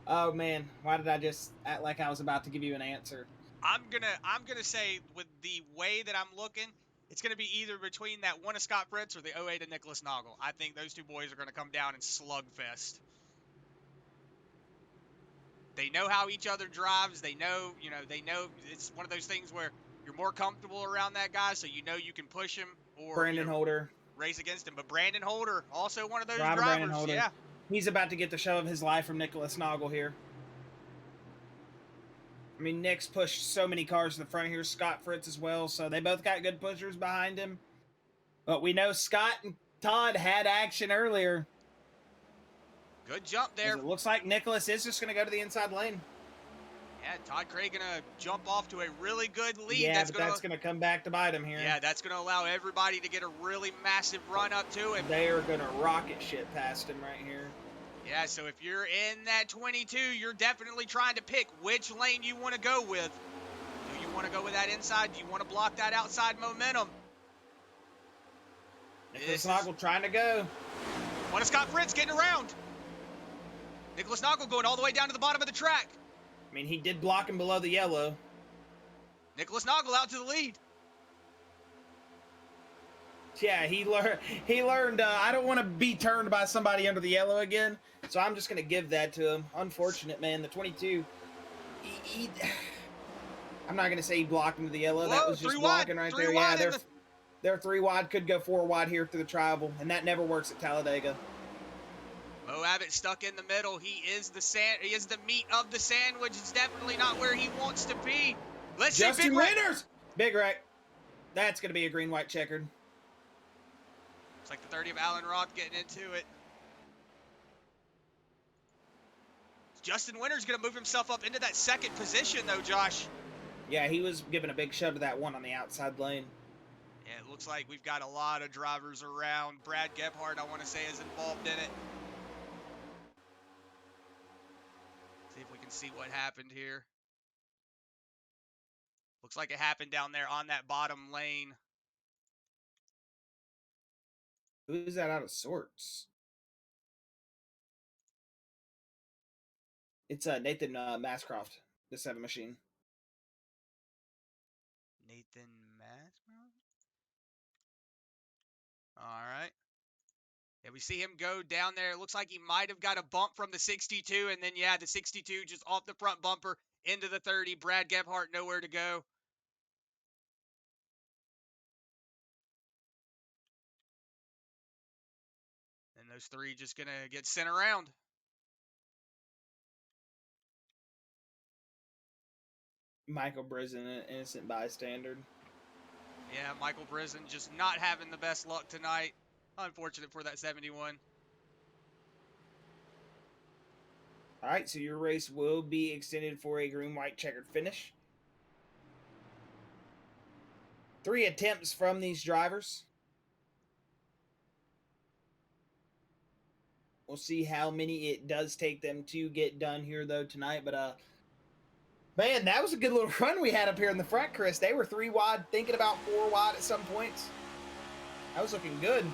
oh, man, why did I just act like I was about to give you an answer? I'm gonna say, with the way that I'm looking, it's going to be either between that one of Scott Fritz or the 08 of Nicholas Noggle. I think those two boys are going to come down and slugfest. They know how each other drives. They know it's one of those things where you're more comfortable around that guy, so you know you can push him or Brandon Holder. Race against him. But Brandon Holder, also one of those Brandon drivers. Holder. Yeah. He's about to get the shove of his life from Nicholas Noggle here. I mean, Nick's pushed so many cars to the front here. Scott Fritz as well. So they both got good pushers behind him. But we know Scott and Todd had action earlier. Good jump there. It looks like Nicholas is just going to go to the inside lane. Yeah, Todd Craig going to jump off to a really good lead. Yeah, that's going to come back to bite him here. Yeah, that's going to allow everybody to get a really massive run up to him. They are going to rocket shit past him right here. Yeah, so if you're in that 22, you're definitely trying to pick which lane you want to go with. Do you want to go with that inside? Do you want to block that outside momentum? Nicholas Noggle trying to go. One of Scott Fritz getting around. Nicholas Noggle going all the way down to the bottom of the track. I mean, he did block him below the yellow. Nicholas Noggle out to the lead. Yeah, he learned I don't want to be turned by somebody under the yellow again, so I'm just going to give that to him. Unfortunate, man. The 22, I'm not going to say he blocked into the yellow. Whoa, That was just blocking right there. Yeah, they're 3 wide, could go 4 wide here through the tribal, and that never works at Talladega. Mo Abbott stuck in the middle. He is the meat of the sandwich. It's definitely not where he wants to be. Let's see Justin Big Wreck. Winters! Big Wreck. That's going to be a green-white checkered. It's like the 30 of Alan Roth getting into it. Justin Winters going to move himself up into that second position, though, Josh. Yeah, he was giving a big shove to that one on the outside lane. Yeah, it looks like we've got a lot of drivers around. Brad Gebhardt, I want to say, is involved in it. See if we can see what happened here. Looks like it happened down there on that bottom lane. Who's that out of sorts? It's Nathan Mascroft, the 7 machine. Nathan Mascroft? All right. Yeah, we see him go down there. It looks like he might have got a bump from the 62, and then, yeah, the 62 just off the front bumper into the 30. Brad Gebhardt nowhere to go. And those 3 just going to get sent around. Michael Brisen, an innocent bystander. Yeah, Michael Brisen just not having the best luck tonight. Unfortunate for that 71. All right, so your race will be extended for a green-white checkered finish. 3 attempts from these drivers. We'll see how many it does take them to get done here, though, tonight. But, man, that was a good little run we had up here in the front, Chris. They were 3 wide, thinking about 4 wide at some points. That was looking good.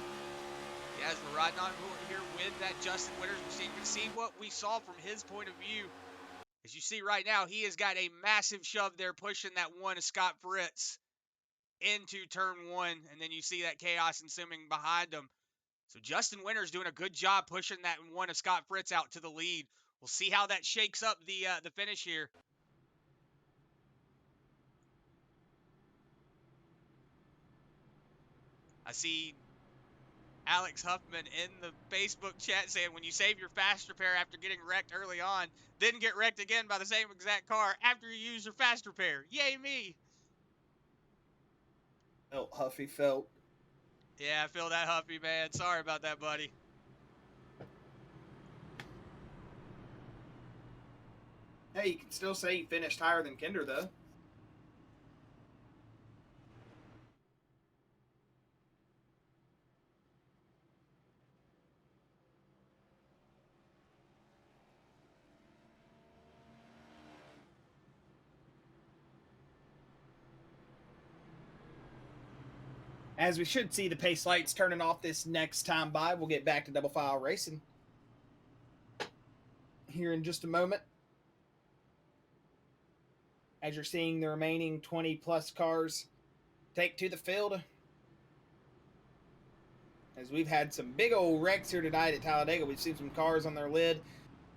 Yeah, as we're riding on here with that Justin Winters machine, you can see what we saw from his point of view. As you see right now, he has got a massive shove there pushing that one of Scott Fritz into turn 1, and then you see that chaos ensuing behind him. So Justin Winters doing a good job pushing that one of Scott Fritz out to the lead. We'll see how that shakes up the finish here. I see Alex Huffman in the Facebook chat saying, when you save your fast repair after getting wrecked early on, then get wrecked again by the same exact car after you use your fast repair. Yay me. Felt Huffy felt. Yeah, I feel that, Huffy, man. Sorry about that, buddy. Hey, you can still say you finished higher than Kinder, though. As we should see the pace lights turning off this next time by, we'll get back to double file racing here in just a moment. As you're seeing the remaining 20 plus cars take to the field. As we've had some big old wrecks here tonight at Talladega. We've seen some cars on their lid.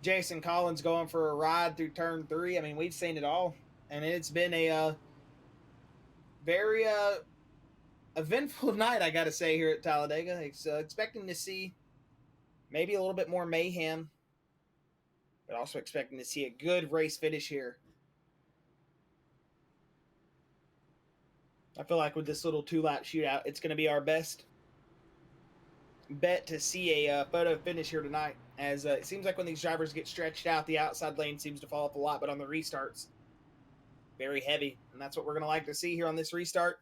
Jason Collins going for a ride through turn 3. I mean, we've seen it all. And it's been a very eventful night, I got to say, here at Talladega. Expecting to see maybe a little bit more mayhem, but also expecting to see a good race finish here. I feel like with this little 2-lap shootout, it's going to be our best bet to see a photo finish here tonight, as it seems like when these drivers get stretched out, the outside lane seems to fall off a lot, but on the restarts, very heavy, and that's what we're going to like to see here on this restart.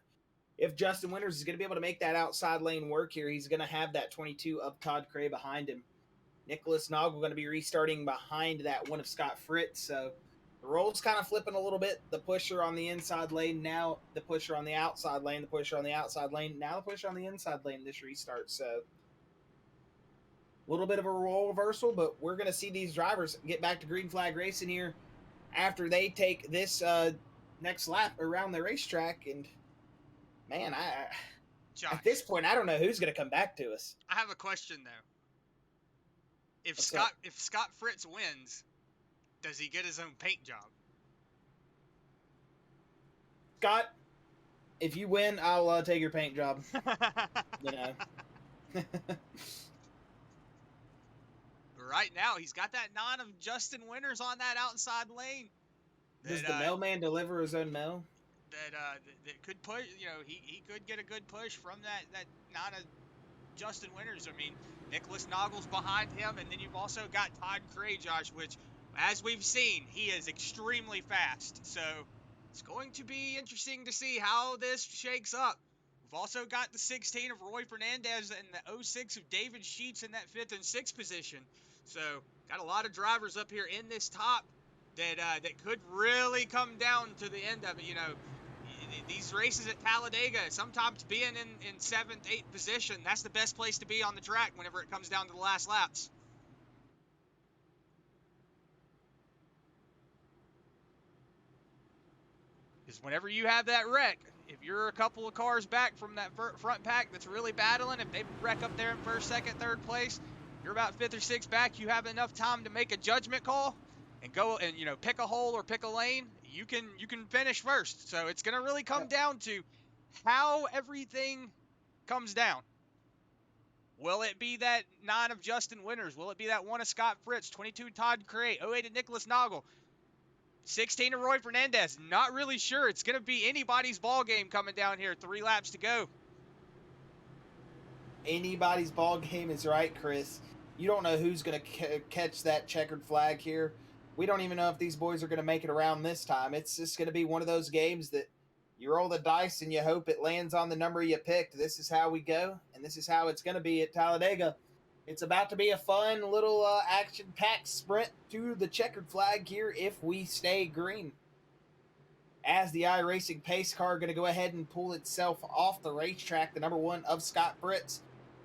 If Justin Winters is going to be able to make that outside lane work here, he's going to have that 22 of Todd Cray behind him. Nicholas Noggle going to be restarting behind that one of Scott Fritz. So the role's kind of flipping a little bit. The pusher on the inside lane, now the pusher on the outside lane, the pusher on the outside lane, now the pusher on the inside lane this restart. So a little bit of a role reversal, but we're going to see these drivers get back to green flag racing here after they take this next lap around the racetrack, and man, Josh, at this point, I don't know who's going to come back to us. I have a question though. If What's up? Scott Fritz wins, does he get his own paint job? Scott, if you win, I'll take your paint job. You know. Right now, he's got that nine of Justin Winters on that outside lane. Does the mailman deliver his own mail? That could push. You know, he could get a good push from that nine of Justin Winters. I mean, Nicholas Noggles behind him, and then you've also got Todd Cray, Josh, which, as we've seen, he is extremely fast. So it's going to be interesting to see how this shakes up. We've also got the 16 of Roy Fernandez and the 06 of David Sheets in that 5th and 6th position. So got a lot of drivers up here in this top that could really come down to the end of it. You know, these races at Talladega, sometimes being in 7th, 8th position, that's the best place to be on the track whenever it comes down to the last laps. Because whenever you have that wreck, if you're a couple of cars back from that front pack that's really battling, if they wreck up there in 1st, 2nd, 3rd place, you're about 5th or 6th back, you have enough time to make a judgment call and go and, you know, pick a hole or pick a lane, you can finish first. So it's going to really come down to how everything comes down. Will it be that 9 of Justin Winters? Will it be that 1 of Scott Fritz, 22 Todd Cray, 08 of Nicholas Noggle, 16 of Roy Fernandez? Not really sure. It's going to be anybody's ball game coming down here. 3 laps to go. Anybody's ball game is right, Chris. You don't know who's going to catch that checkered flag here. We don't even know if these boys are going to make it around this time. It's just going to be one of those games that you roll the dice and you hope it lands on the number you picked. This is how we go, and this is how it's going to be at Talladega. It's about to be a fun little action-packed sprint to the checkered flag here if we stay green. As the iRacing pace car going to go ahead and pull itself off the racetrack, the number 1 of Scott Fritz.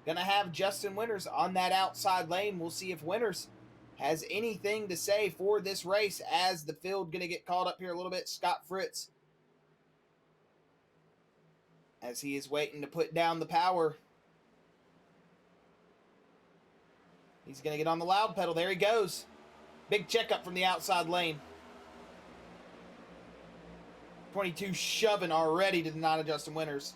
Going to have Justin Winters on that outside lane. We'll see if Winters has anything to say for this race as the field going to get caught up here a little bit. Scott Fritz, as he is waiting to put down the power. He's going to get on the loud pedal. There he goes. Big checkup from the outside lane. 22 shoving already to the 9 of Justin Winters.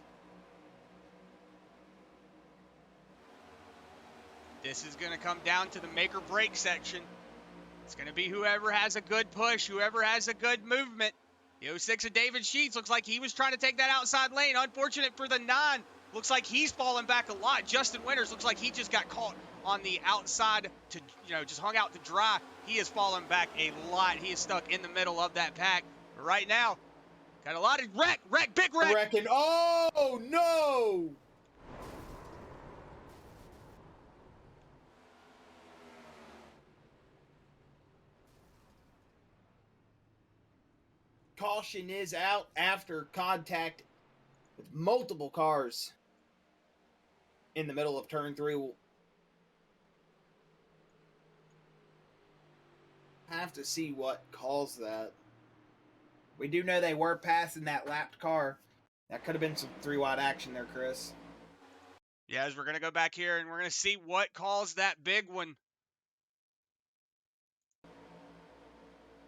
This is going to come down to the make or break section. It's going to be whoever has a good push, whoever has a good movement. The 06 of David Sheets looks like he was trying to take that outside lane. Unfortunate for the 9. Looks like he's falling back a lot. Justin Winters looks like he just got caught on the outside to, you know, just hung out to dry. He is falling back a lot. He is stuck in the middle of that pack. But right now, got a lot of wreck, big wreck. Wrecking. Oh, no! Caution is out after contact with multiple cars in the middle of turn 3. We'll have to see what caused that. We do know they were passing that lapped car. That could have been some 3-wide action there, Chris. Yeah, as we're going to go back here and we're going to see what caused that big one.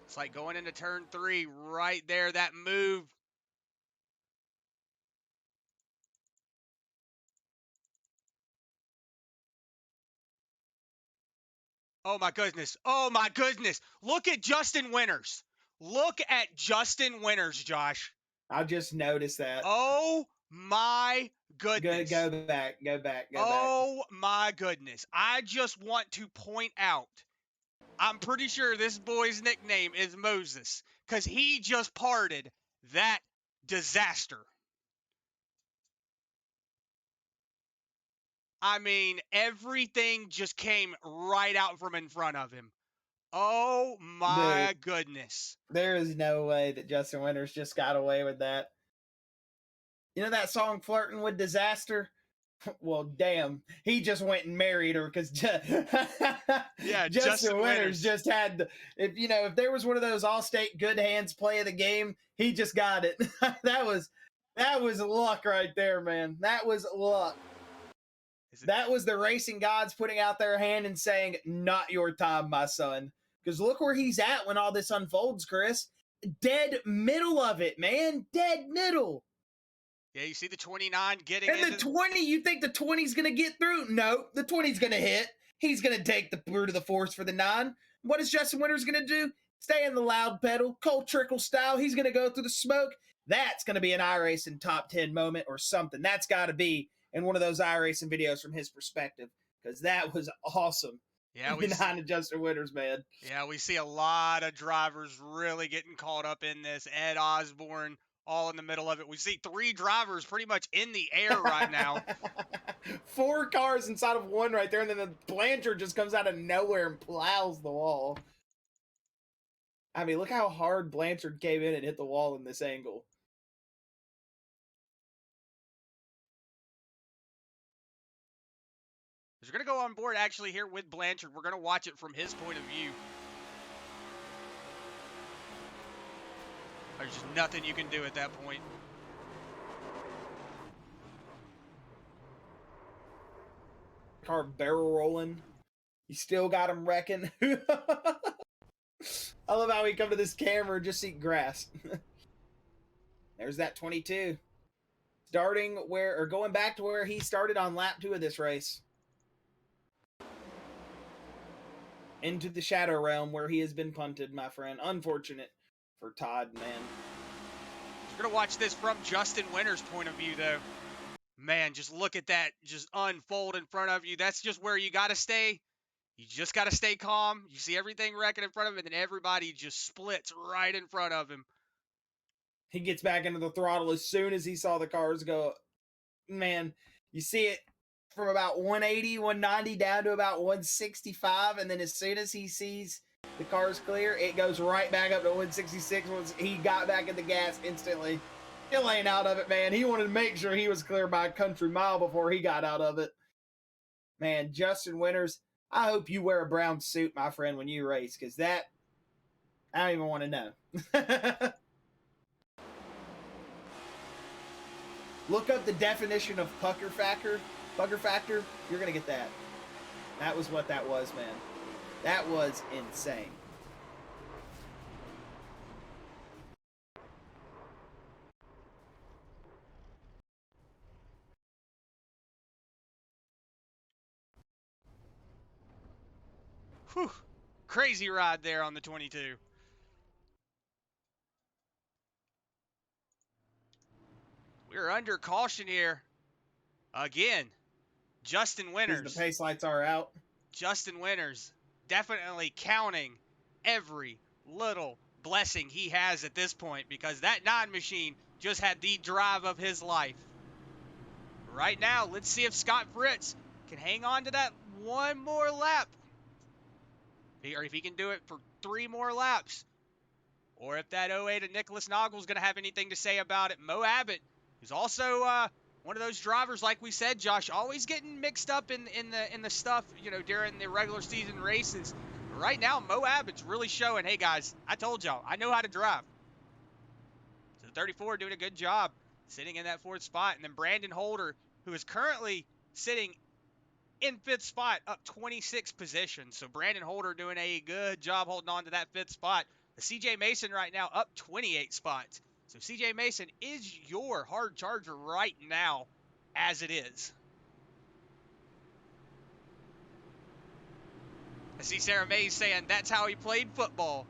It's like going into turn 3 right there, that move. Oh my goodness. Oh my goodness. Look at Justin Winters. Look at Justin Winters, Josh. I just noticed that. Oh my goodness. Go back. Oh my goodness. I just want to point out, I'm pretty sure this boy's nickname is Moses, because he just parted that disaster. I mean, everything just came right out from in front of him. Oh my goodness. There is no way that Justin Winters just got away with that. You know that song, Flirting with Disaster? Well, damn, he just went and married her because Yeah, Justin Winters Winters. just had if there was one of those All-State good hands play of the game, he just got it. that was luck right there, man. That was luck. That was the racing gods putting out their hand and saying, "Not your time, my son." Because look where he's at when all this unfolds, Chris. Dead middle of it, man. Dead middle. Yeah, you see the 29 getting And into the 20, you think the 20's going to get through? No, the 20's going to hit. He's going to take the brute of the force for the 9. What is Justin Winters going to do? Stay in the loud pedal, Cole Trickle style. He's going to go through the smoke. That's going to be an iRacing top 10 moment or something. That's got to be in one of those iRacing videos from his perspective, because that was awesome. Yeah, behind the Justin Winters, man. Yeah, we see a lot of drivers really getting caught up in this. Ed Osborne, all in the middle of it. We see 3 drivers pretty much in the air right now. 4 cars inside of one right there, and then the Blanchard just comes out of nowhere and plows the wall. I mean, look how hard Blanchard came in and hit the wall in this angle. We're going to go on board actually here with Blanchard. We're going to watch it from his point of view. There's just nothing you can do at that point. Car barrel rolling. You still got him wrecking. I love how we come to this camera and just eat grass. There's that 22. Going back to where he started on lap 2 of this race. Into the shadow realm where he has been punted, my friend. Unfortunate for Todd, man. We're going to watch this from Justin Winters' point of view, though. Man, just look at that just unfold in front of you. That's just where you got to stay. You just got to stay calm. You see everything wrecking in front of him, and then everybody just splits right in front of him. He gets back into the throttle as soon as he saw the cars go. Man, you see it from about 180, 190 down to about 165, and then as soon as he sees the cars clear, it goes right back up to 166. Once he got back in the gas instantly. Still ain't out of it, man. He wanted to make sure he was clear by a country mile before he got out of it. Man, Justin Winters, I hope you wear a brown suit, my friend, when you race, because that, I don't even want to know. Look up the definition of pucker factor. You're going to get that. That was what that was, man. That was insane. Whew. Crazy ride there on the 22. We're under caution here. Again, Justin Winters. The pace lights are out. Justin Winters definitely counting every little blessing he has at this point, because that 9 machine just had the drive of his life. Right now, let's see if Scott Fritz can hang on to that one more lap. Or if he can do it for 3 more laps. Or if that 08 of Nicholas Noggle is going to have anything to say about it. Mo Abbott, who's also one of those drivers, like we said, Josh, always getting mixed up in the stuff, during the regular season races. But right now, Mo Abbott's really showing, hey guys, I told y'all, I know how to drive. So the 34 doing a good job, sitting in that 4th spot. And then Brandon Holder, who is currently sitting in 5th spot, up 26 positions. So Brandon Holder doing a good job holding on to that 5th spot. The CJ Mason right now up 28 spots. So CJ Mason is your hard charger right now as it is. I see Sarah Mays saying that's how he played football.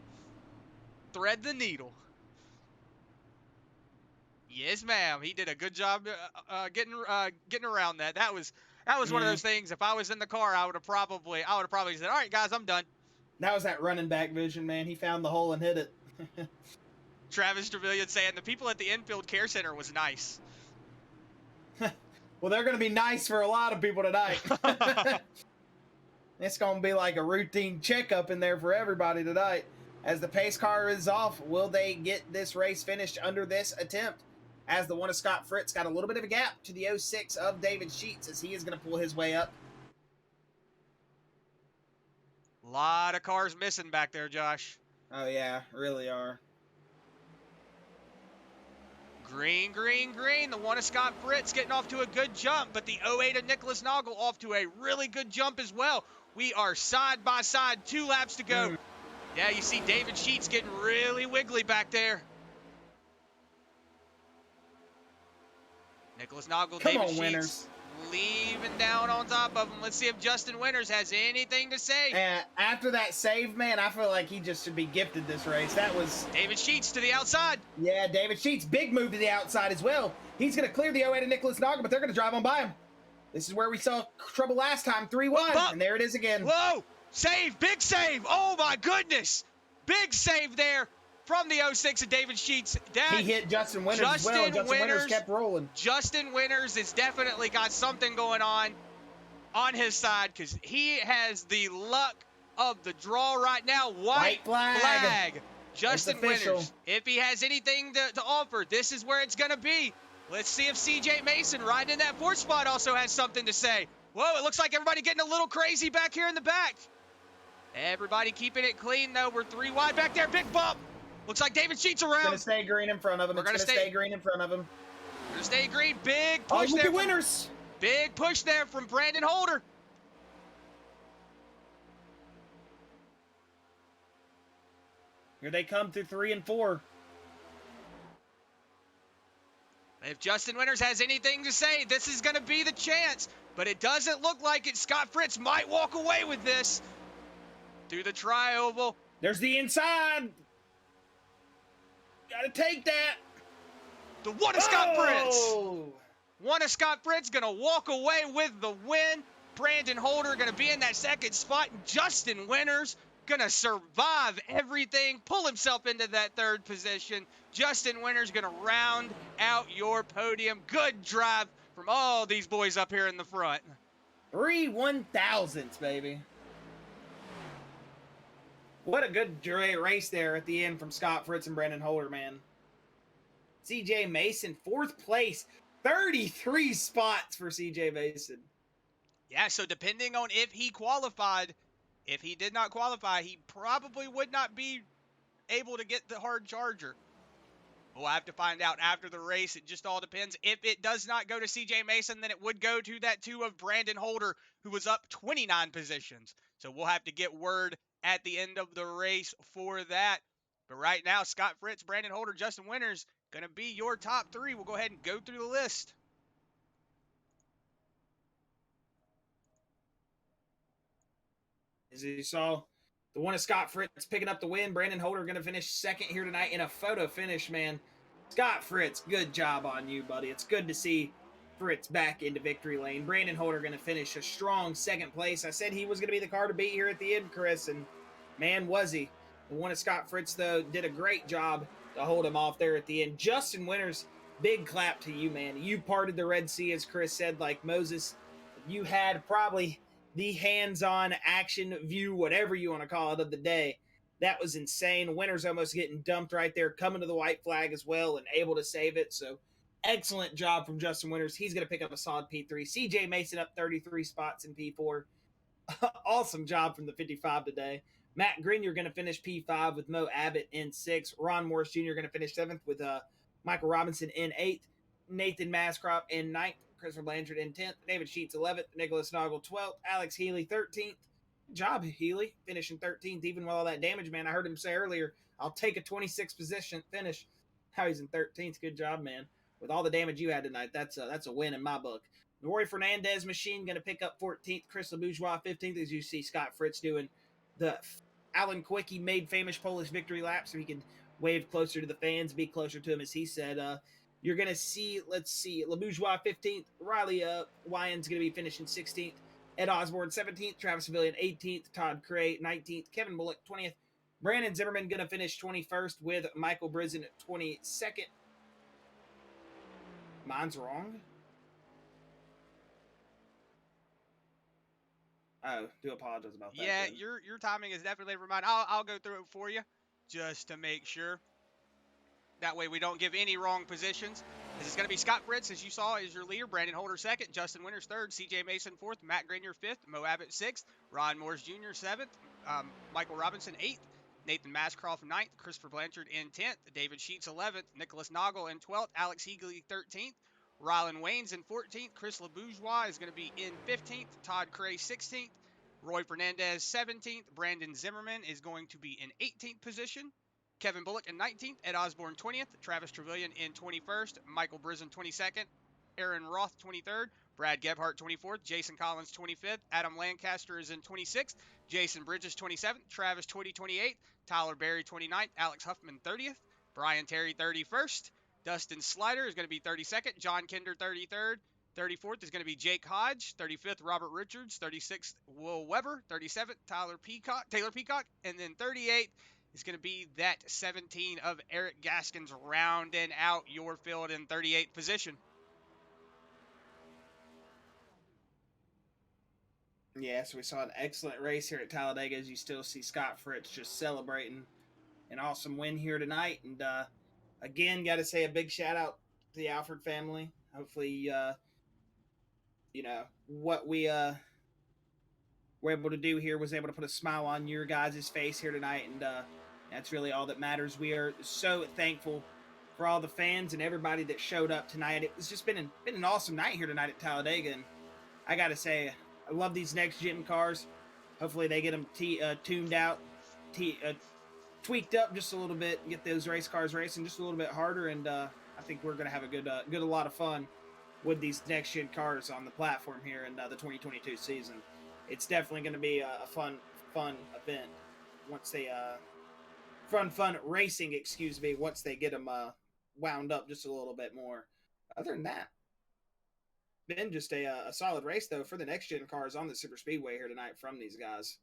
Thread the needle. Yes, ma'am. He did a good job getting around that. That was one of those things. If I was in the car, I would have probably said, "All right, guys, I'm done." That was that running back vision, man. He found the hole and hit it. Travis Trevelyan saying the people at the infield care center was nice. Well, they're going to be nice for a lot of people tonight. It's going to be like a routine checkup in there for everybody tonight. As the pace car is off, will they get this race finished under this attempt? as the one of Scott Fritz got a little bit of a gap to the 06 of David Sheets as he is going to pull his way up. A lot of cars missing back there, Josh. Oh, yeah, really are. Green, green, green. The one of Scott Fritz getting off to a good jump, but the 08 of Nicholas Noggle off to a really good jump as well. We are side by side, 2 laps to go. Yeah, you see David Sheets getting really wiggly back there. Nicholas Noggle, Come David on, Sheets Winters. leaving down on top of him. Let's see if Justin Winters has anything to say. And after that save, man, I feel like he just should be gifted this race. That was... David Sheets to the outside. Yeah, David Sheets, big move to the outside as well. He's going to clear the 08 of Nicholas Noggle, but they're going to drive on by him. This is where we saw trouble last time, 3-1, and there it is again. Whoa! Save! Big save! Oh, my goodness! Big save there from the 06 of David Sheets. He hit Justin Winters as well. Justin Winters kept rolling. Justin Winters has definitely got something going on his side because he has the luck of the draw right now. White flag. Justin Winters. If he has anything to offer, this is where it's going to be. Let's see if CJ Mason, riding in that 4th spot, also has something to say. Whoa, it looks like everybody getting a little crazy back here in the back. Everybody keeping it clean, though. We're 3 wide back there. Big bump. Looks like David Sheets around. It's going to stay green in front of him. It's going to stay green in front of him. We're going to stay green. Big push look there. at Winters. Big push there from Brandon Holder. Here they come through 3 and 4. If Justin Winters has anything to say, this is going to be the chance. But it doesn't look like it. Scott Fritz might walk away with this. Through the tri-oval. There's the inside. Gotta take that. The one of Scott Fritz. One of Scott Fritz going to walk away with the win. Brandon Holder going to be in that 2nd spot. Justin Winters going to survive everything, pull himself into that 3rd position. Justin Winters going to round out your podium. Good drive from all these boys up here in the front. 3 1,000ths, baby. What a good race there at the end from Scott Fritz and Brandon Holder, man. CJ Mason, 4th place. 33 spots for CJ Mason. Yeah, so depending on if he qualified, if he did not qualify, he probably would not be able to get the hard charger. We'll have to find out after the race. It just all depends. If it does not go to CJ Mason, then it would go to that 2 of Brandon Holder, who was up 29 positions. So we'll have to get word at the end of the race for that. But right now, Scott Fritz, Brandon Holder, Justin Winters, going to be your top 3. We'll go ahead and go through the list. As you saw, the one of Scott Fritz picking up the win. Brandon Holder going to finish 2nd here tonight in a photo finish, man. Scott Fritz, good job on you, buddy. It's good to see Fritz back into victory lane. Brandon Holder going to finish a strong 2nd place. I said he was going to be the car to beat here at the end, Chris, and man, was he. The one of Scott Fritz, though, did a great job to hold him off there at the end. Justin Winters, big clap to you, man. You parted the Red Sea, as Chris said, like Moses. You had probably the hands-on action view, whatever you want to call it, of the day. That was insane. Winters almost getting dumped right there, coming to the white flag as well and able to save it. So excellent job from Justin Winters. He's going to pick up a solid P3. CJ Mason up 33 spots in P4. Awesome job from the 55 today. Matt Green, you're going to finish P5 with Mo Abbott in 6th. Ron Morris Jr. going to finish 7th with Michael Robinson in 8th. Nathan Mascrop in 9th. Christopher Blanchard in 10th. David Sheets 11th. Nicholas Noggle 12th. Alex Healy 13th. Good job, Healy, finishing 13th, even with all that damage, man. I heard him say earlier, I'll take a 26th position finish. Now he's in 13th. Good job, man. With all the damage you had tonight, that's a win in my book. Roy Fernandez machine going to pick up 14th. Chris LeBourgeois 15th, as you see Scott Fritz doing the Alan Quickie made famous Polish victory lap, so he can wave closer to the fans, be closer to him, as he said. You're going to see, let's see, LeBourgeois 15th. Riley Wyans going to be finishing 16th. Ed Osborne 17th. Travis Civilian 18th. Todd Cray 19th. Kevin Bullock 20th. Brandon Zimmerman going to finish 21st with Michael Brisen 22nd. Mine's wrong. Oh, do apologize about that. Yeah, then. your timing is definitely for mine. I'll go through it for you just to make sure. That way we don't give any wrong positions. This is going to be Scott Fritz, as you saw, is your leader. Brandon Holder second, Justin Winters third, CJ Mason fourth, Matt Grenier fifth, Mo Abbott sixth, Ron Morris Jr. seventh, Michael Robinson eighth, Nathan Mascroft ninth, Christopher Blanchard in 10th, David Sheets 11th, Nicholas Noggle in 12th, Alex Heagley 13th, Rylan Waynes in 14th, Chris LeBourgeois is going to be in 15th, Todd Cray 16th, Roy Fernandez 17th, Brandon Zimmerman is going to be in 18th position, Kevin Bullock in 19th, Ed Osborne 20th, Travis Trevelyan in 21st, Michael Brizin 22nd, Aaron Roth 23rd, Brad Gebhart 24th, Jason Collins 25th, Adam Lancaster is in 26th, Jason Bridges 27th, Travis 28th, Tyler Berry 29th, Alex Huffman 30th, Brian Terry 31st, Dustin Slider is going to be 32nd, John Kinder 33rd, 34th is going to be Jake Hodge, 35th Robert Richards, 36th Will Weber, 37th Taylor Peacock, and then 38th is going to be that 17 of Eric Gaskins rounding out your field in 38th position. Yeah, so we saw an excellent race here at Talladega, as you still see Scott Fritz just celebrating an awesome win here tonight. And again, got to say a big shout out to the Alford family. Hopefully, what we were able to do here was able to put a smile on your guys' face here tonight. And that's really all that matters. We are so thankful for all the fans and everybody that showed up tonight. It's just been an awesome night here tonight at Talladega. And I got to say, I love these next gen cars. Hopefully they get them tuned out, tweaked up just a little bit, and get those race cars racing just a little bit harder. And I think we're going to have a lot of fun with these next gen cars on the platform here in the 2022 season. It's definitely going to be a fun event once they fun racing. Excuse me. Once they get them wound up just a little bit more. Other than that, been just a solid race though for the next gen cars on the super speedway here tonight from these guys.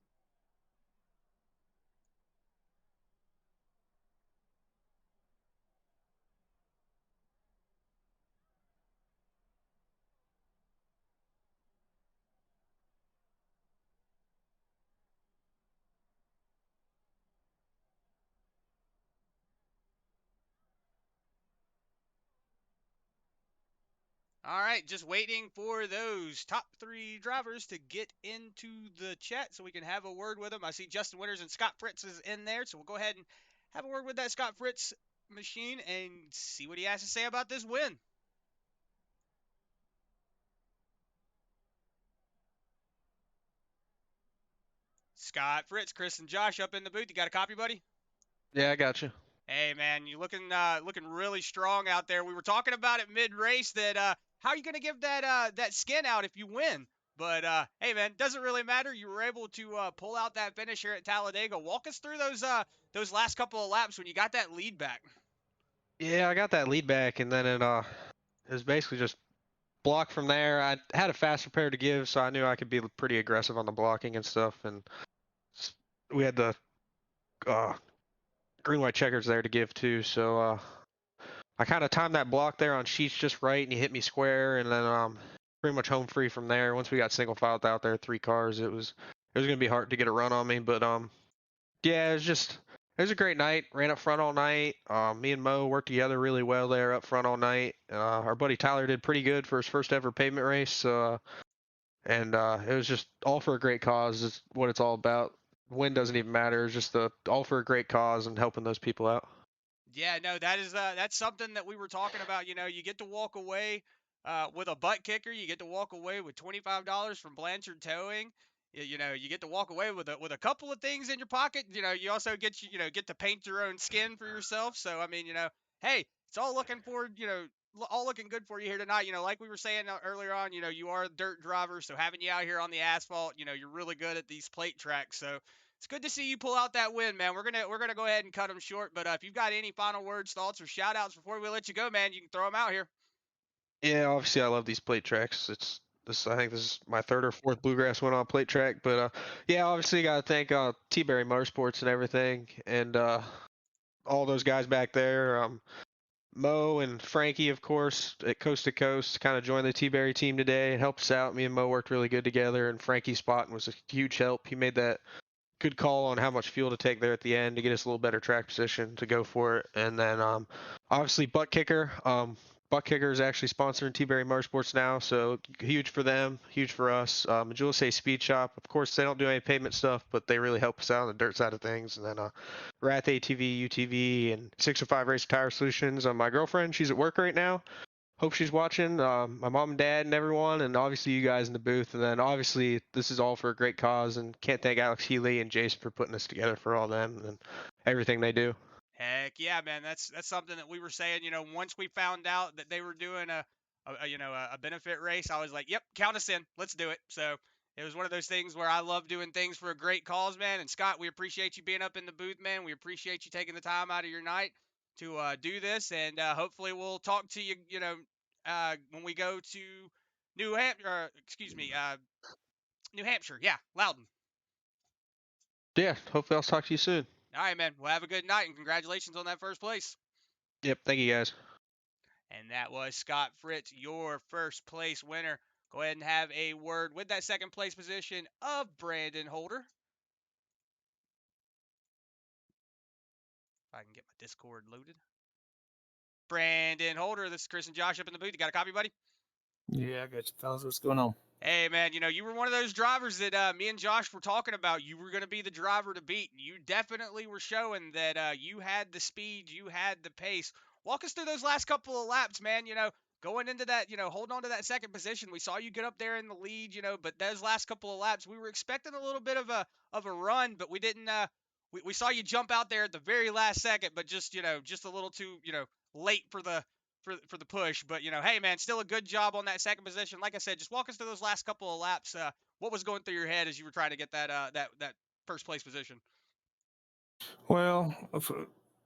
All right, just waiting for those top 3 drivers to get into the chat so we can have a word with them. I see Justin Winters and Scott Fritz is in there, so we'll go ahead and have a word with that Scott Fritz machine and see what he has to say about this win. Scott Fritz, Chris and Josh up in the booth. You got a copy, buddy? Yeah, I got you. Hey, man, you looking really strong out there. We were talking about it mid-race that how are you going to give that skin out if you win? But hey, man, doesn't really matter. You were able to pull out that finish here at Talladega. Walk us through those last couple of laps when you got that lead back. Yeah, I got that lead back, and then it was basically just block from there. I had a fast repair to give, so I knew I could be pretty aggressive on the blocking and stuff. And we had the green white checkers there to give too, so I kind of timed that block there on Sheets just right, and he hit me square, and then pretty much home free from there. Once we got single filed out there, 3 cars, it was gonna be hard to get a run on me, but yeah, it was a great night. Ran up front all night. Me and Mo worked together really well there up front all night. Our buddy Tyler did pretty good for his first ever pavement race, and it was just all for a great cause. Is what it's all about. Win doesn't even matter. It's just all for a great cause and helping those people out. Yeah, no, that's something that we were talking about. You know, you get to walk away with a butt kicker. You get to walk away with $25 from Blanchard Towing. You know, you get to walk away with a couple of things in your pocket. You know, you also get to paint your own skin for yourself. So I mean, you know, hey, it's all looking forward. You know, all looking good for you here tonight. You know, like we were saying earlier on. You know, you are a dirt driver, so having you out here on the asphalt, you know, you're really good at these plate tracks. So it's good to see you pull out that win, man. We're gonna go ahead and cut them short. But if you've got any final words, thoughts, or shout outs before we let you go, man, you can throw them out here. Yeah, obviously I love these plate tracks. I think this is my 3rd or 4th Bluegrass win on plate track. But yeah, obviously got to thank T-Berry Motorsports and everything, and all those guys back there. Mo and Frankie, of course, at Coast to Coast, kind of joined the T-Berry team today and helped us out. Me and Mo worked really good together, and Frankie Spotting was a huge help. He made that good call on how much fuel to take there at the end to get us a little better track position to go for it. And then obviously Buttkicker. Buttkicker is actually sponsoring T-Berry Motorsports now, so huge for them, huge for us. Jules Say Speed Shop, of course, they don't do any pavement stuff, but they really help us out on the dirt side of things. And then Wrath ATV, UTV, and 605 Race Tire Solutions. My girlfriend, she's at work right now. Hope she's watching. My mom and dad and everyone, and obviously you guys in the booth. And then obviously this is all for a great cause, and can't thank Alex Healy and Jason for putting this together for all them and everything they do. Heck yeah, man. That's something that we were saying. Once we found out that they were doing a benefit race, I was like, yep, count us in. Let's do it. So it was one of those things where I love doing things for a great cause, man. And Scott, we appreciate you being up in the booth, man. We appreciate you taking the time out of your night to do this, and hopefully we'll talk to you. When we go to New Hampshire. New Hampshire. Yeah, Loudon. Yeah, hopefully I'll talk to you soon. All right, man. Well, have a good night, and congratulations on that first place. Yep, thank you guys. And that was Scott Fritz, your first place winner. Go ahead and have a word with that second place position of Brandon Holder. If I can get my Discord loaded. Brandon Holder, this is Chris and Josh up in the booth. You got a copy, buddy? Yeah, I got you, fellas. What's going on? Hey, man, you were one of those drivers that me and Josh were talking about. You were going to be the driver to beat. You definitely were showing that you had the speed, you had the pace. Walk us through those last couple of laps, man. Going into that, holding on to that second position. We saw you get up there in the lead, but those last couple of laps, we were expecting a little bit of a run, but we didn't. We saw you jump out there at the very last second, but just a little too late for the push. But hey, man, still a good job on that second position. Like I said, just walk us through those last couple of laps. What was going through your head as you were trying to get that first place position? Well,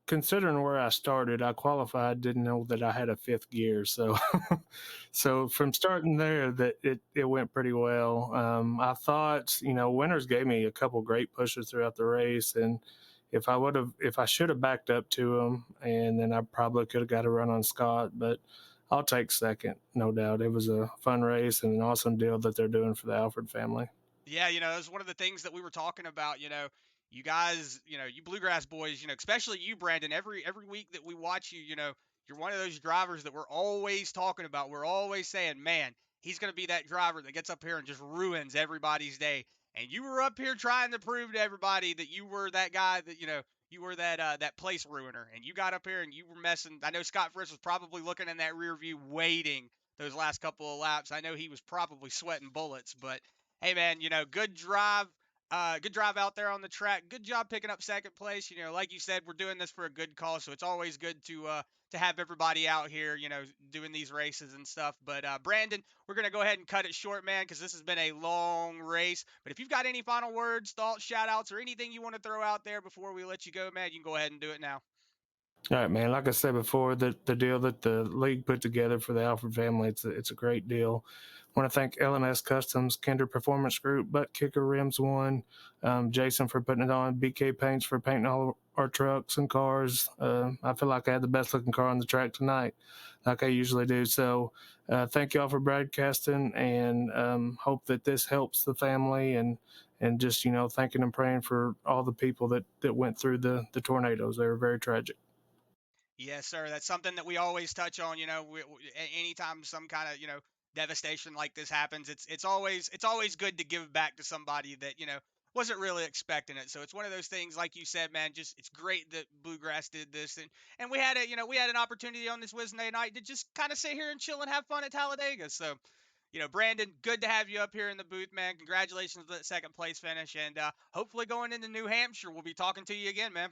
considering where I started, I qualified, didn't know that I had a fifth gear. So, so from starting there, that it went pretty well. I thought, Winters gave me a couple great pushes throughout the race, and if I should have backed up to him, and then I probably could have got a run on Scott, but I'll take second, no doubt. It was a fun race and an awesome deal that they're doing for the Alford family. Yeah, it was one of the things that we were talking about. You guys, you Bluegrass boys, especially you, Brandon. Every week that we watch you, you're one of those drivers that we're always talking about. We're always saying, man, he's going to be that driver that gets up here and just ruins everybody's day. And you were up here trying to prove to everybody that you were that guy that, you were that place ruiner. And you got up here and you were messing. I know Scott Fritz was probably looking in that rear view waiting those last couple of laps. I know he was probably sweating bullets, but hey, man, good drive. Good drive out there on the track. Good job picking up second place. Like you said, we're doing this for a good cause, so it's always good to have everybody out here, doing these races and stuff. But Brandon, we're gonna go ahead and cut it short, man, because this has been a long race. But if you've got any final words, thoughts, shout outs, or anything you want to throw out there before we let you go, man, you can go ahead and do it now. All right, man. Like I said before, the deal that the league put together for the Alford family, it's a great deal. I want to thank LMS Customs, Kinder Performance Group, Buttkicker Rims One, Jason for putting it on, BK Paints for painting all our trucks and cars. I feel like I had the best looking car on the track tonight, like I usually do. So thank y'all for broadcasting, and hope that this helps the family, and just thanking and praying for all the people that went through the tornadoes. They were very tragic. Yes, sir. That's something that we always touch on. Anytime some kind of devastation like this happens, it's always good to give back to somebody that wasn't really expecting it. So it's one of those things, like you said, man. Just it's great that Bluegrass did this, and we had an opportunity on this Wednesday night to just kind of sit here and chill and have fun at Talladega. So. Brandon, good to have you up here in the booth, man. Congratulations on that second place finish, and hopefully going into New Hampshire, we'll be talking to you again, man.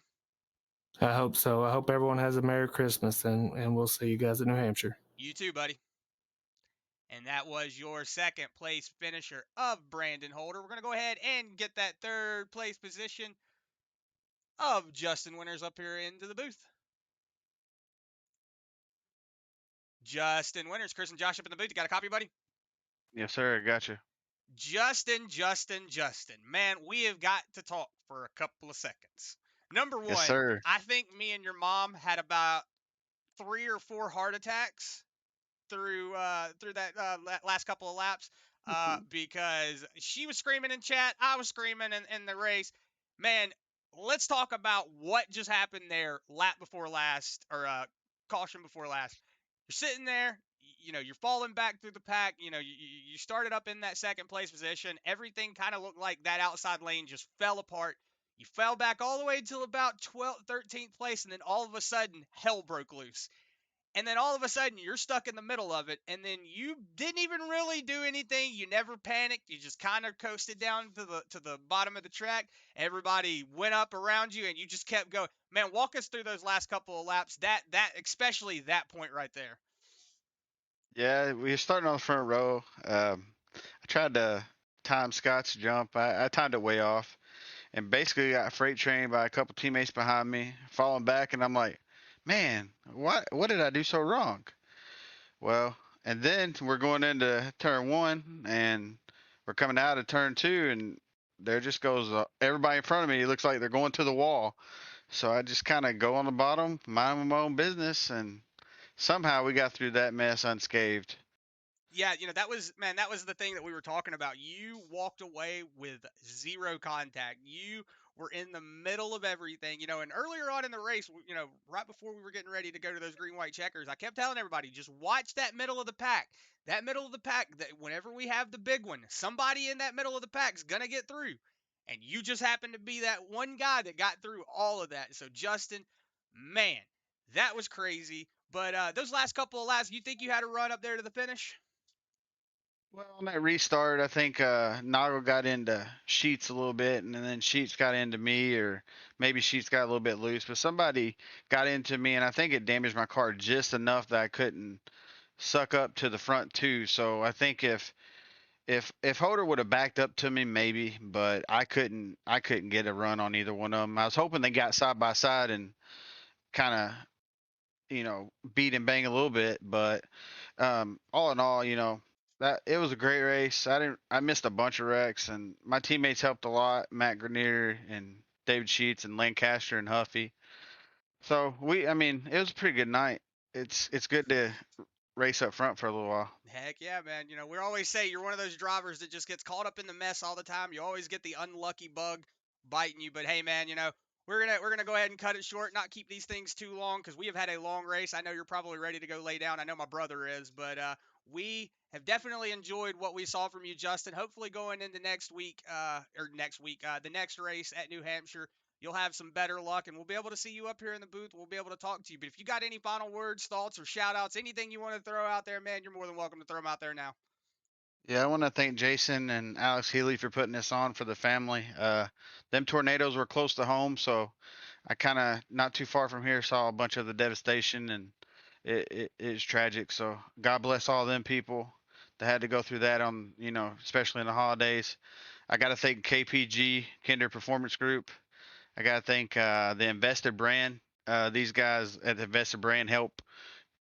I hope so. I hope everyone has a Merry Christmas, and we'll see you guys in New Hampshire. You too, buddy. And that was your second place finisher of Brandon Holder. We're going to go ahead and get that third place position of Justin Winters up here into the booth. Justin Winters, Chris and Josh up in the booth. You got a copy, buddy? Yes, sir. I got you. Justin. Man, we have got to talk for a couple of seconds. Number one, Yes, sir. I think me and your mom had about 3 or 4 heart attacks through that last couple of laps because she was screaming in chat, I was screaming in the race. Man, let's talk about what just happened there lap before last, or caution before last. You're sitting there, you know, you're falling back through the pack. You know, you started up in that second place position. Everything kind of looked like that outside lane just fell apart. You fell back all the way until about 12th, 13th place, and then all of a sudden, hell broke loose. And then all of a sudden you're stuck in the middle of it, and then you didn't even really do anything. You never panicked. You just kind of coasted down to the bottom of the track. Everybody went up around you, and you just kept going. Man, walk us through those last couple of laps. That especially that point right there. Yeah, we were starting on the front row. I tried to time Scott's jump. I timed it way off, and basically got freight trained by a couple teammates behind me, falling back, and I'm like, man, what did I do so wrong? Well, and then we're going into turn one, and we're coming out of turn two, and there just goes everybody in front of me. It looks like they're going to the wall. So I just kind of go on the bottom, mind my own business, and somehow we got through that mess unscathed. Yeah, you know, that was the thing that we were talking about. You walked away with zero contact. You were in the middle of everything, you know, and earlier on in the race, you know, right before we were getting ready to go to those green white checkers, I kept telling everybody, just watch that middle of the pack. That middle of the pack, that whenever we have the big one, somebody in that middle of the pack's going to get through. And you just happen to be that one guy that got through all of that. So Justin, man, that was crazy. But those last couple of laps, you think you had a run up there to the finish? Well, on that restart, I think Noggle got into Sheets a little bit, and then Sheets got into me, or maybe Sheets got a little bit loose, but somebody got into me, and I think it damaged my car just enough that I couldn't suck up to the front two. So I think if Holder would have backed up to me, maybe, but I couldn't get a run on either one of them. I was hoping they got side by side and kind of beat and bang a little bit, but all in all, that it was a great race. I missed a bunch of wrecks, and my teammates helped a lot. Matt Grenier and David Sheets and Lancaster and Huffy. So I mean, it was a pretty good night. It's good to race up front for a little while. Heck yeah, man. You know, we always say you're one of those drivers that just gets caught up in the mess all the time. You always get the unlucky bug biting you. But hey, man, you know, we're gonna go ahead and cut it short, not keep these things too long, because we have had a long race. I know you're probably ready to go lay down. I know my brother is, but we have definitely enjoyed what we saw from you, Justin. Hopefully, going into next week, the next race at New Hampshire, you'll have some better luck, and we'll be able to see you up here in the booth. We'll be able to talk to you. But if you got any final words, thoughts, or shout outs, anything you want to throw out there, man, you're more than welcome to throw them out there now. Yeah, I want to thank Jason and Alex Healy for putting this on for the family. Them tornadoes were close to home, so I kind of not too far from here saw a bunch of the devastation, and it is tragic. So God bless all them people that had to go through that on, especially in the holidays. I got to thank KPG, Kinder Performance Group. I got to thank the Invested brand. These guys at the Invested brand help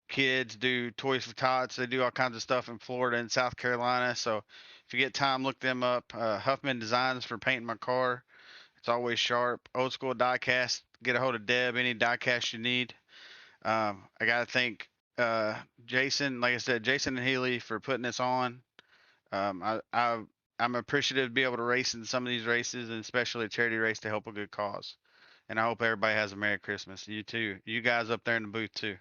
kids do toys for tots. They do all kinds of stuff in Florida and South Carolina. So if you get time, look them up. Huffman Designs for painting my car. It's always sharp. Old School Diecast. Get a hold of Deb. Any diecast you need. I gotta thank Jason. Like I said, Jason and Healy for putting this on. I'm appreciative to be able to race in some of these races, and especially a charity race to help a good cause. And I hope everybody has a Merry Christmas. You too. You guys up there in the booth too.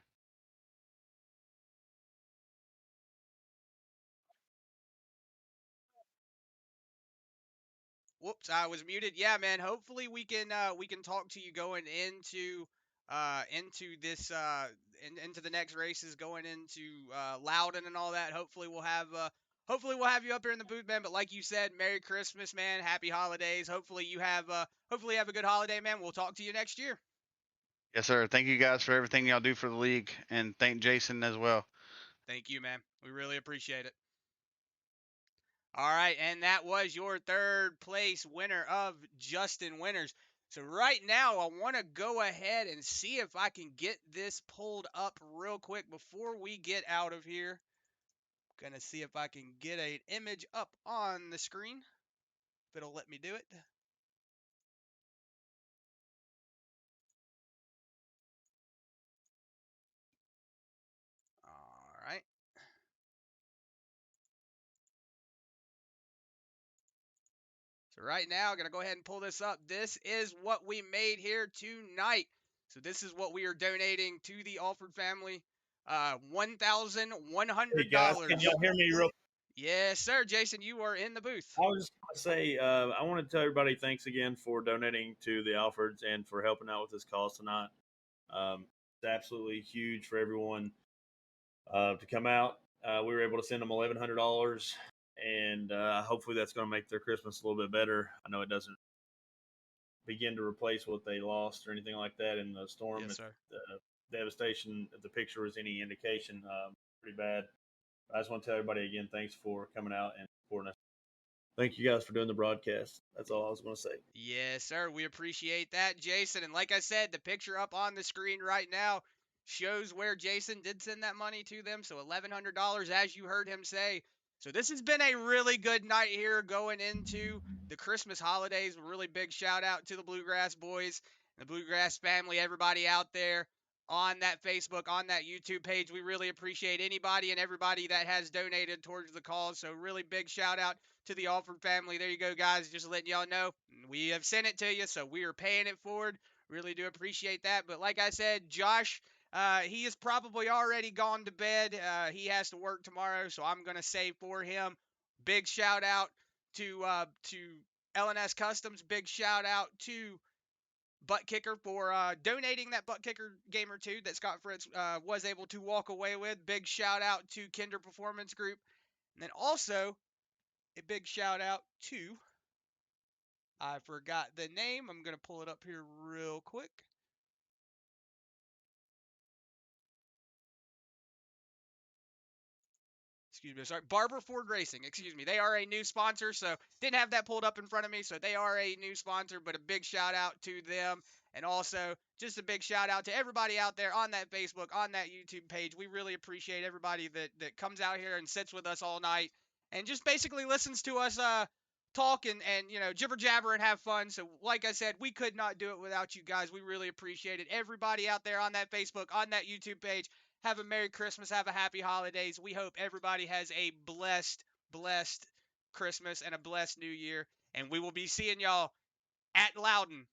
Whoops, I was muted. Yeah, man. Hopefully we can talk to you going into this into the next races, going into Loudon and all that. Hopefully we'll have you up here in the booth, man. But like you said, Merry Christmas, man. Happy holidays. Hopefully you have a good holiday, man. We'll talk to you next year. Yes, sir. Thank you guys for everything y'all do for the league, and thank Jason as well. Thank you, man. We really appreciate it. All right, and that was your third place winner of Justin Winters. So right now, I want to go ahead and see if I can get this pulled up real quick before we get out of here. Gonna see if I can get an image up on the screen, if it'll let me do it. All right. So So right now, I'm going to go ahead and pull this up. This is what we made here tonight. So this is what we are donating to the Alford family. $1,100. Hey guys, can y'all hear me real? Yes, sir. Jason, you are in the booth. I was just gonna say, I want to tell everybody thanks again for donating to the Alfords and for helping out with this cause tonight. It's absolutely huge for everyone to come out. We were able to send them $1,100, and hopefully that's going to make their Christmas a little bit better. I know it doesn't begin to replace what they lost or anything like that in the storm. Yes, sir. The devastation, if the picture was any indication, pretty bad. I just want to tell everybody again, thanks for coming out and supporting us. Thank you guys for doing the broadcast. That's all I was going to say. Yes, sir. We appreciate that, Jason. And like I said, the picture up on the screen right now shows where Jason did send that money to them. So $1,100, as you heard him say. So this has been a really good night here going into the Christmas holidays. A really big shout out to the Bluegrass boys, the Bluegrass family, everybody out there on that Facebook, on that YouTube page. We really appreciate anybody and everybody that has donated towards the cause. So really big shout out to the Alford family. There you go, guys. Just letting y'all know we have sent it to you, so we are paying it forward. Really do appreciate that. But like I said, Josh, he is probably already gone to bed. He has to work tomorrow, so I'm gonna say for him, big shout out to LNS Customs. Big shout out to Buttkicker for donating that Buttkicker Gamer2 that Scott Fritz was able to walk away with. Big shout out to Kinder Performance Group. And then also a big shout out to, I forgot the name. I'm going to pull it up here real quick. Excuse me, sorry, Barber Ford Racing, excuse me. They are a new sponsor, so didn't have that pulled up in front of me, so they are a new sponsor, but a big shout out to them. And also, just a big shout out to everybody out there on that Facebook, on that YouTube page. We really appreciate everybody that comes out here and sits with us all night and just basically listens to us talk and jibber jabber and have fun. So like I said, we could not do it without you guys. We really appreciate it. Everybody out there on that Facebook, on that YouTube page, have a Merry Christmas, have a Happy Holidays. We hope everybody has a blessed Christmas and a blessed New Year. And we will be seeing y'all at Loudon